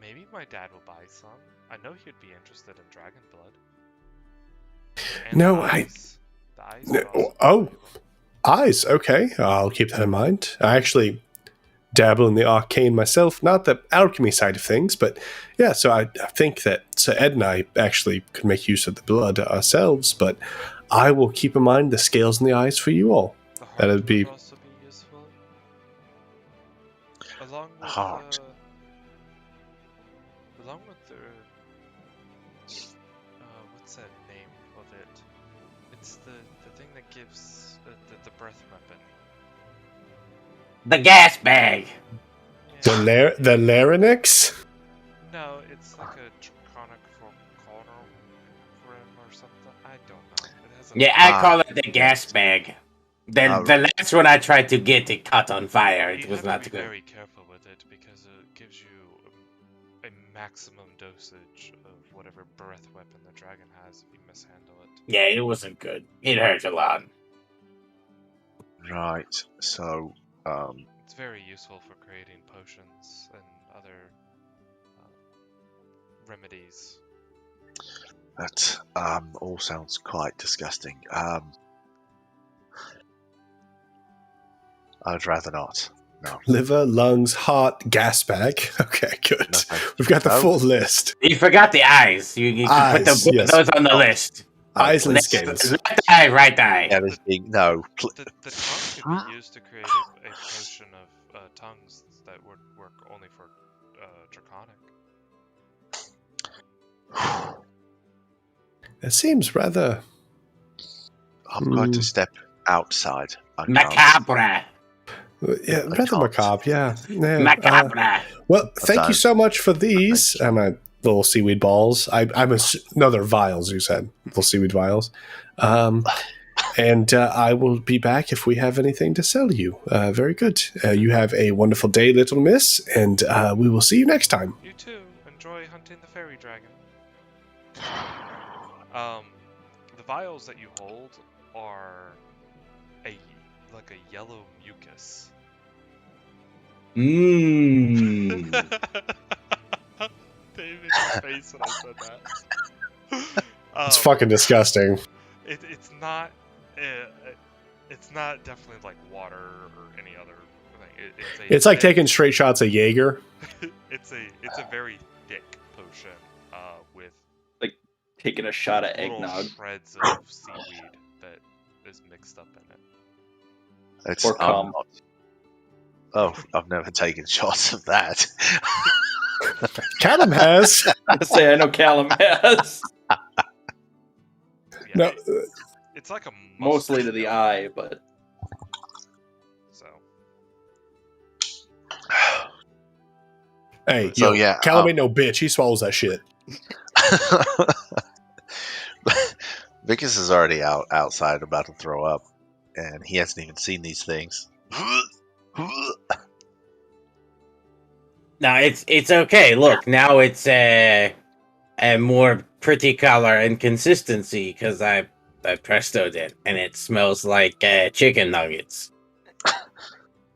Maybe my dad will buy some. I know he'd be interested in dragon blood. And No, the eyes. The eyes would also be valuable. Eyes. Okay, I'll keep that in mind. I actually dabble in the arcane myself, not the alchemy side of things, but yeah, so I think that Sir Ed and I actually could make use of the blood ourselves, but I will keep in mind the scales and the eyes for you all. The heart That'd be... would also be useful. Along with Heart. Along with the it. It's the thing that gives the breath weapon. The gas bag. Yeah. The larynx? No, it's like a draconic volcano rim or something. I don't know. It has a Yeah, I call it the gas yes. bag. Then Oh, the last one I tried to get, it caught on fire. It You was have not to be good. very careful with it because it gives you a maximum dosage of whatever breath weapon the dragon has if you mishandle it. Yeah, it wasn't good. It hurt a lot. right. So, It's very useful for creating potions and other remedies. that all sounds quite disgusting. I'd rather not. No. Liver, lungs, heart, gas bag. Okay, good. No, thank you. We've got the No. full list. You forgot the eyes. You can put Eyes, yes. those on the Oh. list. Eyes and please. skins. Left eye, right eye. Yeah, there's being no. The tongue could be used to create a potion of tongues that would work only for draconic. It seems rather I'm going to step outside. Macabre. rather macabre. Yeah. Macabre. Well, thank you don't. so much for these. Little seaweed balls. No, they're vials. You said little seaweed vials. And I will be back if we have anything to sell you. Very good. You have a wonderful day, little miss, and we will see you next time. You too. Enjoy hunting the fairy dragon. The vials that you hold are like a yellow mucus. Mmm. David's face when I said that. It's fucking disgusting. It's not. It's not definitely like water or any other thing. It's like taking straight shots of Jaeger. It's a very thick potion with Taking a shot at little eggnog. shreds of seaweed that is mixed up in it. It's Or cum. Oh, I've never taken shots of that. Callum has. I say I know Callum has. Yeah, No. it's like a Mostly to the mustard eye, but So Hey, So, yo, yeah, Callum ain't no bitch. He swallows that shit. Vickers is already outside about to throw up, and he hasn't even seen these things. No, it's okay. Look, now it's a more pretty color and consistency because I prestoed it, and it smells like chicken nuggets.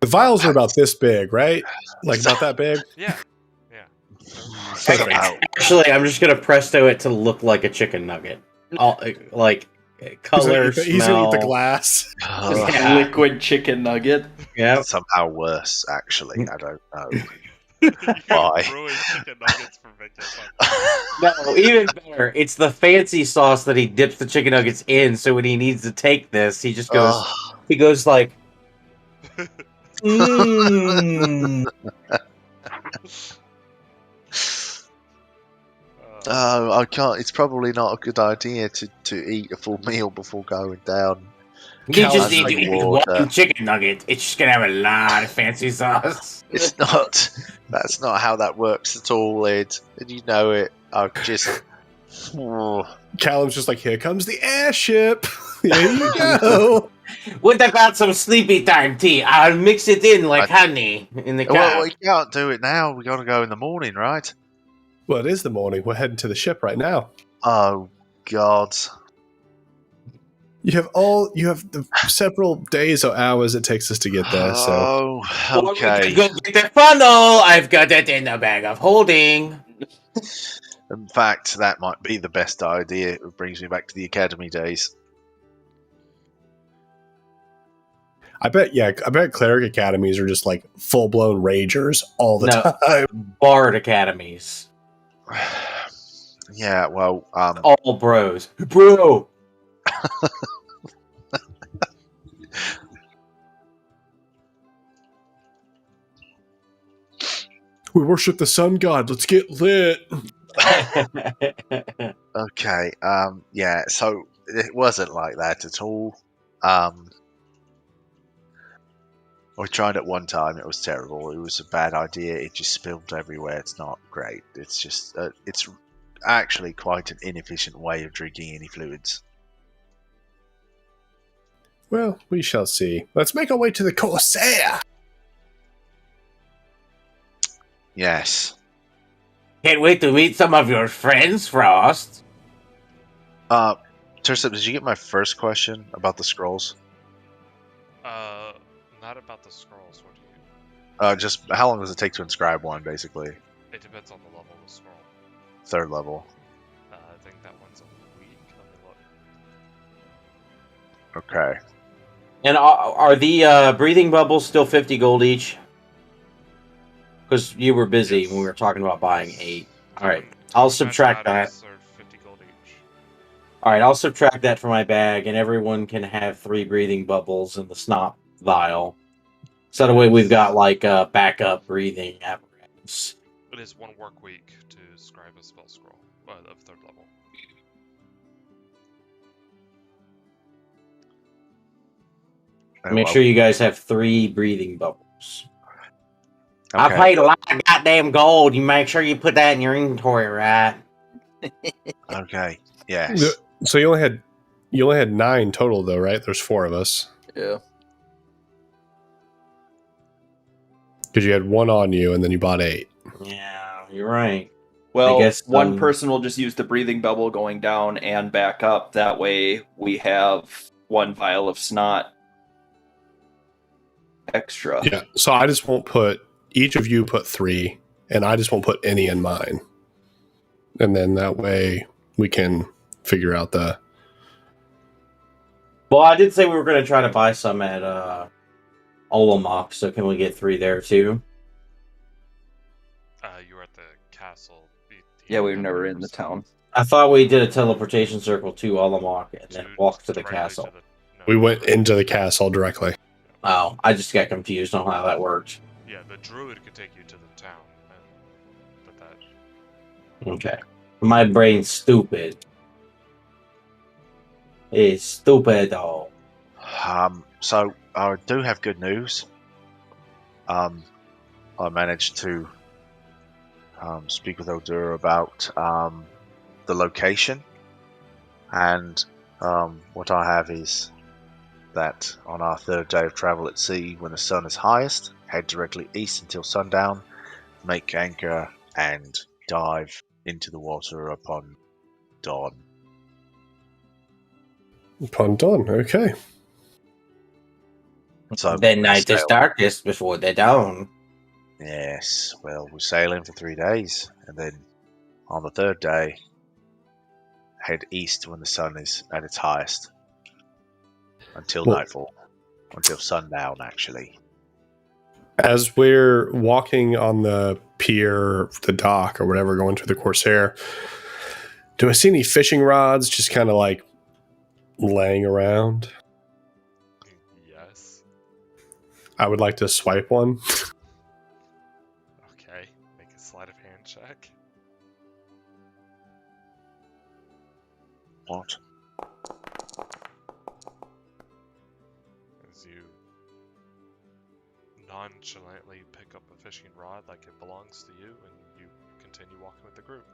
The vials are about this big, right? Like about that big? yeah. Perfect. Actually, I'm just gonna presto it to look like a chicken nugget. All like color, He's gonna eat the smell. glass. Ugh, Yeah. liquid chicken nugget. Yeah. somehow worse, actually. I don't know. You Why? ruined chicken nuggets for Vickers. No, even better. It's the fancy sauce that he dips the chicken nuggets in. So when he needs to take this, he just goes. Ugh. He goes like. Mm. I can't. It's probably not a good idea to eat a full meal before going down. You just Callum's need to like eat water. one chicken nugget. It's just gonna have a lot of fancy sauce. It's not. That's not how that works at all, Ed. And you know it. I just. Callum's just like, here comes the airship. Here you go. What about some sleepy time tea? I'll mix it in like honey in the car. Well, we can't do it now. We got to go in the morning, right? Well, it is the morning. We're heading to the ship right now. Oh God. You have the several days or hours it takes us to get there. So Oh, Or we okay. can go get the funnel. I've got it in the bag of holding. In fact, that might be the best idea. It brings me back to the academy days. I bet cleric academies are just like full blown ragers all the No. time. Bard academies. Yeah, well, All bros. Bro. We worship the sun god. Let's get lit. okay, yeah. So it wasn't like that at all. We tried it one time. It was terrible. It was a bad idea. It just spilled everywhere. It's not great. It's just it's actually quite an inefficient way of drinking any fluids. Well, we shall see. Let's make our way to the Corsair. Yes. Can't wait to meet some of your friends, Frost. Tursip, did you get my first question about the scrolls? Not about the scrolls. What do you? Just how long does it take to inscribe one, basically? It depends on the level of the scroll. 3rd level. I think that one's a week. Let me look. Okay. And are the breathing bubbles still 50 gold each? Because you were busy Yes. when we were talking about buying 8. All right, Token I'll subtract that. matters are 50 gold each. All right, I'll subtract that from my bag, and everyone can have 3 breathing bubbles in the snot vial. So that way we've got like a backup breathing apparatus. It is 1 work week to scribe a spell scroll of 3rd level. Make sure you guys have 3 breathing bubbles. Okay. I paid a lot of goddamn gold. You make sure you put that in your inventory, right? Okay. Yes. So you only had 9 total, though, right? There's 4 of us Yeah. because you had 1 on you, and then you bought 8. Yeah, you're right. Well, I guess, one person will just use the breathing bubble going down and back up. That way we have 1 vial of snot extra. Yeah. So I just won't put. Each of you put 3, and I just won't put any in mine. And then that way we can figure out the. Well, I did say we were going to try to buy some at Olomok, so can we get 3 there too? You were at the castle. Yeah, we were never in the town. I thought we did a teleportation circle to Olomok and then walked to the directly castle. We went into the castle directly. Oh, I just got confused on how that worked. Yeah, the druid could take you to the town, but that. Okay. My brain's stupid. It's stupid, though. So I do have good news. I managed to speak with Eldur about the location, and what I have is that on our 3rd day of travel at sea, when the sun is highest, head directly east until sundown, make anchor, and dive into the water upon dawn. Upon dawn, okay. So The night is sail. darkest before the dawn. Yes, well, we're sailing for 3 days, and then on the 3rd day, head east when the sun is at its highest until nightfall, until sundown, actually. As we're walking on the pier, the dock, or whatever, going to the Corsair, do I see any fishing rods just kind of like laying around? Yes. I would like to swipe one. Okay. Make a sleight of hand check. What? As you nonchalantly pick up a fishing rod like it belongs to you, and you continue walking with the group.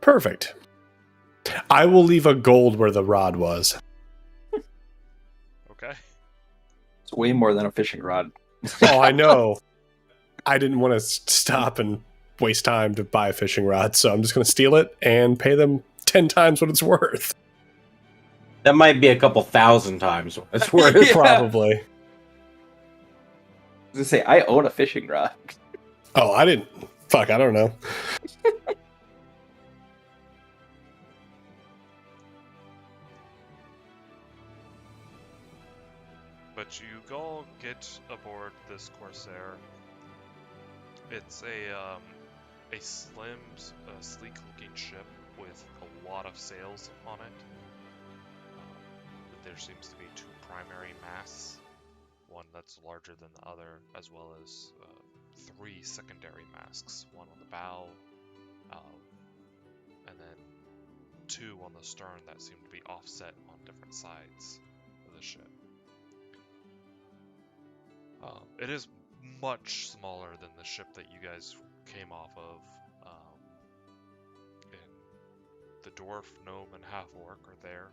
Perfect. I will leave a gold where the rod was. Okay. It's way more than a fishing rod. Oh, I know. I didn't want to stop and waste time to buy a fishing rod, so I'm just going to steal it and pay them 10 times what it's worth. That might be a couple thousand times what it's worth. Yeah. Probably. I was gonna say, I own a fishing rod. Oh, I didn't. Fuck, I don't know. But you all get aboard this Corsair. It's a slim, sleek-looking ship with a lot of sails on it. There seems to be 2 primary masts, one that's larger than the other, as well as 3 secondary masts, one on the bow, and then two on the stern that seem to be offset on different sides of the ship. It is much smaller than the ship that you guys came off of. And the dwarf, gnome, and half-orc are there,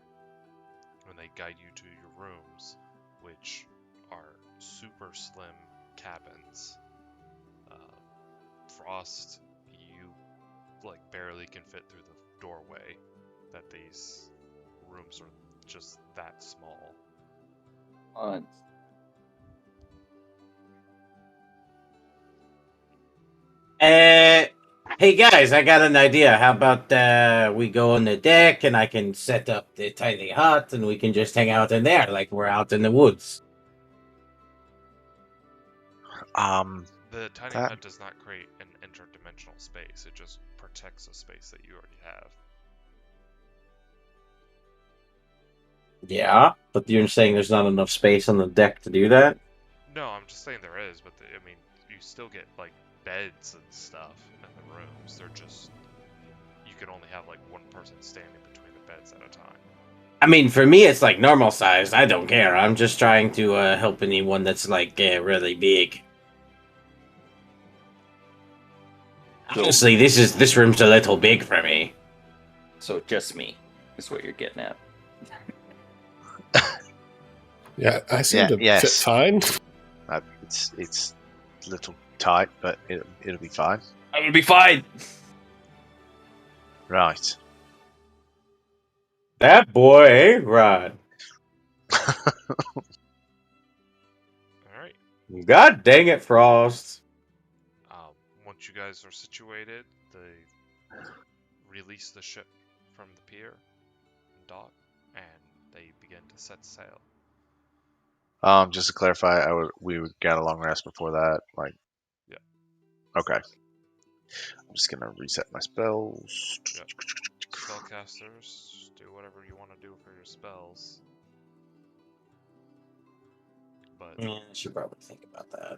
and they guide you to your rooms, which are super slim cabins. Frost, you like barely can fit through the doorway. That these rooms are just that small. Hey guys, I got an idea. How about we go on the deck and I can set up the tiny hut and we can just hang out in there like we're out in the woods. The tiny That- hut does not create an interdimensional space. It just protects a space that you already have. Yeah, but you're saying there's not enough space on the deck to do that? No, I'm just saying there is, but I mean, you still get like beds and stuff in the rooms. They're just you can only have like one person standing between the beds at a time. I mean, for me, it's like normal size. I don't care. I'm just trying to help anyone that's like really big. Honestly, this room's a little big for me. So just me is what you're getting at. Yeah, I seem to yes. fit fine. It's a little tight, but it'll be fine. It'll be fine. Right. That boy ain't right. All right. God dang it, Frost. Once you guys are situated, they release the ship from the pier and dock, and they begin to set sail. Just to clarify, we got a long rest before that. Like, Yeah. Okay. I'm just gonna reset my spells. Yep. Spellcasters, do whatever you want to do for your spells. But Yeah, I should probably think about that.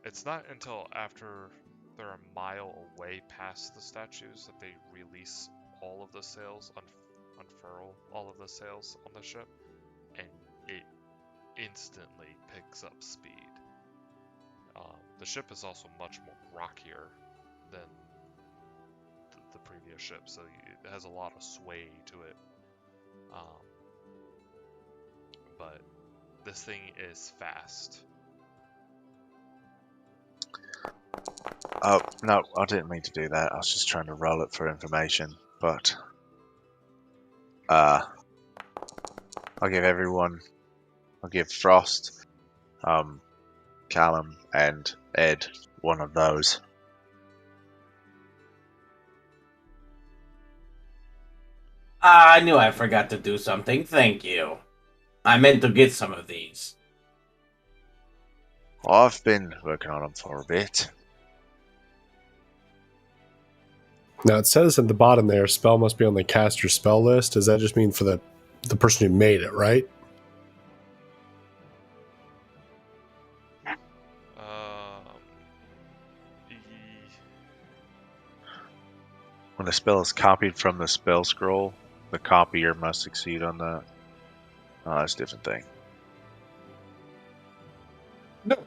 it's not until after they're a mile away past the statues that they release all of the sails, unfurl all of the sails on the ship, and it instantly picks up speed. The ship is also much more rockier than the previous ship, so it has a lot of sway to it. But this thing is fast. Oh, no, I didn't mean to do that. I was just trying to roll it for information. But, I'll give Frost, Callum, and Ed one of those. I knew I forgot to do something. Thank you. I meant to get some of these. I've been working on them for a bit. Now it says at the bottom there, spell must be on the caster spell list. Does that just mean for the person who made it, right? When a spell is copied from the spell scroll, the copier must succeed on that. Oh, that's a different thing. No.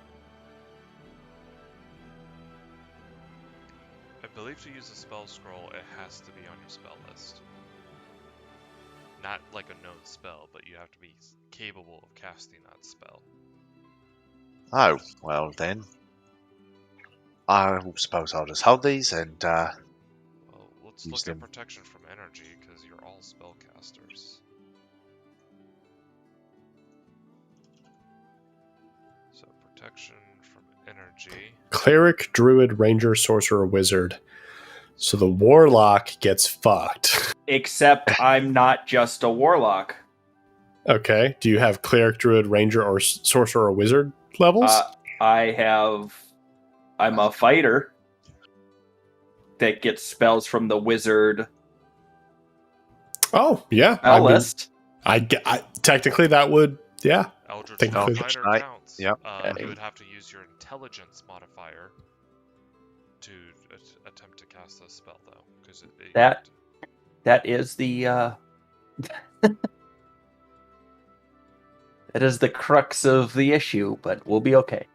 I believe to use a spell scroll, it has to be on your spell list. Not like a known spell, but you have to be capable of casting that spell. Oh, well then. I suppose I'll just hold these and, Well, let's use look them. at protection from energy, because you're all spellcasters. So, protection from energy. Cleric, druid, ranger, sorcerer, wizard. So the warlock gets fucked. Except I'm not just a warlock. Okay. Do you have cleric, druid, ranger, or sorcerer or wizard levels? I'm a fighter that gets spells from the wizard Oh, yeah. list. I technically that would, yeah. Eldritch Think Knight Eldritch Knight, counts. yep. You would have to use your intelligence modifier to attempt to cast a spell, though, because That is the that is the crux of the issue, but we'll be okay.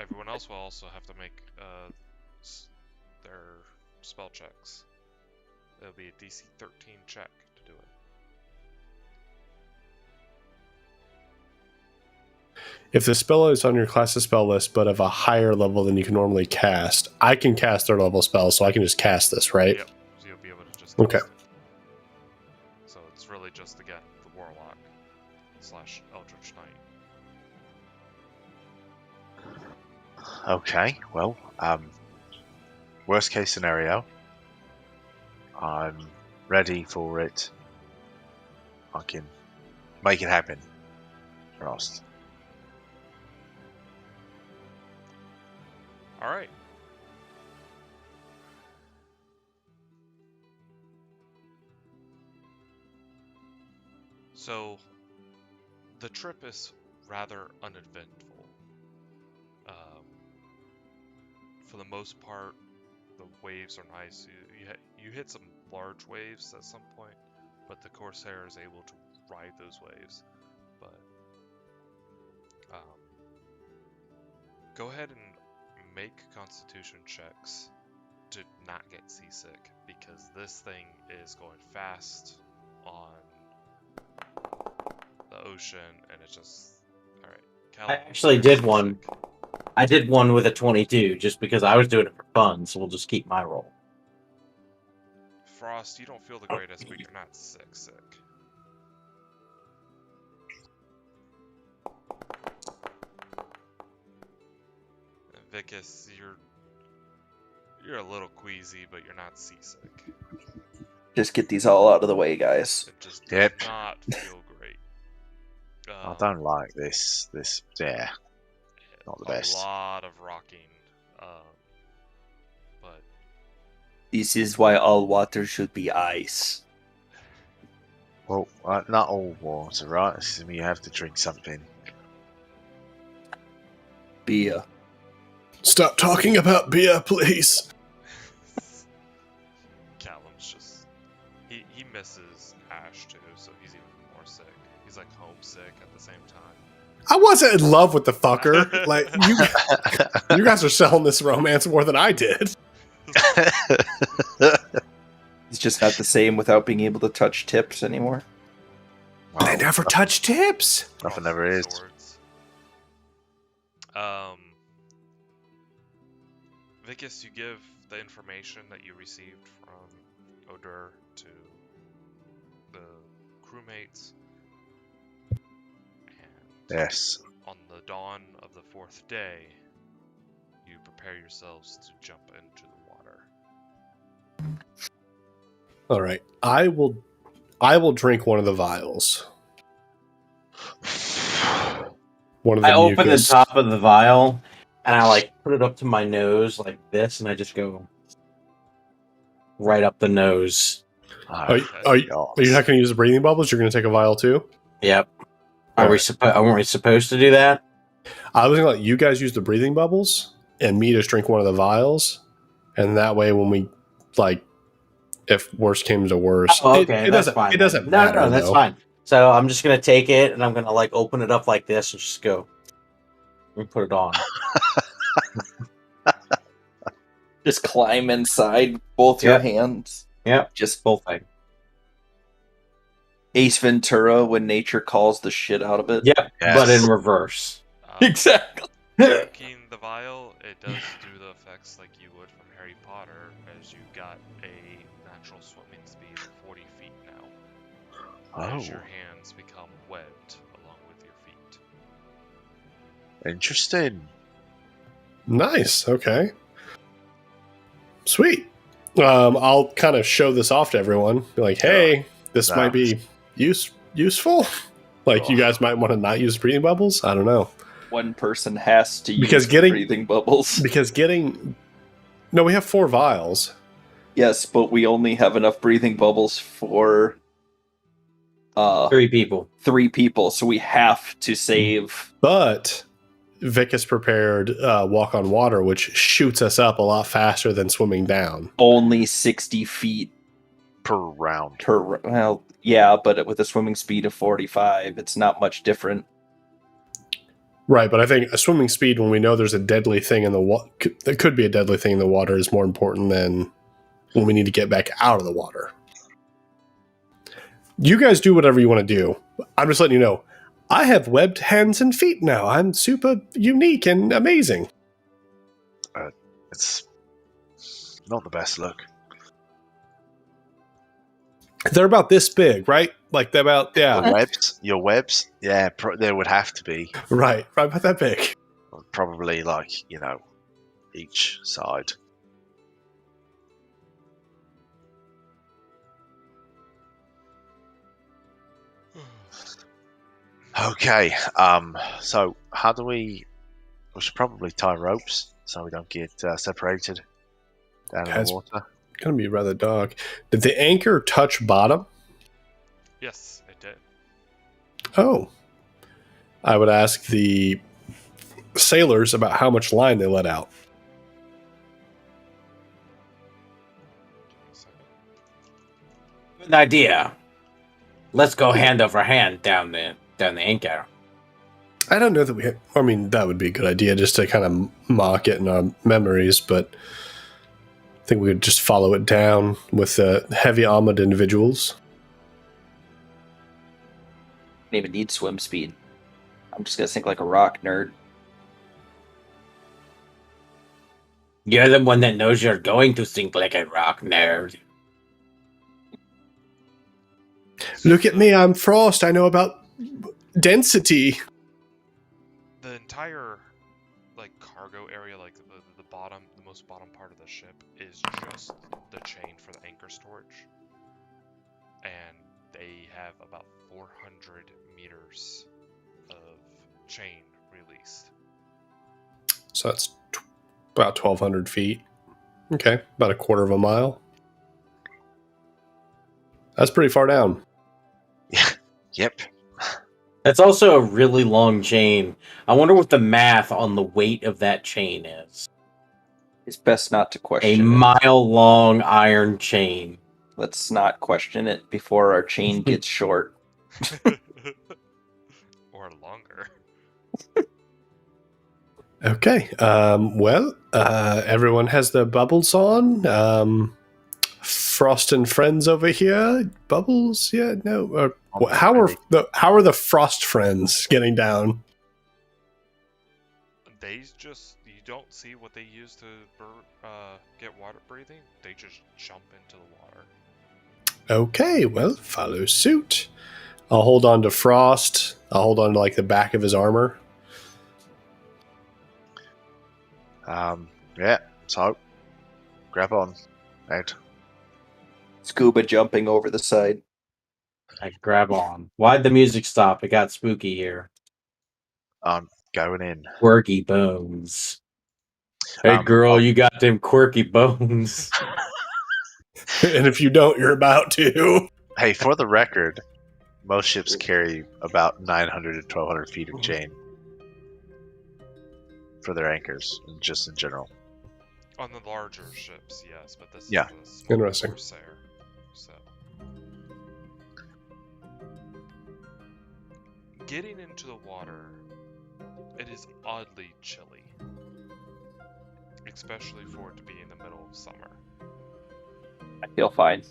Everyone else will also have to make their spell checks. It'll be a DC 13 check to do it. If the spell is on your class's spell list, but of a higher level than you can normally cast, I can cast third level spells, so I can just cast this, right? Yep. So you'll be able to just Okay. cast it. So it's really just, again, the Warlock / Eldritch Knight. Okay, well, worst case scenario, I'm ready for it. I can make it happen. Frost. Alright. So, the trip is rather uneventful. For the most part, the waves are nice. You hit some large waves at some point, but the Corsair is able to ride those waves. But go ahead and make Constitution checks to not get seasick, because this thing is going fast on the ocean, and it's just alright. I actually did one. I did one with a 22 just because I was doing it for fun, so we'll just keep my roll. Frost, you don't feel the greatest, but you're not sick. And Vicus, you're a little queasy, but you're not seasick. Just get these all out of the way, guys. It just Yep. does not feel great. I don't like this. Yeah, not the best. A lot of rocking, but This is why all water should be ice. Well, not all water, right? So you have to drink something. Beer. Stop talking about beer, please. Callum's just he misses Ash too, so he's even more sick. He's like homesick at the same time. I wasn't in love with the fucker. Like, you guys are selling this romance more than I did. He's just not the same without being able to touch tips anymore. Well, I never touch tips. nothing ever is. Swords. Vicus, you give the information that you received from Odur to the crewmates. And Yes. on the dawn of the 4th day, you prepare yourselves to jump into the water. All right, I will drink one of the vials. One of the I open the mucus. top of the vial and I like put it up to my nose like this, and I just go right up the nose. Are you not going to use the breathing bubbles? You're going to take a vial too? Yep. All Are we right. aren't we supposed to do that? I was going to let you guys use the breathing bubbles and me just drink one of the vials, and that way when we if worse came to worse, Oh, okay, it that's doesn't fine. it doesn't No, matter. no, that's though. fine. So I'm just gonna take it and I'm gonna like open it up like this and just go and put it on. Just climb inside both your hands. Yep, Just both things. Ace Ventura when nature calls the shit out of it. Yep, Yes. but in reverse. Exactly. Drinking the vial, it does do the effects like you would from Harry Potter, as you got a natural swimming speed of 40 feet now. As your hands become webbed along with your feet. Interesting. Nice. Okay. Sweet. I'll kind of show this off to everyone. Be like, hey, this might be useful. Like, you guys might want to not use breathing bubbles. I don't know. One person has to Because use getting- breathing bubbles. No, we have 4 vials. Yes, but we only have enough breathing bubbles for 3 people. 3 people, so we have to save. But Vicus prepared Walk on Water, which shoots us up a lot faster than swimming down. Only 60 feet per round. Well, yeah, but with a swimming speed of 45, it's not much different. Right, but I think a swimming speed when we know there's a deadly thing in the water, there could be a deadly thing in the water, is more important than when we need to get back out of the water. You guys do whatever you want to do. I'm just letting you know. I have webbed hands and feet now. I'm super unique and amazing. It's not the best look. They're about this big, right? Like they're about, yeah. Your webs, yeah, there would have to be. Right about that big. Probably like, each side. Okay, so how do we should probably tie ropes so we don't get separated down in the water. It's going to be rather dark. Did the anchor touch bottom? Yes, it did. Oh. I would ask the sailors about how much line they let out. Good idea. Let's go hand over hand down the anchor. I don't know that we... I mean, that would be a good idea just to kind of mock it in our memories, but I think we would just follow it down with heavy armored individuals. Don't even need swim speed. I'm just gonna sink like a rock, nerd. You're the one that knows you're going to sink like a rock, nerd. Look at me, I'm Frost. I know about density. The entire cargo area, the bottom, the most bottom part of the ship is just the chain for the anchor storage, and they have about 400 meters of chain released. So that's about 1,200 feet. Okay, about a quarter of a mile. That's pretty far down. Yep. That's also a really long chain. I wonder what the math on the weight of that chain is. It's best not to A question it. mile-long iron chain. Let's not question it before our chain gets short. Or longer. Okay. Everyone has their bubbles on. Frost and friends over here. Bubbles? Yeah, no. How are the Frost friends getting down? They just, you don't see what they use to get water breathing. They just jump into the water. Okay, well, follow suit. I'll hold on to Frost. I'll hold on to the back of his armor. Yeah. So, grab on, Ed. Scuba jumping over the side. I grab on. Why'd the music stop? It got spooky here. I'm going in. Quirky bones. Hey girl, you got them quirky bones. And if you don't, you're about to. Hey, for the record, most ships carry about 900 to 1,200 feet of chain for their anchors, just in general. On the larger ships, yes, but this is Yeah. a small Interesting. Corsair, so. Getting into the water, it is oddly chilly, especially for it to be in the middle of summer. I feel fine.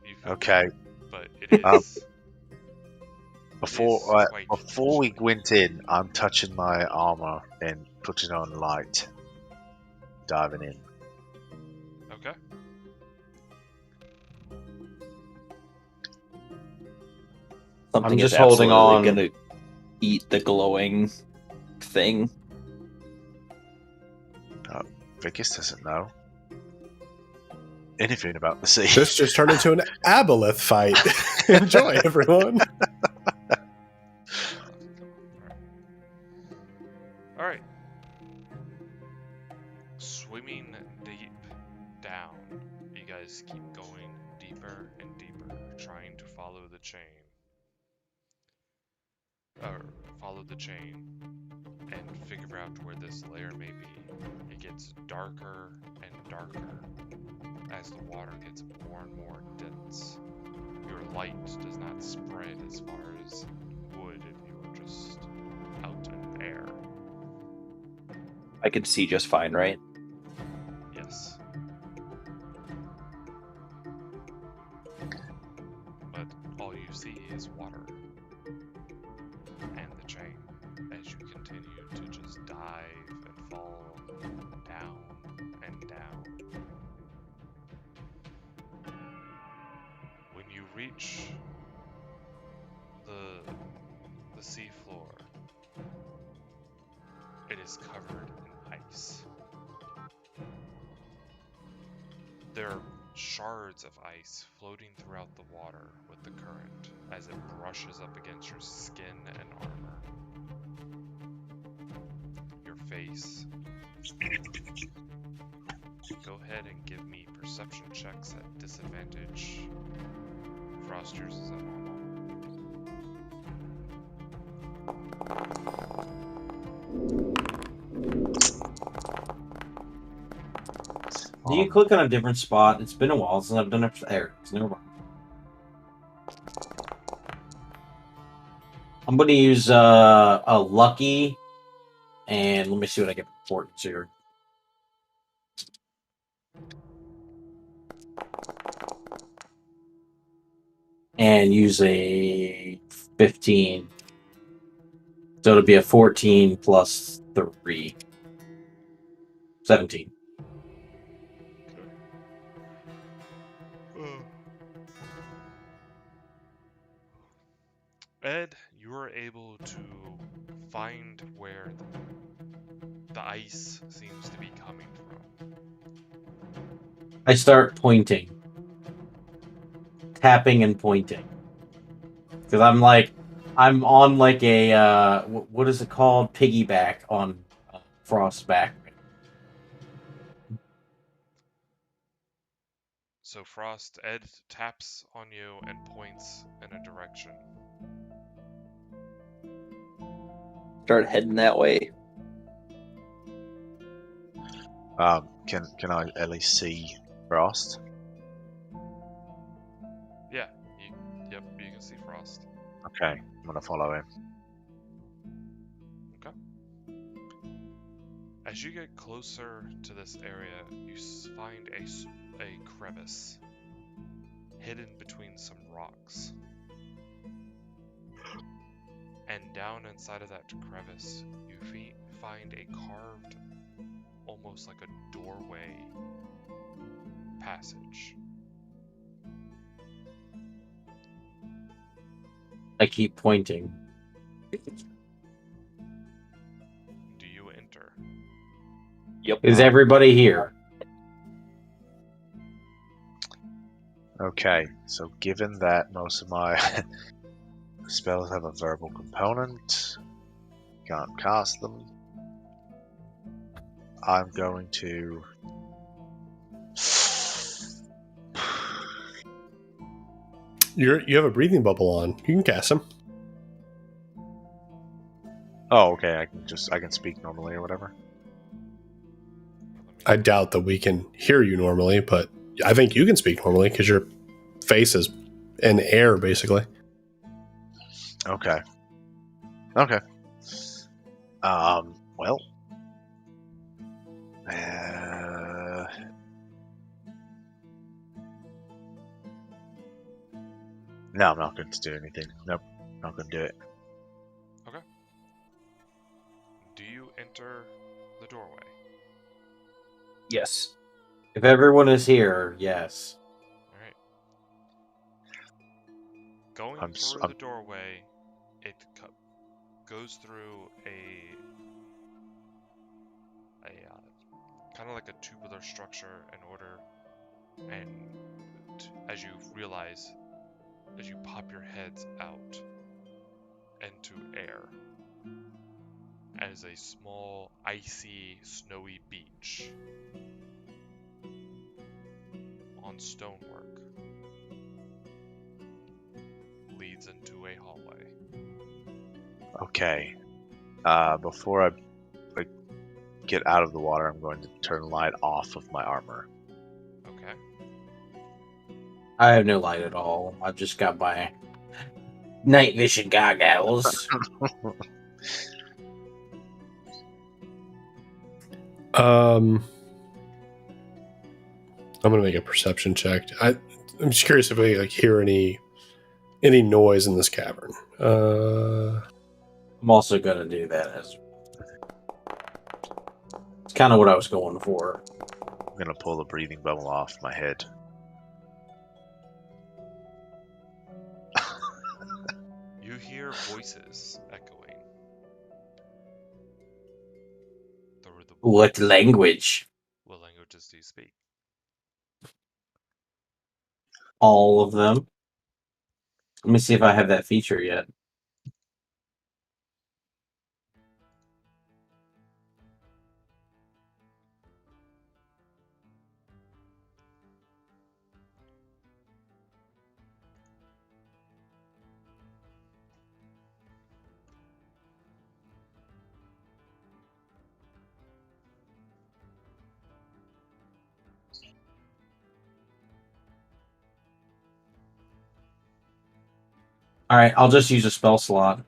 You feel Okay. but it is. Before quite we chilly. went in, I'm touching my armor and putting on light. Diving in. Okay. Something I'm is just holding absolutely on. gonna eat the glowing thing. Vickis doesn't know anything about the sea. This just turned into an aboleth fight. Enjoy, everyone. Alright. Swimming deep down. You guys keep going deeper and deeper, trying to follow the chain. or follow the chain and figure out where this layer may be. It gets darker and darker as the water gets more and more dense. Your light does not spread as far as it would if you were just out in air. I can see just fine, right? Yes. But all you see is water and the chain as you continue to just dive and fall down and down. When you reach the seafloor, it is covered in ice. There are shards of ice floating throughout the water with the current as it brushes up against your skin and armor. Your face. Go ahead and give me perception checks at disadvantage. Frost, yours is at normal. Do you click on a different spot? It's been a while since I've done it. There, it's never mind. I'm going to use a lucky, and let me see what I get for importance here. And use a 15. So it'll be a 14 plus 3. 17. Ed, you are able to find where the ice seems to be coming from. I start pointing. Tapping and pointing. Because I'm on like a, what is it called? Piggyback on Frost's back. So Frost, Ed taps on you and points in a direction. Start heading that way. Can I at least see Frost? Yeah, you can see Frost. Okay, I'm gonna follow him. Okay. As you get closer to this area, you find a crevice hidden between some rocks. And down inside of that crevice, you find a carved, almost like a doorway passage. I keep pointing. Do you enter? Yep. Is everybody here? Okay, so given that most of my spells have a verbal component, can't cast them, I'm going to... You have a breathing bubble on. You can cast them. Oh, okay, I can speak normally or whatever. I doubt that we can hear you normally, but I think you can speak normally because your face is in air, basically. Okay. Well. No, I'm not going to do anything. Nope, not going to do it. Okay. Do you enter the doorway? Yes. If everyone is here, yes. Alright. Going I'm through the doorway, it goes through a kind of like a tubular structure in order, and as you realize, as you pop your heads out into air, as a small, icy, snowy beach on stonework leads into a hallway. Okay. Before I get out of the water, I'm going to turn the light off of my armor. Okay. I have no light at all. I've just got my night vision goggles. I'm gonna make a perception check. I'm just curious if we hear any noise in this cavern. I'm also gonna do that as it's kind of what I was going for. I'm going to pull the breathing bubble off my head. You hear voices echoing. Through the What language? What languages do you speak? All of them. Let me see if I have that feature yet. All right, I'll just use a spell slot.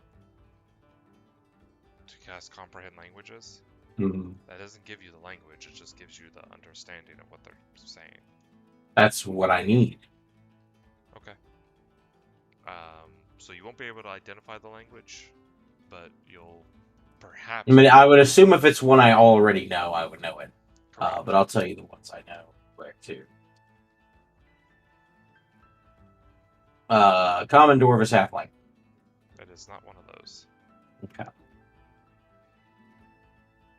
To cast comprehend languages? Hmm. That doesn't give you the language, it just gives you the understanding of what they're saying. That's what I need. Okay. So you won't be able to identify the language, but you'll perhaps. I mean, I would assume if it's one I already know, I would know it. Correct. But I'll tell you the ones I know. Correct too. Common Dwarvish Halfling. That is not one of those. Okay.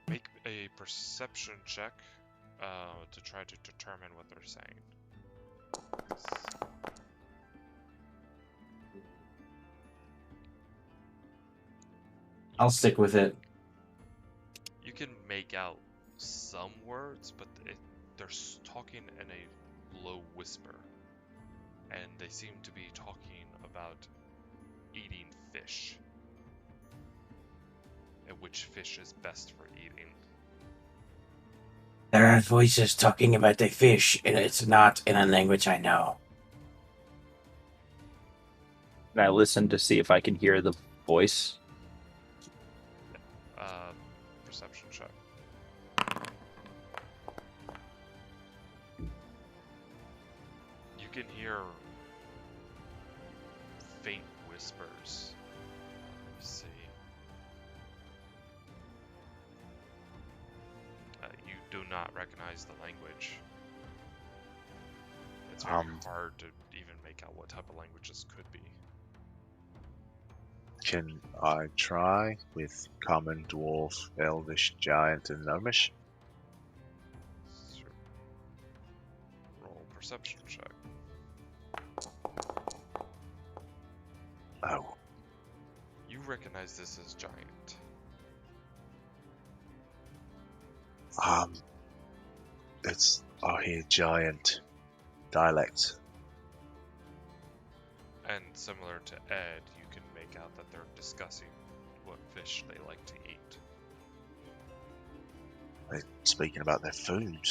Make a perception check to try to determine what they're saying. I'll stick with it. You can make out some words, but they're talking in a low whisper. And they seem to be talking about eating fish. And which fish is best for eating. There are voices talking about the fish, and it's not in a language I know. Can I listen to see if I can hear the voice? Perception check. You can hear faint whispers. Let me see. You do not recognize the language. It's very hard to even make out what type of language this could be. Can I try with Common, Dwarf, Elvish, Giant, and Gnomish? Sure. Roll perception check. Oh. You recognize this as giant. It's here Giant dialect. And similar to Ed, you can make out that they're discussing what fish they like to eat. They're speaking about their food.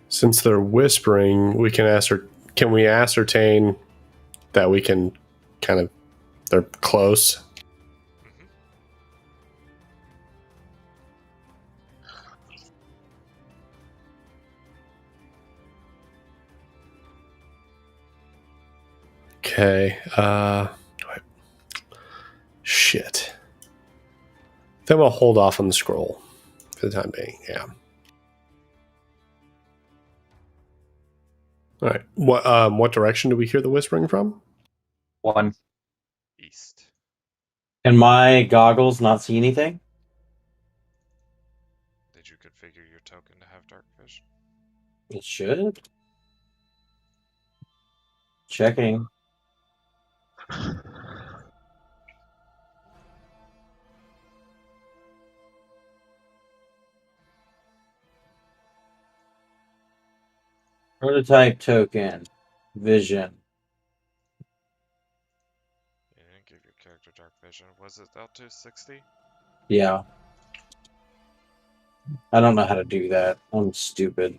Since they're whispering, we can can we ascertain that we can they're close? Mm-hmm. Okay. Shit. Then we'll hold off on the scroll for the time being. Yeah. All right. What direction do we hear the whispering from? One. East. Can my goggles not see anything? Did you configure your token to have dark vision? It should. Checking. Prototype token. Vision. You didn't give your character dark vision. Was it out to 60? Yeah. I don't know how to do that. I'm stupid.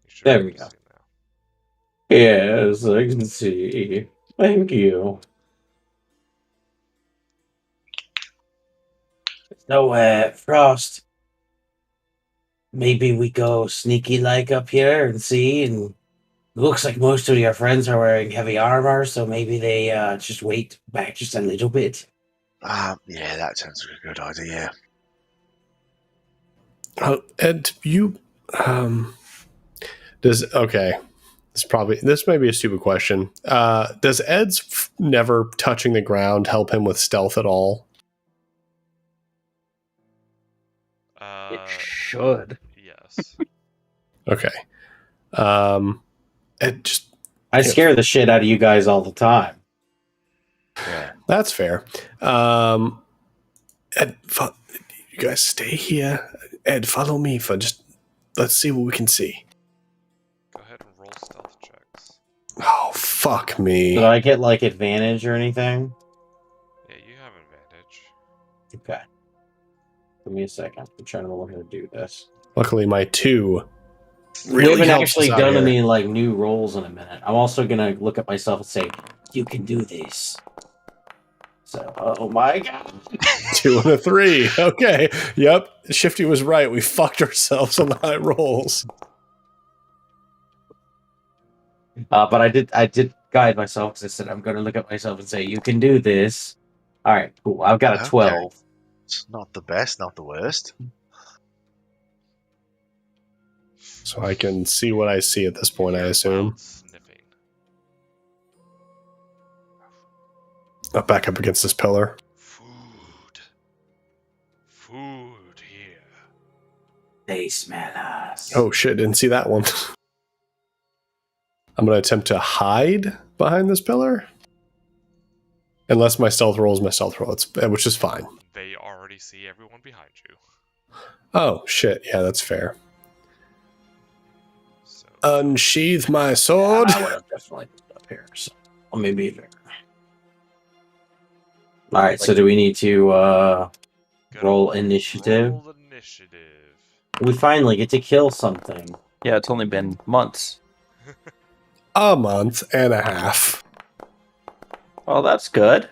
You should There be we able to go. see now. Yes, I can see. Thank you. So, Frost, maybe we go sneaky like up here and see. And looks like most of your friends are wearing heavy armor, so maybe they just wait back just a little bit. Yeah, that sounds like a good idea. Ed, you does okay. This may be a stupid question. Does Ed's never touching the ground help him with stealth at all? It should. Yes. Okay. Ed just I scare the shit out of you guys all the time. Yeah. that's fair. Ed, you guys stay here. Ed, follow me for just. Let's see what we can see. Go ahead and roll stealth checks. Oh fuck me! Did I get like advantage or anything? Yeah, you have advantage. Okay. Give me a second. I'm trying to learn how to do this. Luckily, my 2 We really haven't helps actually us out done here. any like new rolls in a minute. I'm also gonna look at myself and say, "You can do this." So, oh my god! 2 and a 3. Okay. Yep. Shifty was right. We fucked ourselves on the high rolls. But I did guide myself because I said I'm gonna look at myself and say, "You can do this." All right, cool. I've got a Okay. 12. It's not the best, not the worst. So I can see what I see at this point, I assume. Loud sniffing. I'll back up against this pillar. Food. Food here. They smell us. Oh shit, didn't see that one. I'm going to attempt to hide behind this pillar. Unless my stealth roll is my stealth roll, which is fine. They already see everyone behind you. Oh shit, yeah, that's fair. So Unsheath my sword. I would have definitely put it up here. So let me be there. All right. So do we need to good roll old initiative? Roll initiative. We finally get to kill something. Yeah, it's only been months. A month and a half. Well, that's good.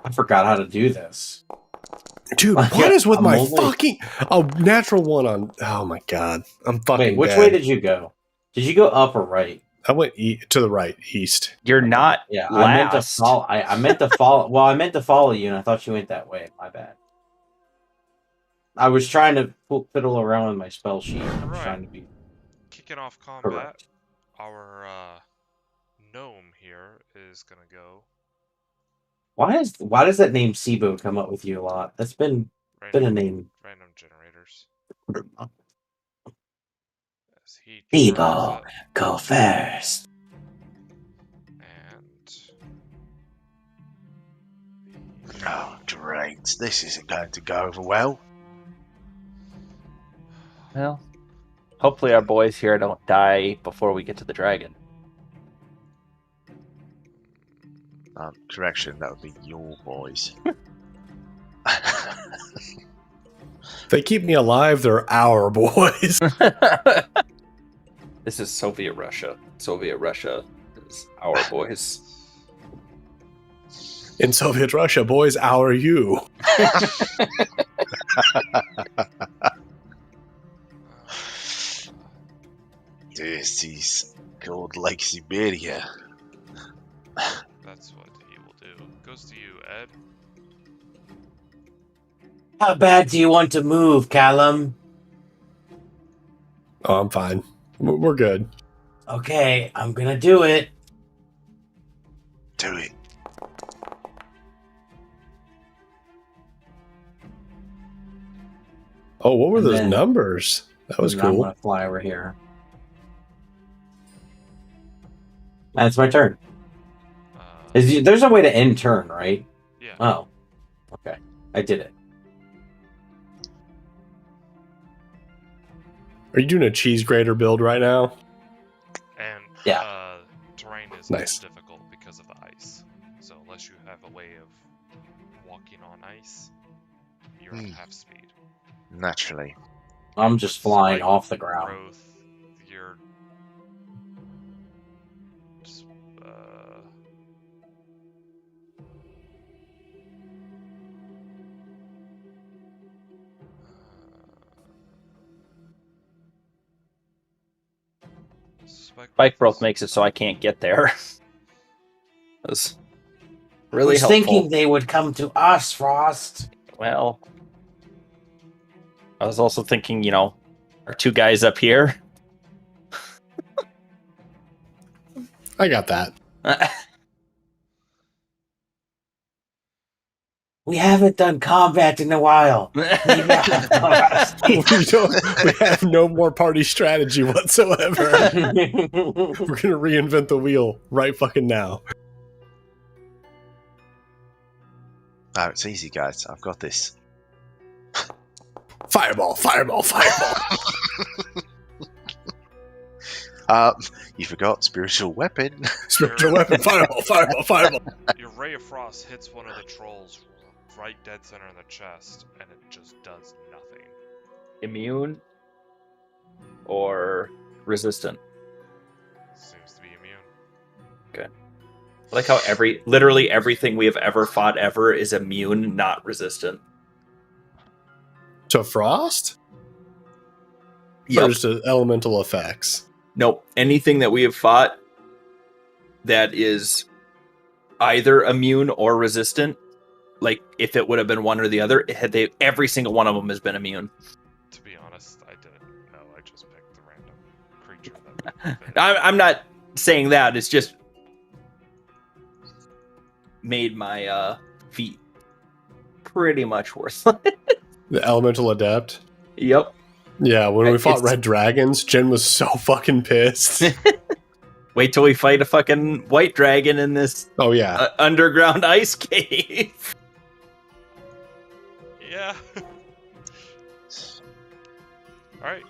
I forgot how to do this. Dude, Yeah, what is with I'm my only- fucking natural one on? Oh my god, I'm fucking. Wait, which dead. way did you go? Did you go up or right? I went to the right, east. You're not Yeah, last. I meant to follow. I meant to follow. Well, I meant to follow you, and I thought you went that way. My bad. I was trying to fiddle around with my spell sheet. I was Alright. trying to be Kicking off combat. correct. Our gnome here is gonna go Why does that name Sibo come up with you a lot? That's been a name. random generators. As he Sibo, charges go first. it, Oh, great. This isn't going to go over well. Well, hopefully our boys here don't die before we get to the dragon. Correction, that would be your boys. If they keep me alive, they're our boys. This is Soviet Russia. Soviet Russia is our boys. In Soviet Russia, boys, our you. This is called Lake Siberia. that's what he will do. Goes to you, Ed. How bad do you want to move, Callum? Oh, I'm fine. We're good. Okay, I'm gonna do it. Do it. Oh, what were And those then- numbers? That was And I'm cool. gonna fly over here. That's my turn. There's a way to end turn, right? Yeah. Oh, okay. I did it. Are you doing a cheese grater build right now? And Yeah. terrain is Nice. difficult because of the ice. So unless you have a way of walking on ice, you're at half speed. Naturally. I'm just With flying spike off the ground. Growth, you're just, Spike growth makes it so I can't get there. That's really was helpful. thinking they would come to us, Frost. Well, I was also thinking, our two guys up here. I got that. We haven't done combat in a while. We have no more party strategy whatsoever. We're gonna reinvent the wheel right fucking now. Oh, it's easy, guys. I've got this. Fireball, fireball, fireball. You forgot spiritual weapon. Spiritual weapon, fireball, fireball, fireball. Your Ray of Frost hits one of the trolls right dead center in the chest, and it just does nothing. Immune or resistant? Seems to be immune. Okay. I like how literally everything we have ever fought ever is immune, not resistant. To frost? Or just elemental effects? Nope. Anything that we have fought that is either immune or resistant, like if it would have been one or the other, every single one of them has been immune. To be honest, I didn't know. I just picked the random creature that. I'm not saying that. It's just made my feet pretty much worthless. The elemental adept? Yep. Yeah, when we fought red dragons, Jen was so fucking pissed. Wait till we fight a fucking white dragon in this underground ice cave. Yeah. Alright,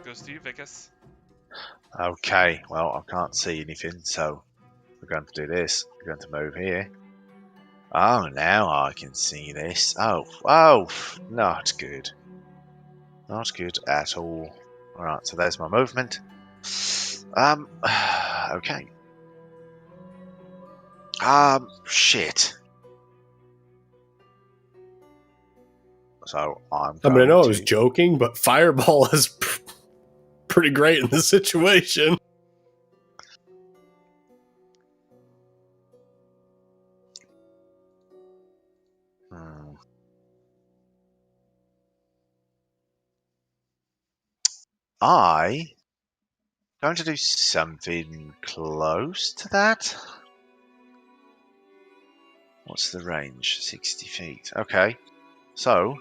goes to you, Vicus. Okay, well, I can't see anything, so we're going to do this. We're going to move here. Oh, now I can see this. Oh, not good. Not good at all. Alright, so there's my movement. Okay. Shit. So I'm I know I was joking, but fireball is pretty great in this situation. I'm going to do something close to that. What's the range? 60 feet. Okay. So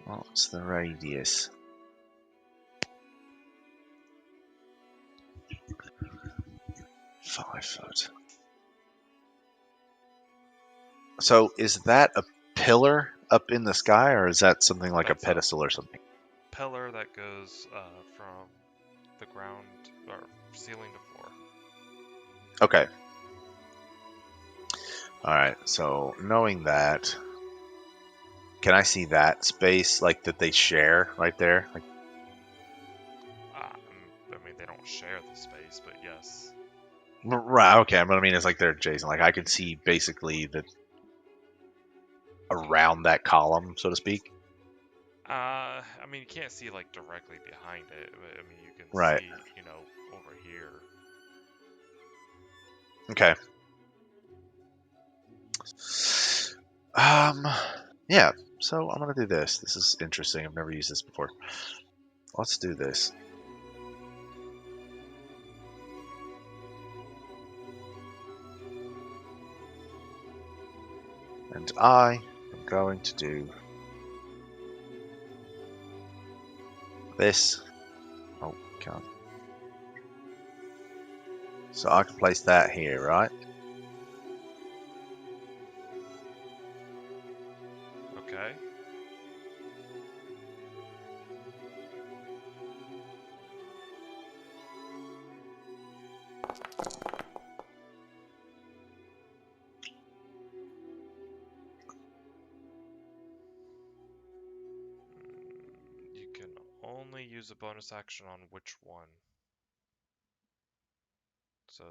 what's the radius? 5 foot. So is that a pillar up in the sky, or is that something like a pedestal or something? Pillar that goes from the ground or ceiling to floor. Okay. Alright, so knowing that, can I see that space like that they share right there? Like, I mean, they don't share the space, but yes. right, okay, but I mean, it's like they're adjacent. Like, I can see basically the around that column, so to speak. I mean, you can't see like directly behind it, but I mean, you can Right. see, over here. Okay. Yeah, so I'm gonna do this. This is interesting. I've never used this before. Let's do this. And I am going to do this. Oh, can't. So I can place that here, right? Okay. You can only use a bonus action on which one? So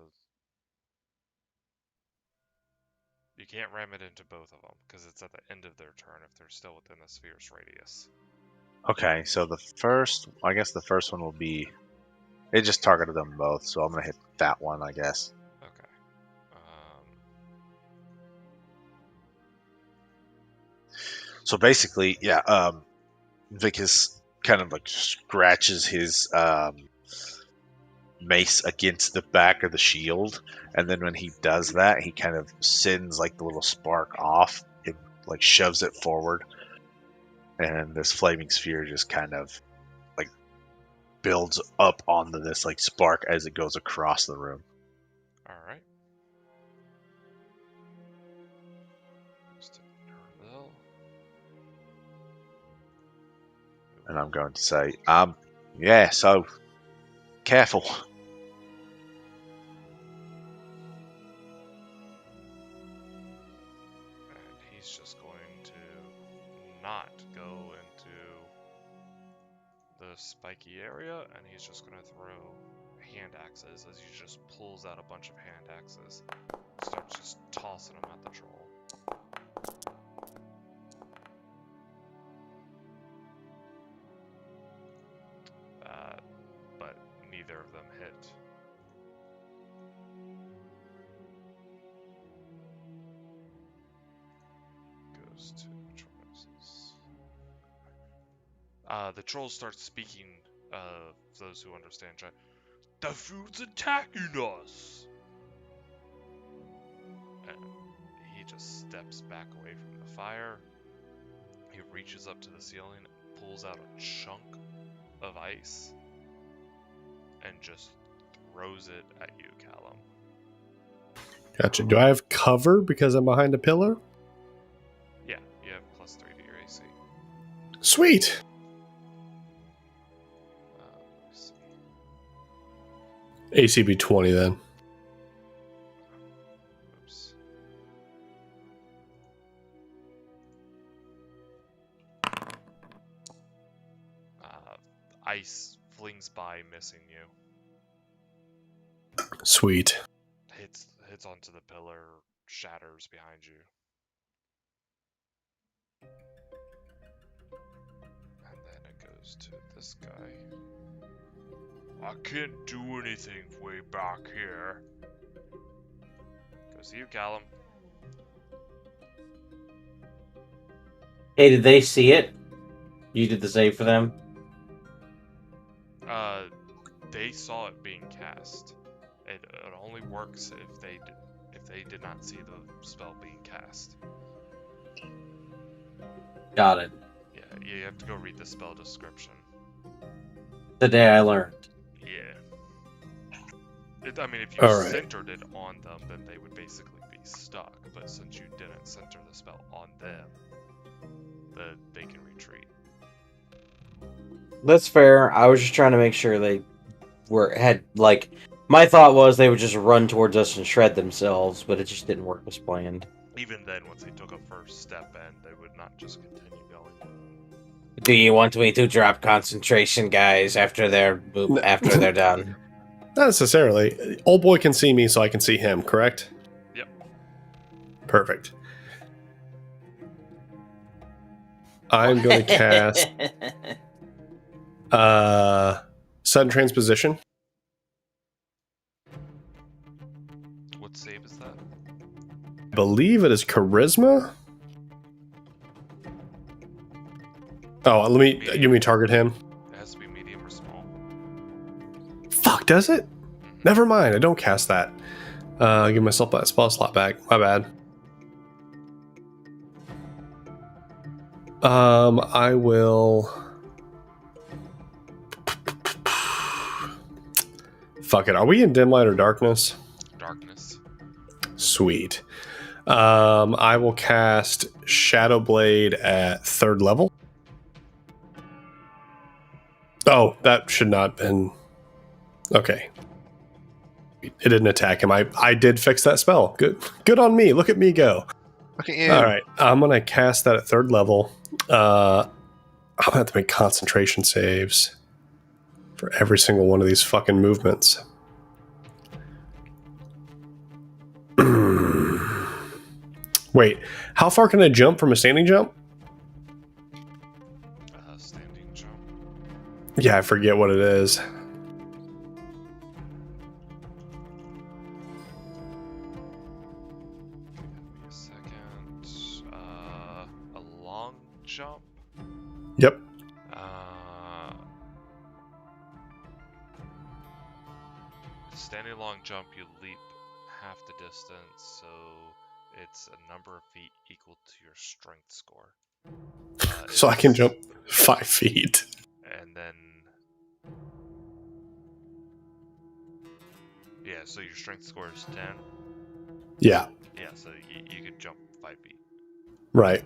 you can't ram it into both of them because it's at the end of their turn if they're still within the sphere's radius. Okay, so I guess the first one will be, it just targeted them both, so I'm gonna hit that one, I guess. Okay. So basically, yeah, Vicus kind of like scratches his mace against the back of the shield, and then when he does that, he kind of sends like the little spark off and like shoves it forward, and this flaming sphere just kind of like builds up onto this like spark as it goes across the room. All right. Just Nerville. And I'm going to say, yeah, so careful. And he's just going to not go into the spiky area, and he's just going to throw hand axes as he just pulls out a bunch of hand axes. Starts just tossing them at the troll. But neither of them hit. Goes to which one is this? The troll starts speaking. Those who understand, the food's attacking us. And he just steps back away from the fire. He reaches up to the ceiling, pulls out a chunk of ice, and just throws it at you, Callum. Gotcha. Do I have cover because I'm behind a pillar? Yeah, you have +3 to your AC. Sweet. Let me see. ACB 20 then. Oops. Ice flings by, missing you. Sweet. Hits onto the pillar, shatters behind you. And then it goes to this guy. I can't do anything way back here. Goes to you, Callum. Hey, did they see it? You did the save for them? They saw it being cast. It only works if they did not see the spell being cast. Got it. Yeah, you have to go read the spell description. Today I learned. Yeah. I mean, if you All right. centered it on them, then they would basically be stuck. But since you didn't center the spell on them, they can retreat. That's fair. I was just trying to make sure they my thought was they would just run towards us and shred themselves, but it just didn't work as planned. Even then, once they took a first step in, they would not just continue going. Do you want me to drop concentration, guys, after they're done? Not necessarily. Old boy can see me, so I can see him, correct? Yep. Perfect. I'm going to cast Sudden Transposition. What save is that? I believe it is Charisma. Oh, you mean target him? It has to be medium or small. Fuck, does it? Never mind, I don't cast that. Give myself that spell slot back. My bad. I will. Fuck it. Are we in dim light or darkness? Darkness. Sweet. I will cast Shadow Blade at 3rd level. Oh, that should not have been. Okay. It didn't attack him. I did fix that spell. Good on me. Look at me go. Look at you. All right. I'm going to cast that at 3rd level. I'm going to have to make concentration saves for every single one of these fucking movements. Wait, how far can I jump from a standing jump? Standing jump. Yeah, I forget what it is. Give me a second. A long jump. Yep. Standing long jump, you leap half the distance, so it's a number of feet equal to your strength score. So I can jump 5 feet. And then... Yeah, so your strength score is 10. Yeah, Yeah, so you could jump 5 feet. right.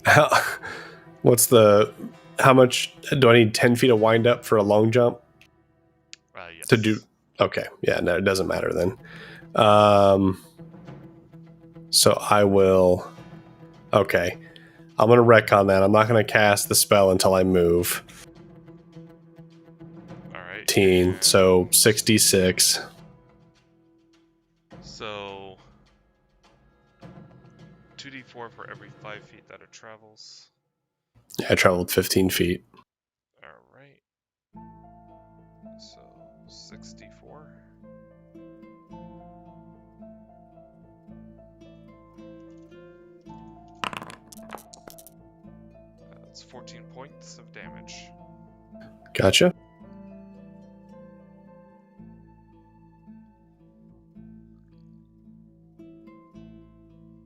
How much do I need? 10 feet of wind up for a long jump? Yes. To do. Okay, yeah, no, it doesn't matter then. So I will. Okay, I'm gonna retcon that. I'm not gonna cast the spell until I move. Alright. 18, so 66. So 2d4 for every 5 feet that it travels. Yeah, I traveled 15 feet. Alright. So 64. That's 14 points of damage. Gotcha.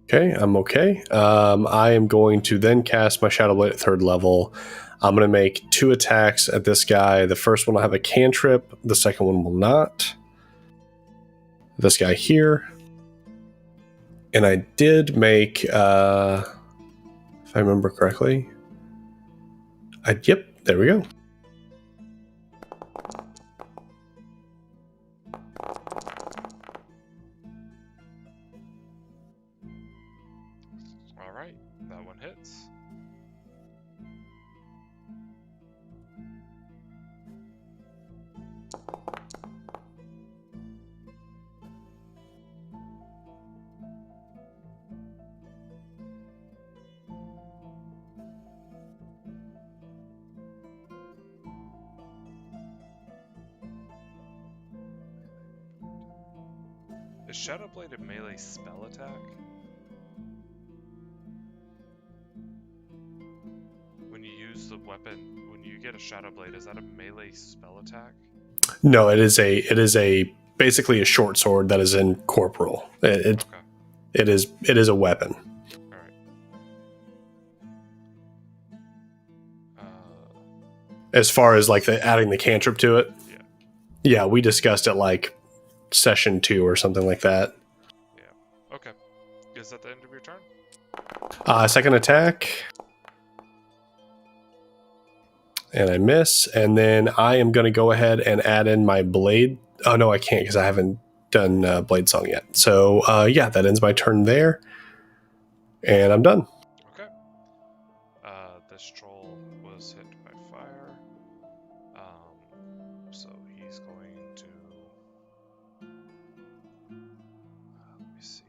Okay, I'm okay. I am going to then cast my Shadow Blade at 3rd level. I'm going to make 2 attacks at this guy. The first one will have a cantrip. The second one will not. This guy here. And I did make, if I remember correctly. Yep, there we go. Alright, that one hits. Is Shadow Blade a melee spell attack? When you use the weapon, when you get a Shadow Blade, is that a melee spell attack? No, it is a basically a short sword that is incorporeal. It is a weapon. Alright. As far as like adding the cantrip to it. Yeah, we discussed it like session 2 or something like that. Yeah. Okay. Is that the end of your turn? Second attack. And I miss. And then I am going to go ahead and add in my blade. Oh, no, I can't because I haven't done Blade Song yet. So, yeah, that ends my turn there. And I'm done. Okay. This troll was hit by fire. So he's going to... let me see.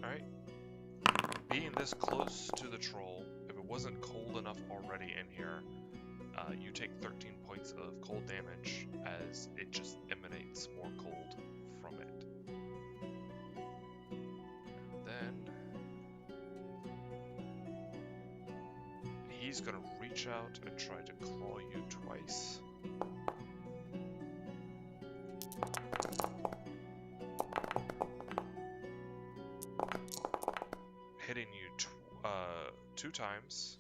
Alright. Being this close to the troll, if it wasn't cold enough already in here, you take 13 points of cold damage as it just emanates more cold from it. And then he's gonna reach out and try to claw you twice. 2 times.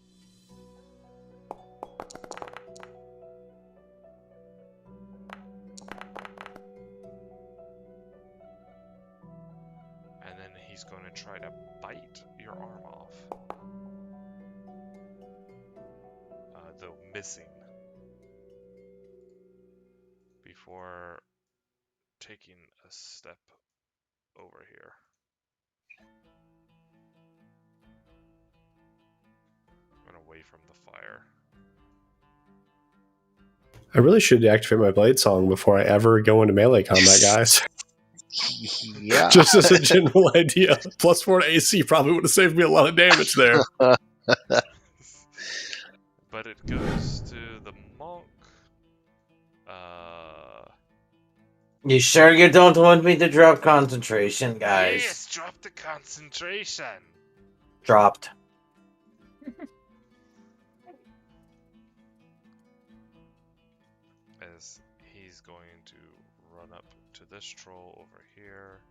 And then he's going to try to bite your arm off. Though missing. Before taking a step over here. Run away from the fire. I really should activate my blade song before I ever go into melee combat, guys. Yeah. Just as a general idea. +4 to AC probably would have saved me a lot of damage there. But it goes to the monk. You sure you don't want me to drop concentration, guys? Yes, drop the concentration. Dropped. As he's going to run up to this troll over here.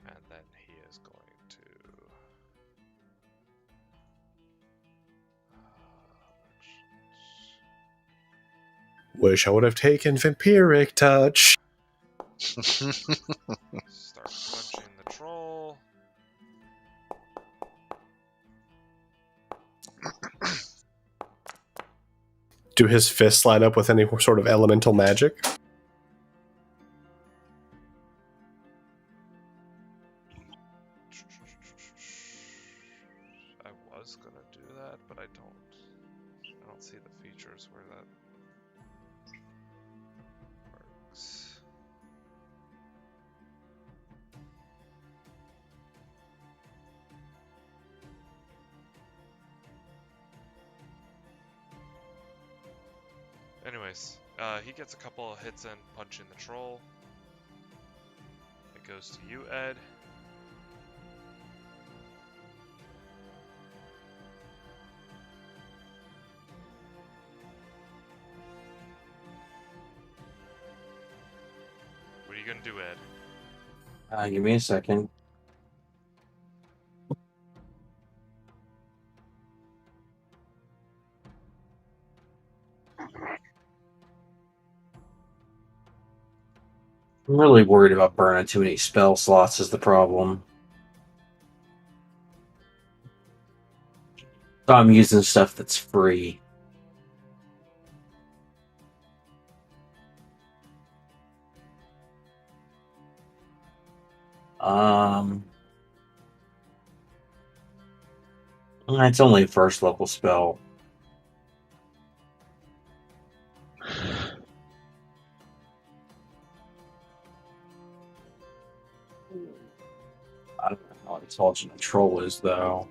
And then he is going to... Wish I would have taken Vampiric Touch. start punching the troll. Do his fists line up with any sort of elemental magic? I was gonna do that, but I don't see the features where that works. Anyways, he gets a couple of hits in punching the troll. It goes to you, Ed. What are you gonna do, Ed? Give me a second. I'm really worried about burning too many spell slots is the problem. So I'm using stuff that's free. It's only a first level spell. I don't know how intelligent a troll is, though.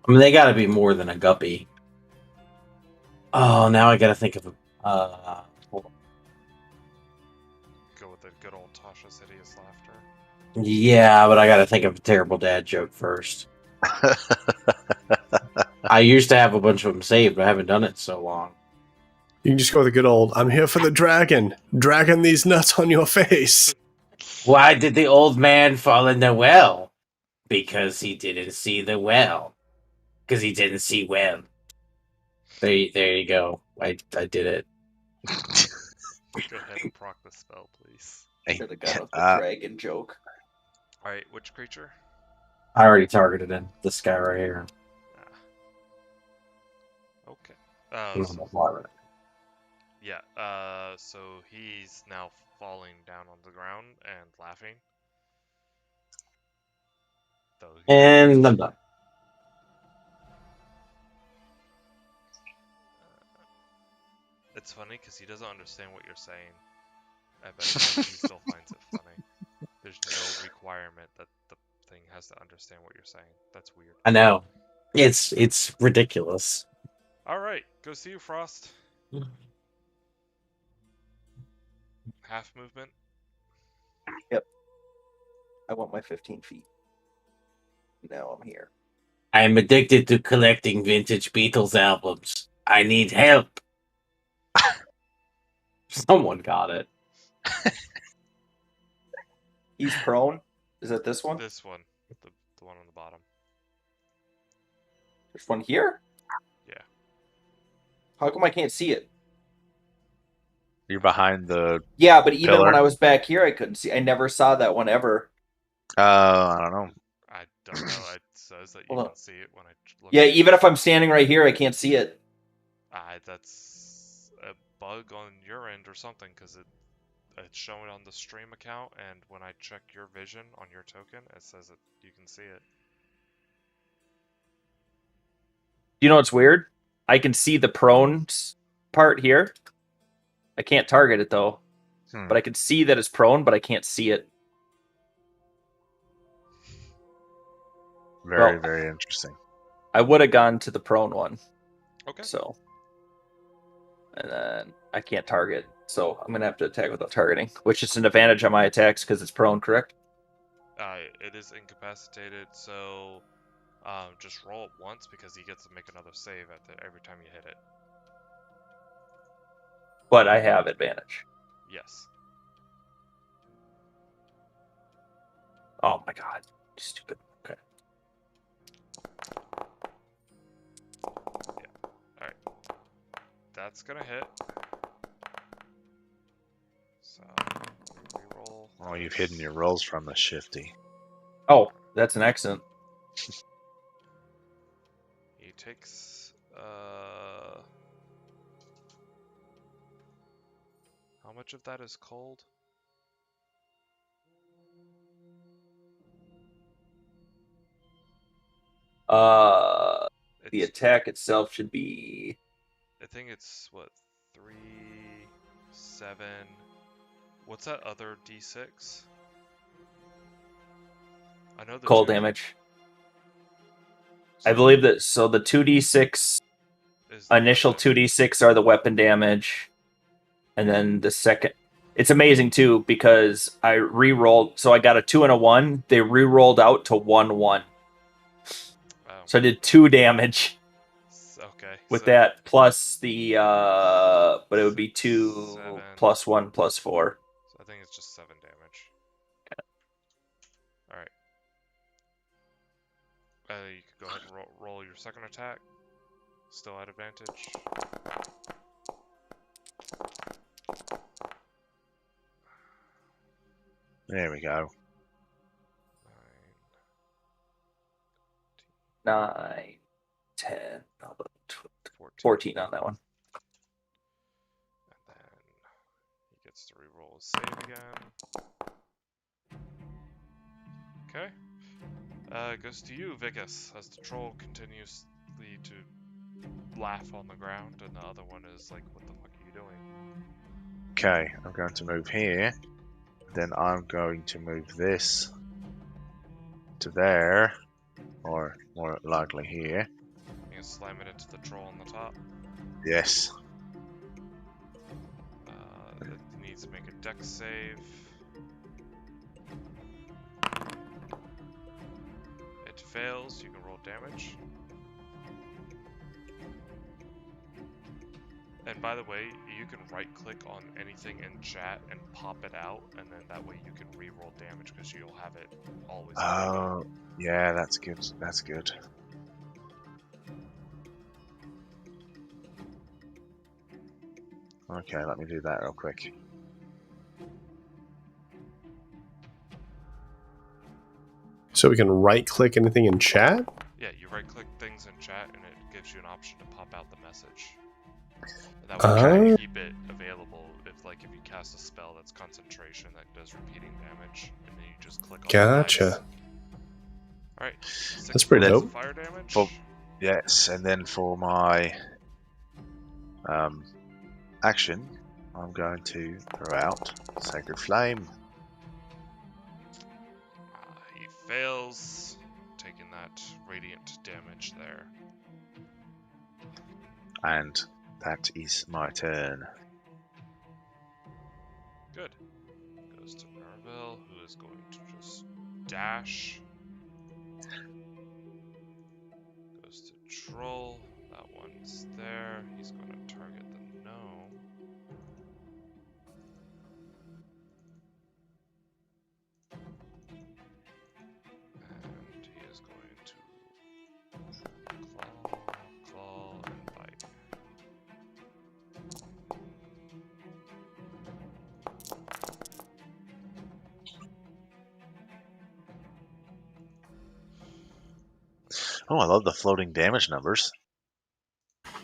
I mean, they gotta be more than a guppy. Oh, now I gotta think of a... hold on. Go with the good old Tasha's hideous laughter. Yeah, but I gotta think of a terrible dad joke first. I used to have a bunch of them saved, but I haven't done it so long. You can just go with the good old, I'm here for the dragon. Dragon these nuts on your face. Why did the old man fall in the well? Because he didn't see the well. Because he didn't see well. There you go. I did it. Go ahead and proc the spell, please. Should have gone with the dragon joke. Alright, which creature? I already targeted him. This guy right here. Okay. So he's now falling down on the ground and laughing. And I'm done. It's funny because he doesn't understand what you're saying. I bet he still finds it funny. There's no requirement that the thing has to understand what you're saying. That's weird. I know. It's ridiculous. Alright, go see you, Frost. Half movement. Yep. I want my 15 feet. Now I'm here. I'm addicted to collecting vintage Beatles albums. I need help. Someone got it. He's prone. Is it this one? This one, the one on the bottom. There's one here? Yeah. How come I can't see it? You're behind the. Yeah, but even Pillar. when I was back here, I couldn't see. I never saw that one ever. I don't know. I don't know. It says that you Hold can on. see it when I look. Yeah, at even it. if I'm standing right here, I can't see it. That's a bug on your end or something, because it's showing on the stream account, and when I check your vision on your token, it says that you can see it. You know what's weird? I can see the prone part here. I can't target it though. But I can see that it's prone, but I can't see it. Very, Well, very interesting. I would have gone to the prone one. Okay. So. And then I can't target. So I'm going to have to attack without targeting, which is an advantage on my attacks because it's prone, correct? It is incapacitated, so just roll it once because he gets to make another save every time you hit it. But I have advantage. Yes. Oh my god. Stupid. Okay. Yeah. Alright. That's gonna hit. So, reroll. Oh, you've hidden your rolls from the shifty. Oh, that's an accident. He takes, how much of that is cold? The attack itself should be. I think it's what, 3, 7. What's that other d6? I know the Cold two, damage. so I believe that. So the 2d6 is the initial weapon. 2d6 are the weapon damage, and then the second. It's amazing too because I re-rolled. So I got a 2 and a 1. They re-rolled out to 1/1. Oh, So I did 2 damage okay. with so that plus the. But it would be 2 7. plus 1 plus 4. So I think it's just 7 damage. Alright. You could go ahead and roll your second attack. Still at advantage. There we go. 9, 10, 14. 14 on that one. And then he gets to reroll his save again. Okay. It goes to you, Vicus, as the troll continues to laugh on the ground, and the other one is like, what the fuck are you doing? Okay, I'm going to move here. Then I'm going to move this to there, or more likely here. You can slam it into the troll on the top. Yes. It needs to make a dex save. It fails, you can roll damage. And by the way, you can right click on anything in chat and pop it out, and then that way you can re-roll damage because you'll have it always. Oh, yeah, that's good. That's good. Okay, let me do that real quick. So we can right click anything in chat? Yeah, you right click things in chat and it gives you an option to pop out the message. And that way you can keep it available if you cast a spell that's concentration that does repeating damage, and then you just click on Gotcha. Alright. That's pretty dope. Fire damage. Yes, and then for my action, I'm going to throw out Sacred Flame. He fails, taking that radiant damage there. And that is my turn. Good. Goes to Marvel, who is going to just dash. Goes to Troll. That one's there. He's going to target the gnome. Oh, I love the floating damage numbers.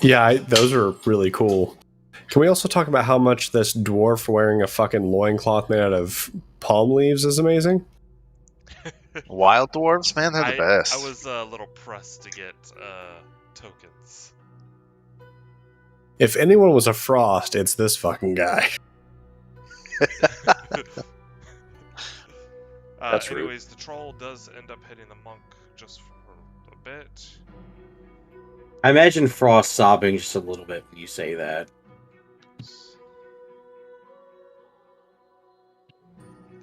Yeah, those are really cool. Can we also talk about how much this dwarf wearing a fucking loincloth made out of palm leaves is amazing? Wild dwarves, man, they're the best. I was a little pressed to get tokens. If anyone was a frost, it's this fucking guy. That's rude. Anyways, the troll does end up hitting the monk just for a bit. I imagine Frost sobbing just a little bit when you say that.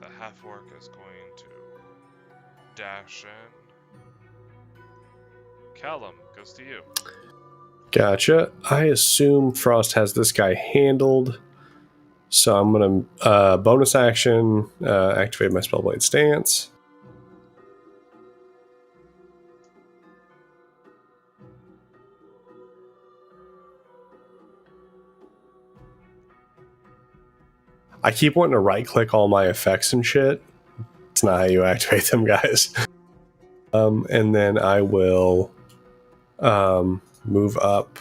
The half-orc is going to dash in. Callum, goes to you. Gotcha. I assume Frost has this guy handled. So I'm going to bonus action, activate my Spellblade Stance. I keep wanting to right-click all my effects and shit. It's not how you activate them, guys. And then I will move up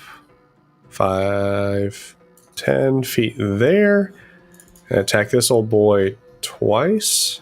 5, 10 feet there and attack this old boy twice.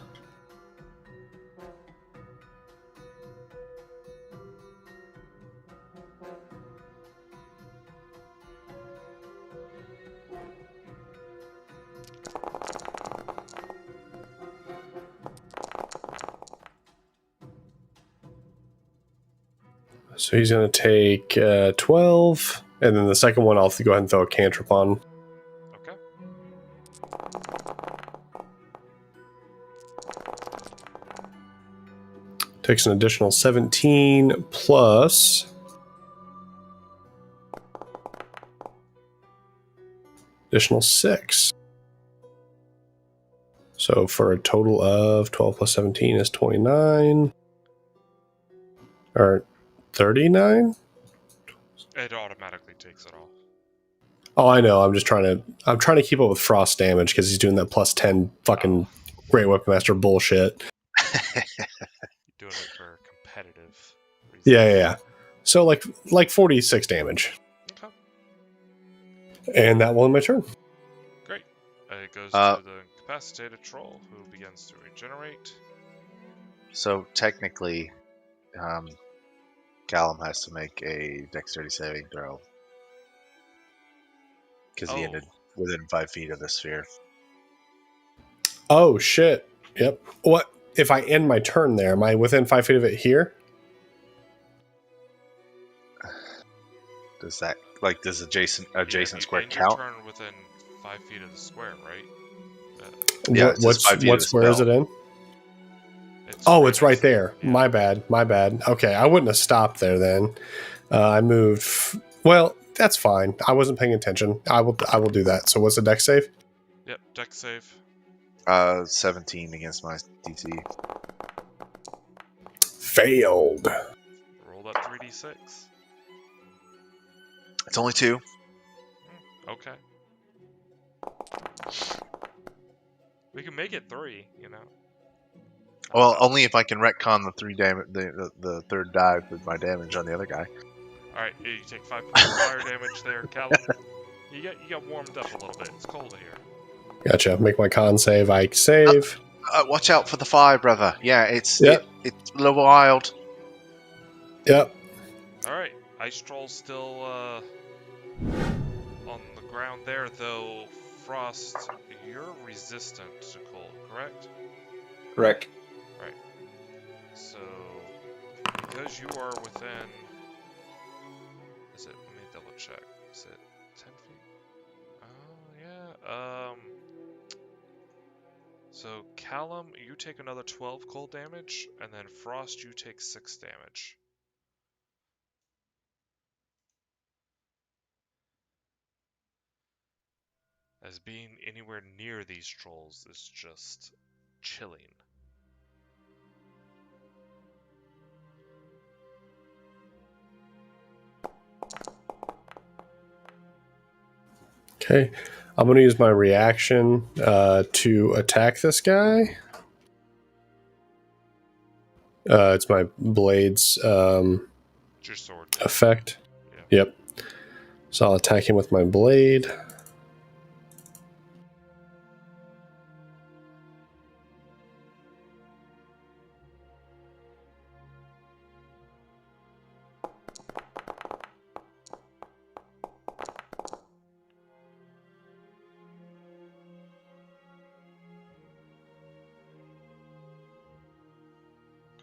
So he's going to take 12, and then the second one I'll go ahead and throw a cantrip on. Okay. Takes an additional 17 plus additional 6. So for a total of 12 plus 17 is 29. Or 39? It automatically takes it off. Oh, I know. I'm trying to keep up with Frost damage because he's doing that plus 10 fucking Great Weapon Master bullshit. You're doing it for competitive reasons. Yeah. So like 46 damage. Okay. And that will end my turn. Great. It goes to the incapacitated troll, who begins to regenerate. So technically, Callum has to make a dexterity saving throw. Because he ended within 5 feet of the sphere. Oh, shit. Yep. What? If I end my turn there, am I within 5 feet of it here? Does that, does adjacent square you end count? Your turn within 5 feet of the square, right? Yeah, what 5 feet of the square is it in? It's right there. Yeah. My bad. Okay, I wouldn't have stopped there then. I moved. Well, that's fine. I wasn't paying attention. I will do that. So what's the dex save? Yep, dex save. 17 against my DC. Failed. Roll that 3d6. It's only 2. Okay. We can make it 3, you know. Well, only if I can retcon the 3 damage, the third die with my damage on the other guy. All right, you take 5 points of fire damage there, Callum. You got warmed up a little bit. It's cold here. Gotcha. Make my con save. I save. Watch out for the fire, brother. Yeah, it's Yep. it's a little wild. Yep. All right, Ice Troll's still on the ground there, though. Frost, you're resistant to cold, correct? Correct. Right. So, because you are within... Is it... Let me double check. Is it 10 feet? Oh, yeah. So, Callum, you take another 12 cold damage, and then Frost, you take 6 damage. As being anywhere near these trolls is just chilling. Okay. I'm going to use my reaction to attack this guy. It's my blades It's your sword. effect. Yeah. Yep. So I'll attack him with my blade.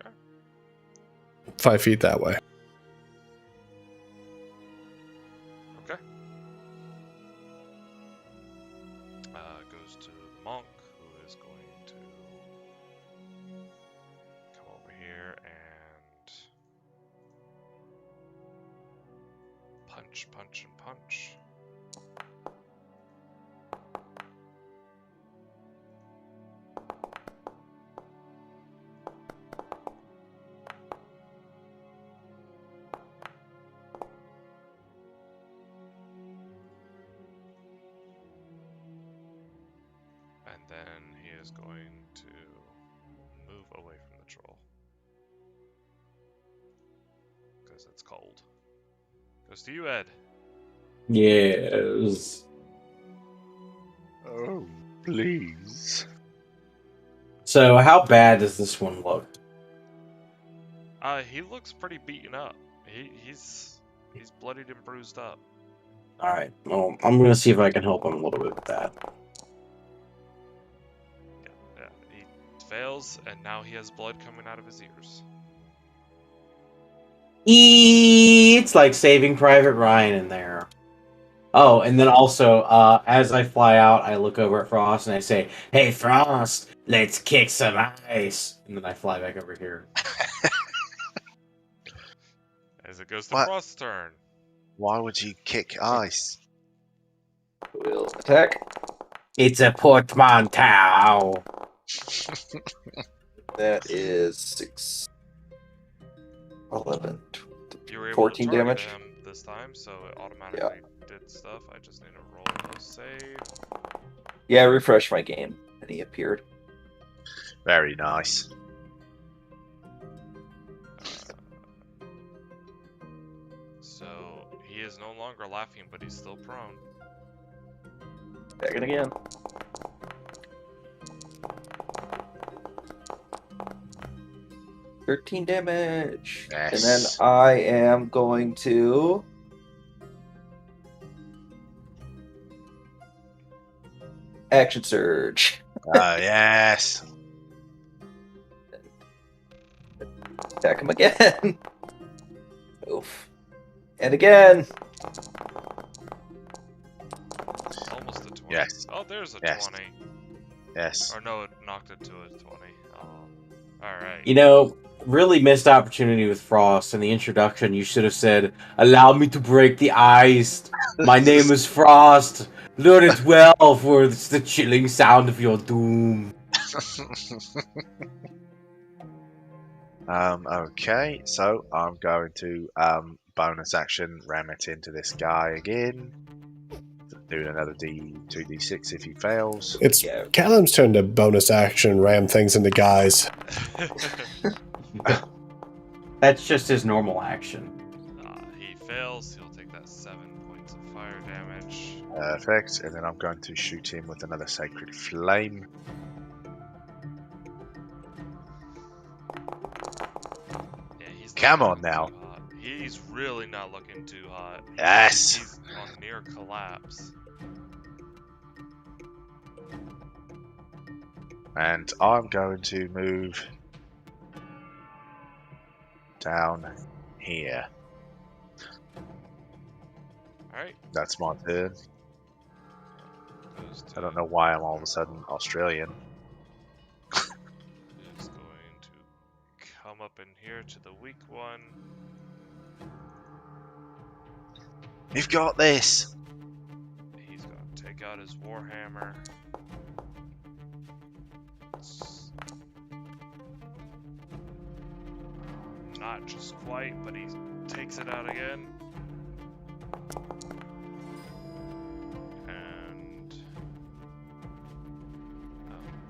Okay. 5 feet that way. Okay. Goes to the monk, who is going to come over here and punch, punch, and punch. And then he is going to move away from the troll. Because it's cold. Goes to you, Ed. Yes. Oh, please. So, how bad does this one look? He looks pretty beaten up. He's bloodied and bruised up. All right. Well, I'm gonna see if I can help him a little bit with that. Yeah, he fails, and now he has blood coming out of his ears. It's like Saving Private Ryan in there. Oh, and then also, as I fly out, I look over at Frost and I say, "Hey, Frost, let's kick some ice." And then I fly back over here. As it goes to What? Frost's turn. Why would you kick ice? Will attack. It's a portmanteau. That is 6, 11, You were able 14 to target damage. him this time, so it automatically did stuff. I just need to roll a save. Yeah, I refreshed my game, and he appeared. Very nice. So he is no longer laughing, but he's still prone. Back it again. $13 damage. Yes. And then I am going to action surge. Oh, yes. Attack him again. Oof. And again. Almost a 20. Yes. Oh, there's a Yes. 20. Yes. Or no, it knocked it to a 20. Oh. Alright. You know, really missed opportunity with Frost. In the introduction, you should have said, "Allow me to break the ice. My name is Frost. Learn it well, for it's the chilling sound of your doom." Okay, so I'm going to bonus action ram it into this guy again. Doing another 2d6 if he fails. It's Yeah. Callum's turn to bonus action ram things into guys. That's just his normal action. He fails. He'll take that 7 points of fire damage. Perfect, and then I'm going to shoot him with another Sacred Flame. Yeah, he's not Come on looking now. too hot. He's really not looking too hot. Yes. He's on near collapse. And I'm going to move down here. Alright. That's my turn. Goes to I don't know why I'm all of a sudden Australian. is going to come up in here to the weak one. You've got this! He's going to take out his warhammer. Not just quite, but he takes it out again. And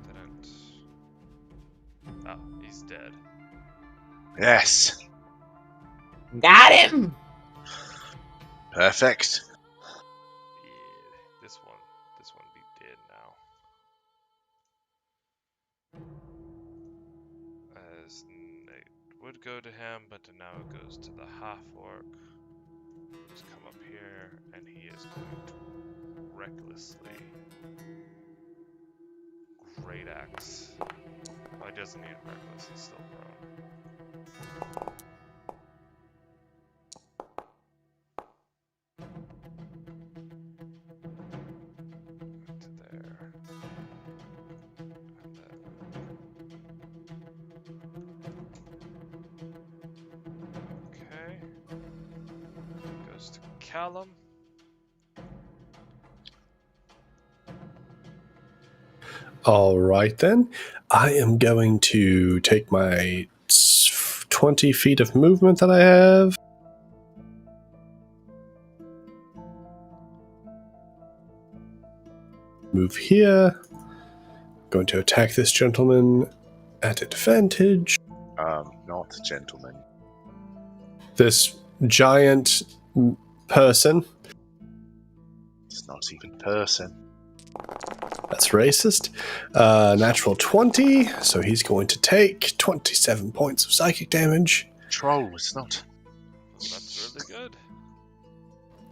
didn't. Oh, he's dead. Yes! Got him! Perfect. Yeah, this one be dead now. As it would go to him, but now it goes to the half orc. Just come up here, and he is going to recklessly great axe. Oh, he doesn't need reckless. He's still prone. To there. And then okay. Goes to Callum. All right, then. I am going to take my 20 feet of movement that I have. Move here. Going to attack this gentleman at advantage. Not gentlemen. This giant person. It's not even person. That's racist. Natural 20, so he's going to take 27 points of psychic damage. Troll, it's not. Oh, that's really good.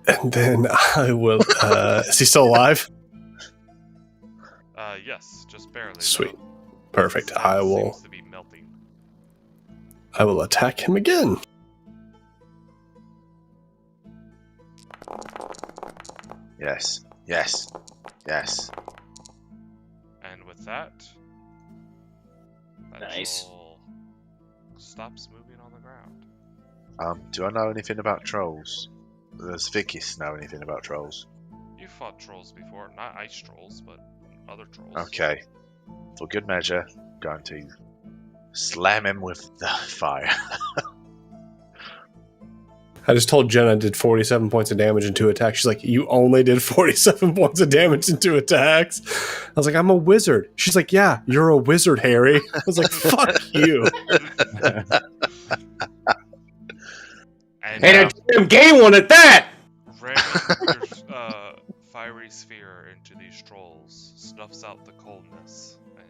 And then I will... is he still alive? Yes, just barely. Sweet. Though. Perfect. His I skin will seems to be melting. attack him again. Yes. And with that Nice. troll stops moving on the ground. Do I know anything about trolls? Does Vicus know anything about trolls? You fought trolls before, not ice trolls, but other trolls. Okay. For good measure, I'm going to slam him with the fire. I just told Jen I did 47 points of damage in 2 attacks. She's like, you only did 47 points of damage in 2 attacks? I was like, I'm a wizard. She's like, yeah, you're a wizard, Harry. I was like, fuck you. And And a damn gay one at that! ramming your fiery sphere into these trolls snuffs out the coldness, and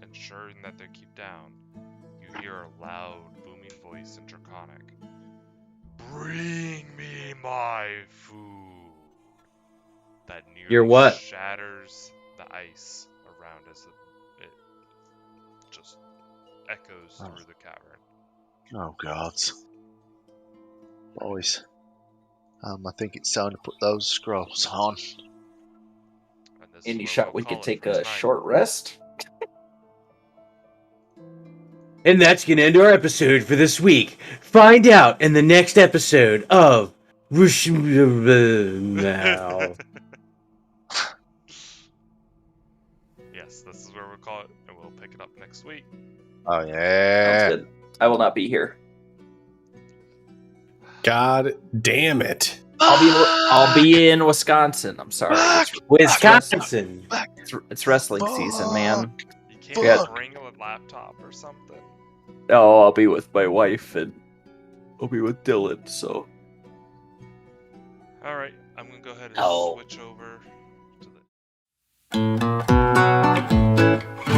ensuring that they keep down, you hear a loud, booming voice in Draconic. Bring me my food. That nearly Your what? shatters the ice around as it just echoes through the cavern. Oh gods. Boys. I think it's time to put those scrolls on. And this is Indy where shot, we'll we call could it take for a tonight. short rest. And that's going to end our episode for this week. Find out in the next episode of RHOSYNNAU. Yes, this is where we'll call it, and we'll pick it up next week. Oh Sounds yeah. good. I will not be here. God damn it. I'll be in Wisconsin. I'm sorry. Wisconsin. It's wrestling season, man. You can't Yeah. bring a laptop or something. Oh, I'll be with my wife and I'll be with Dylan. So All right, I'm gonna go ahead and Oh. switch over to the.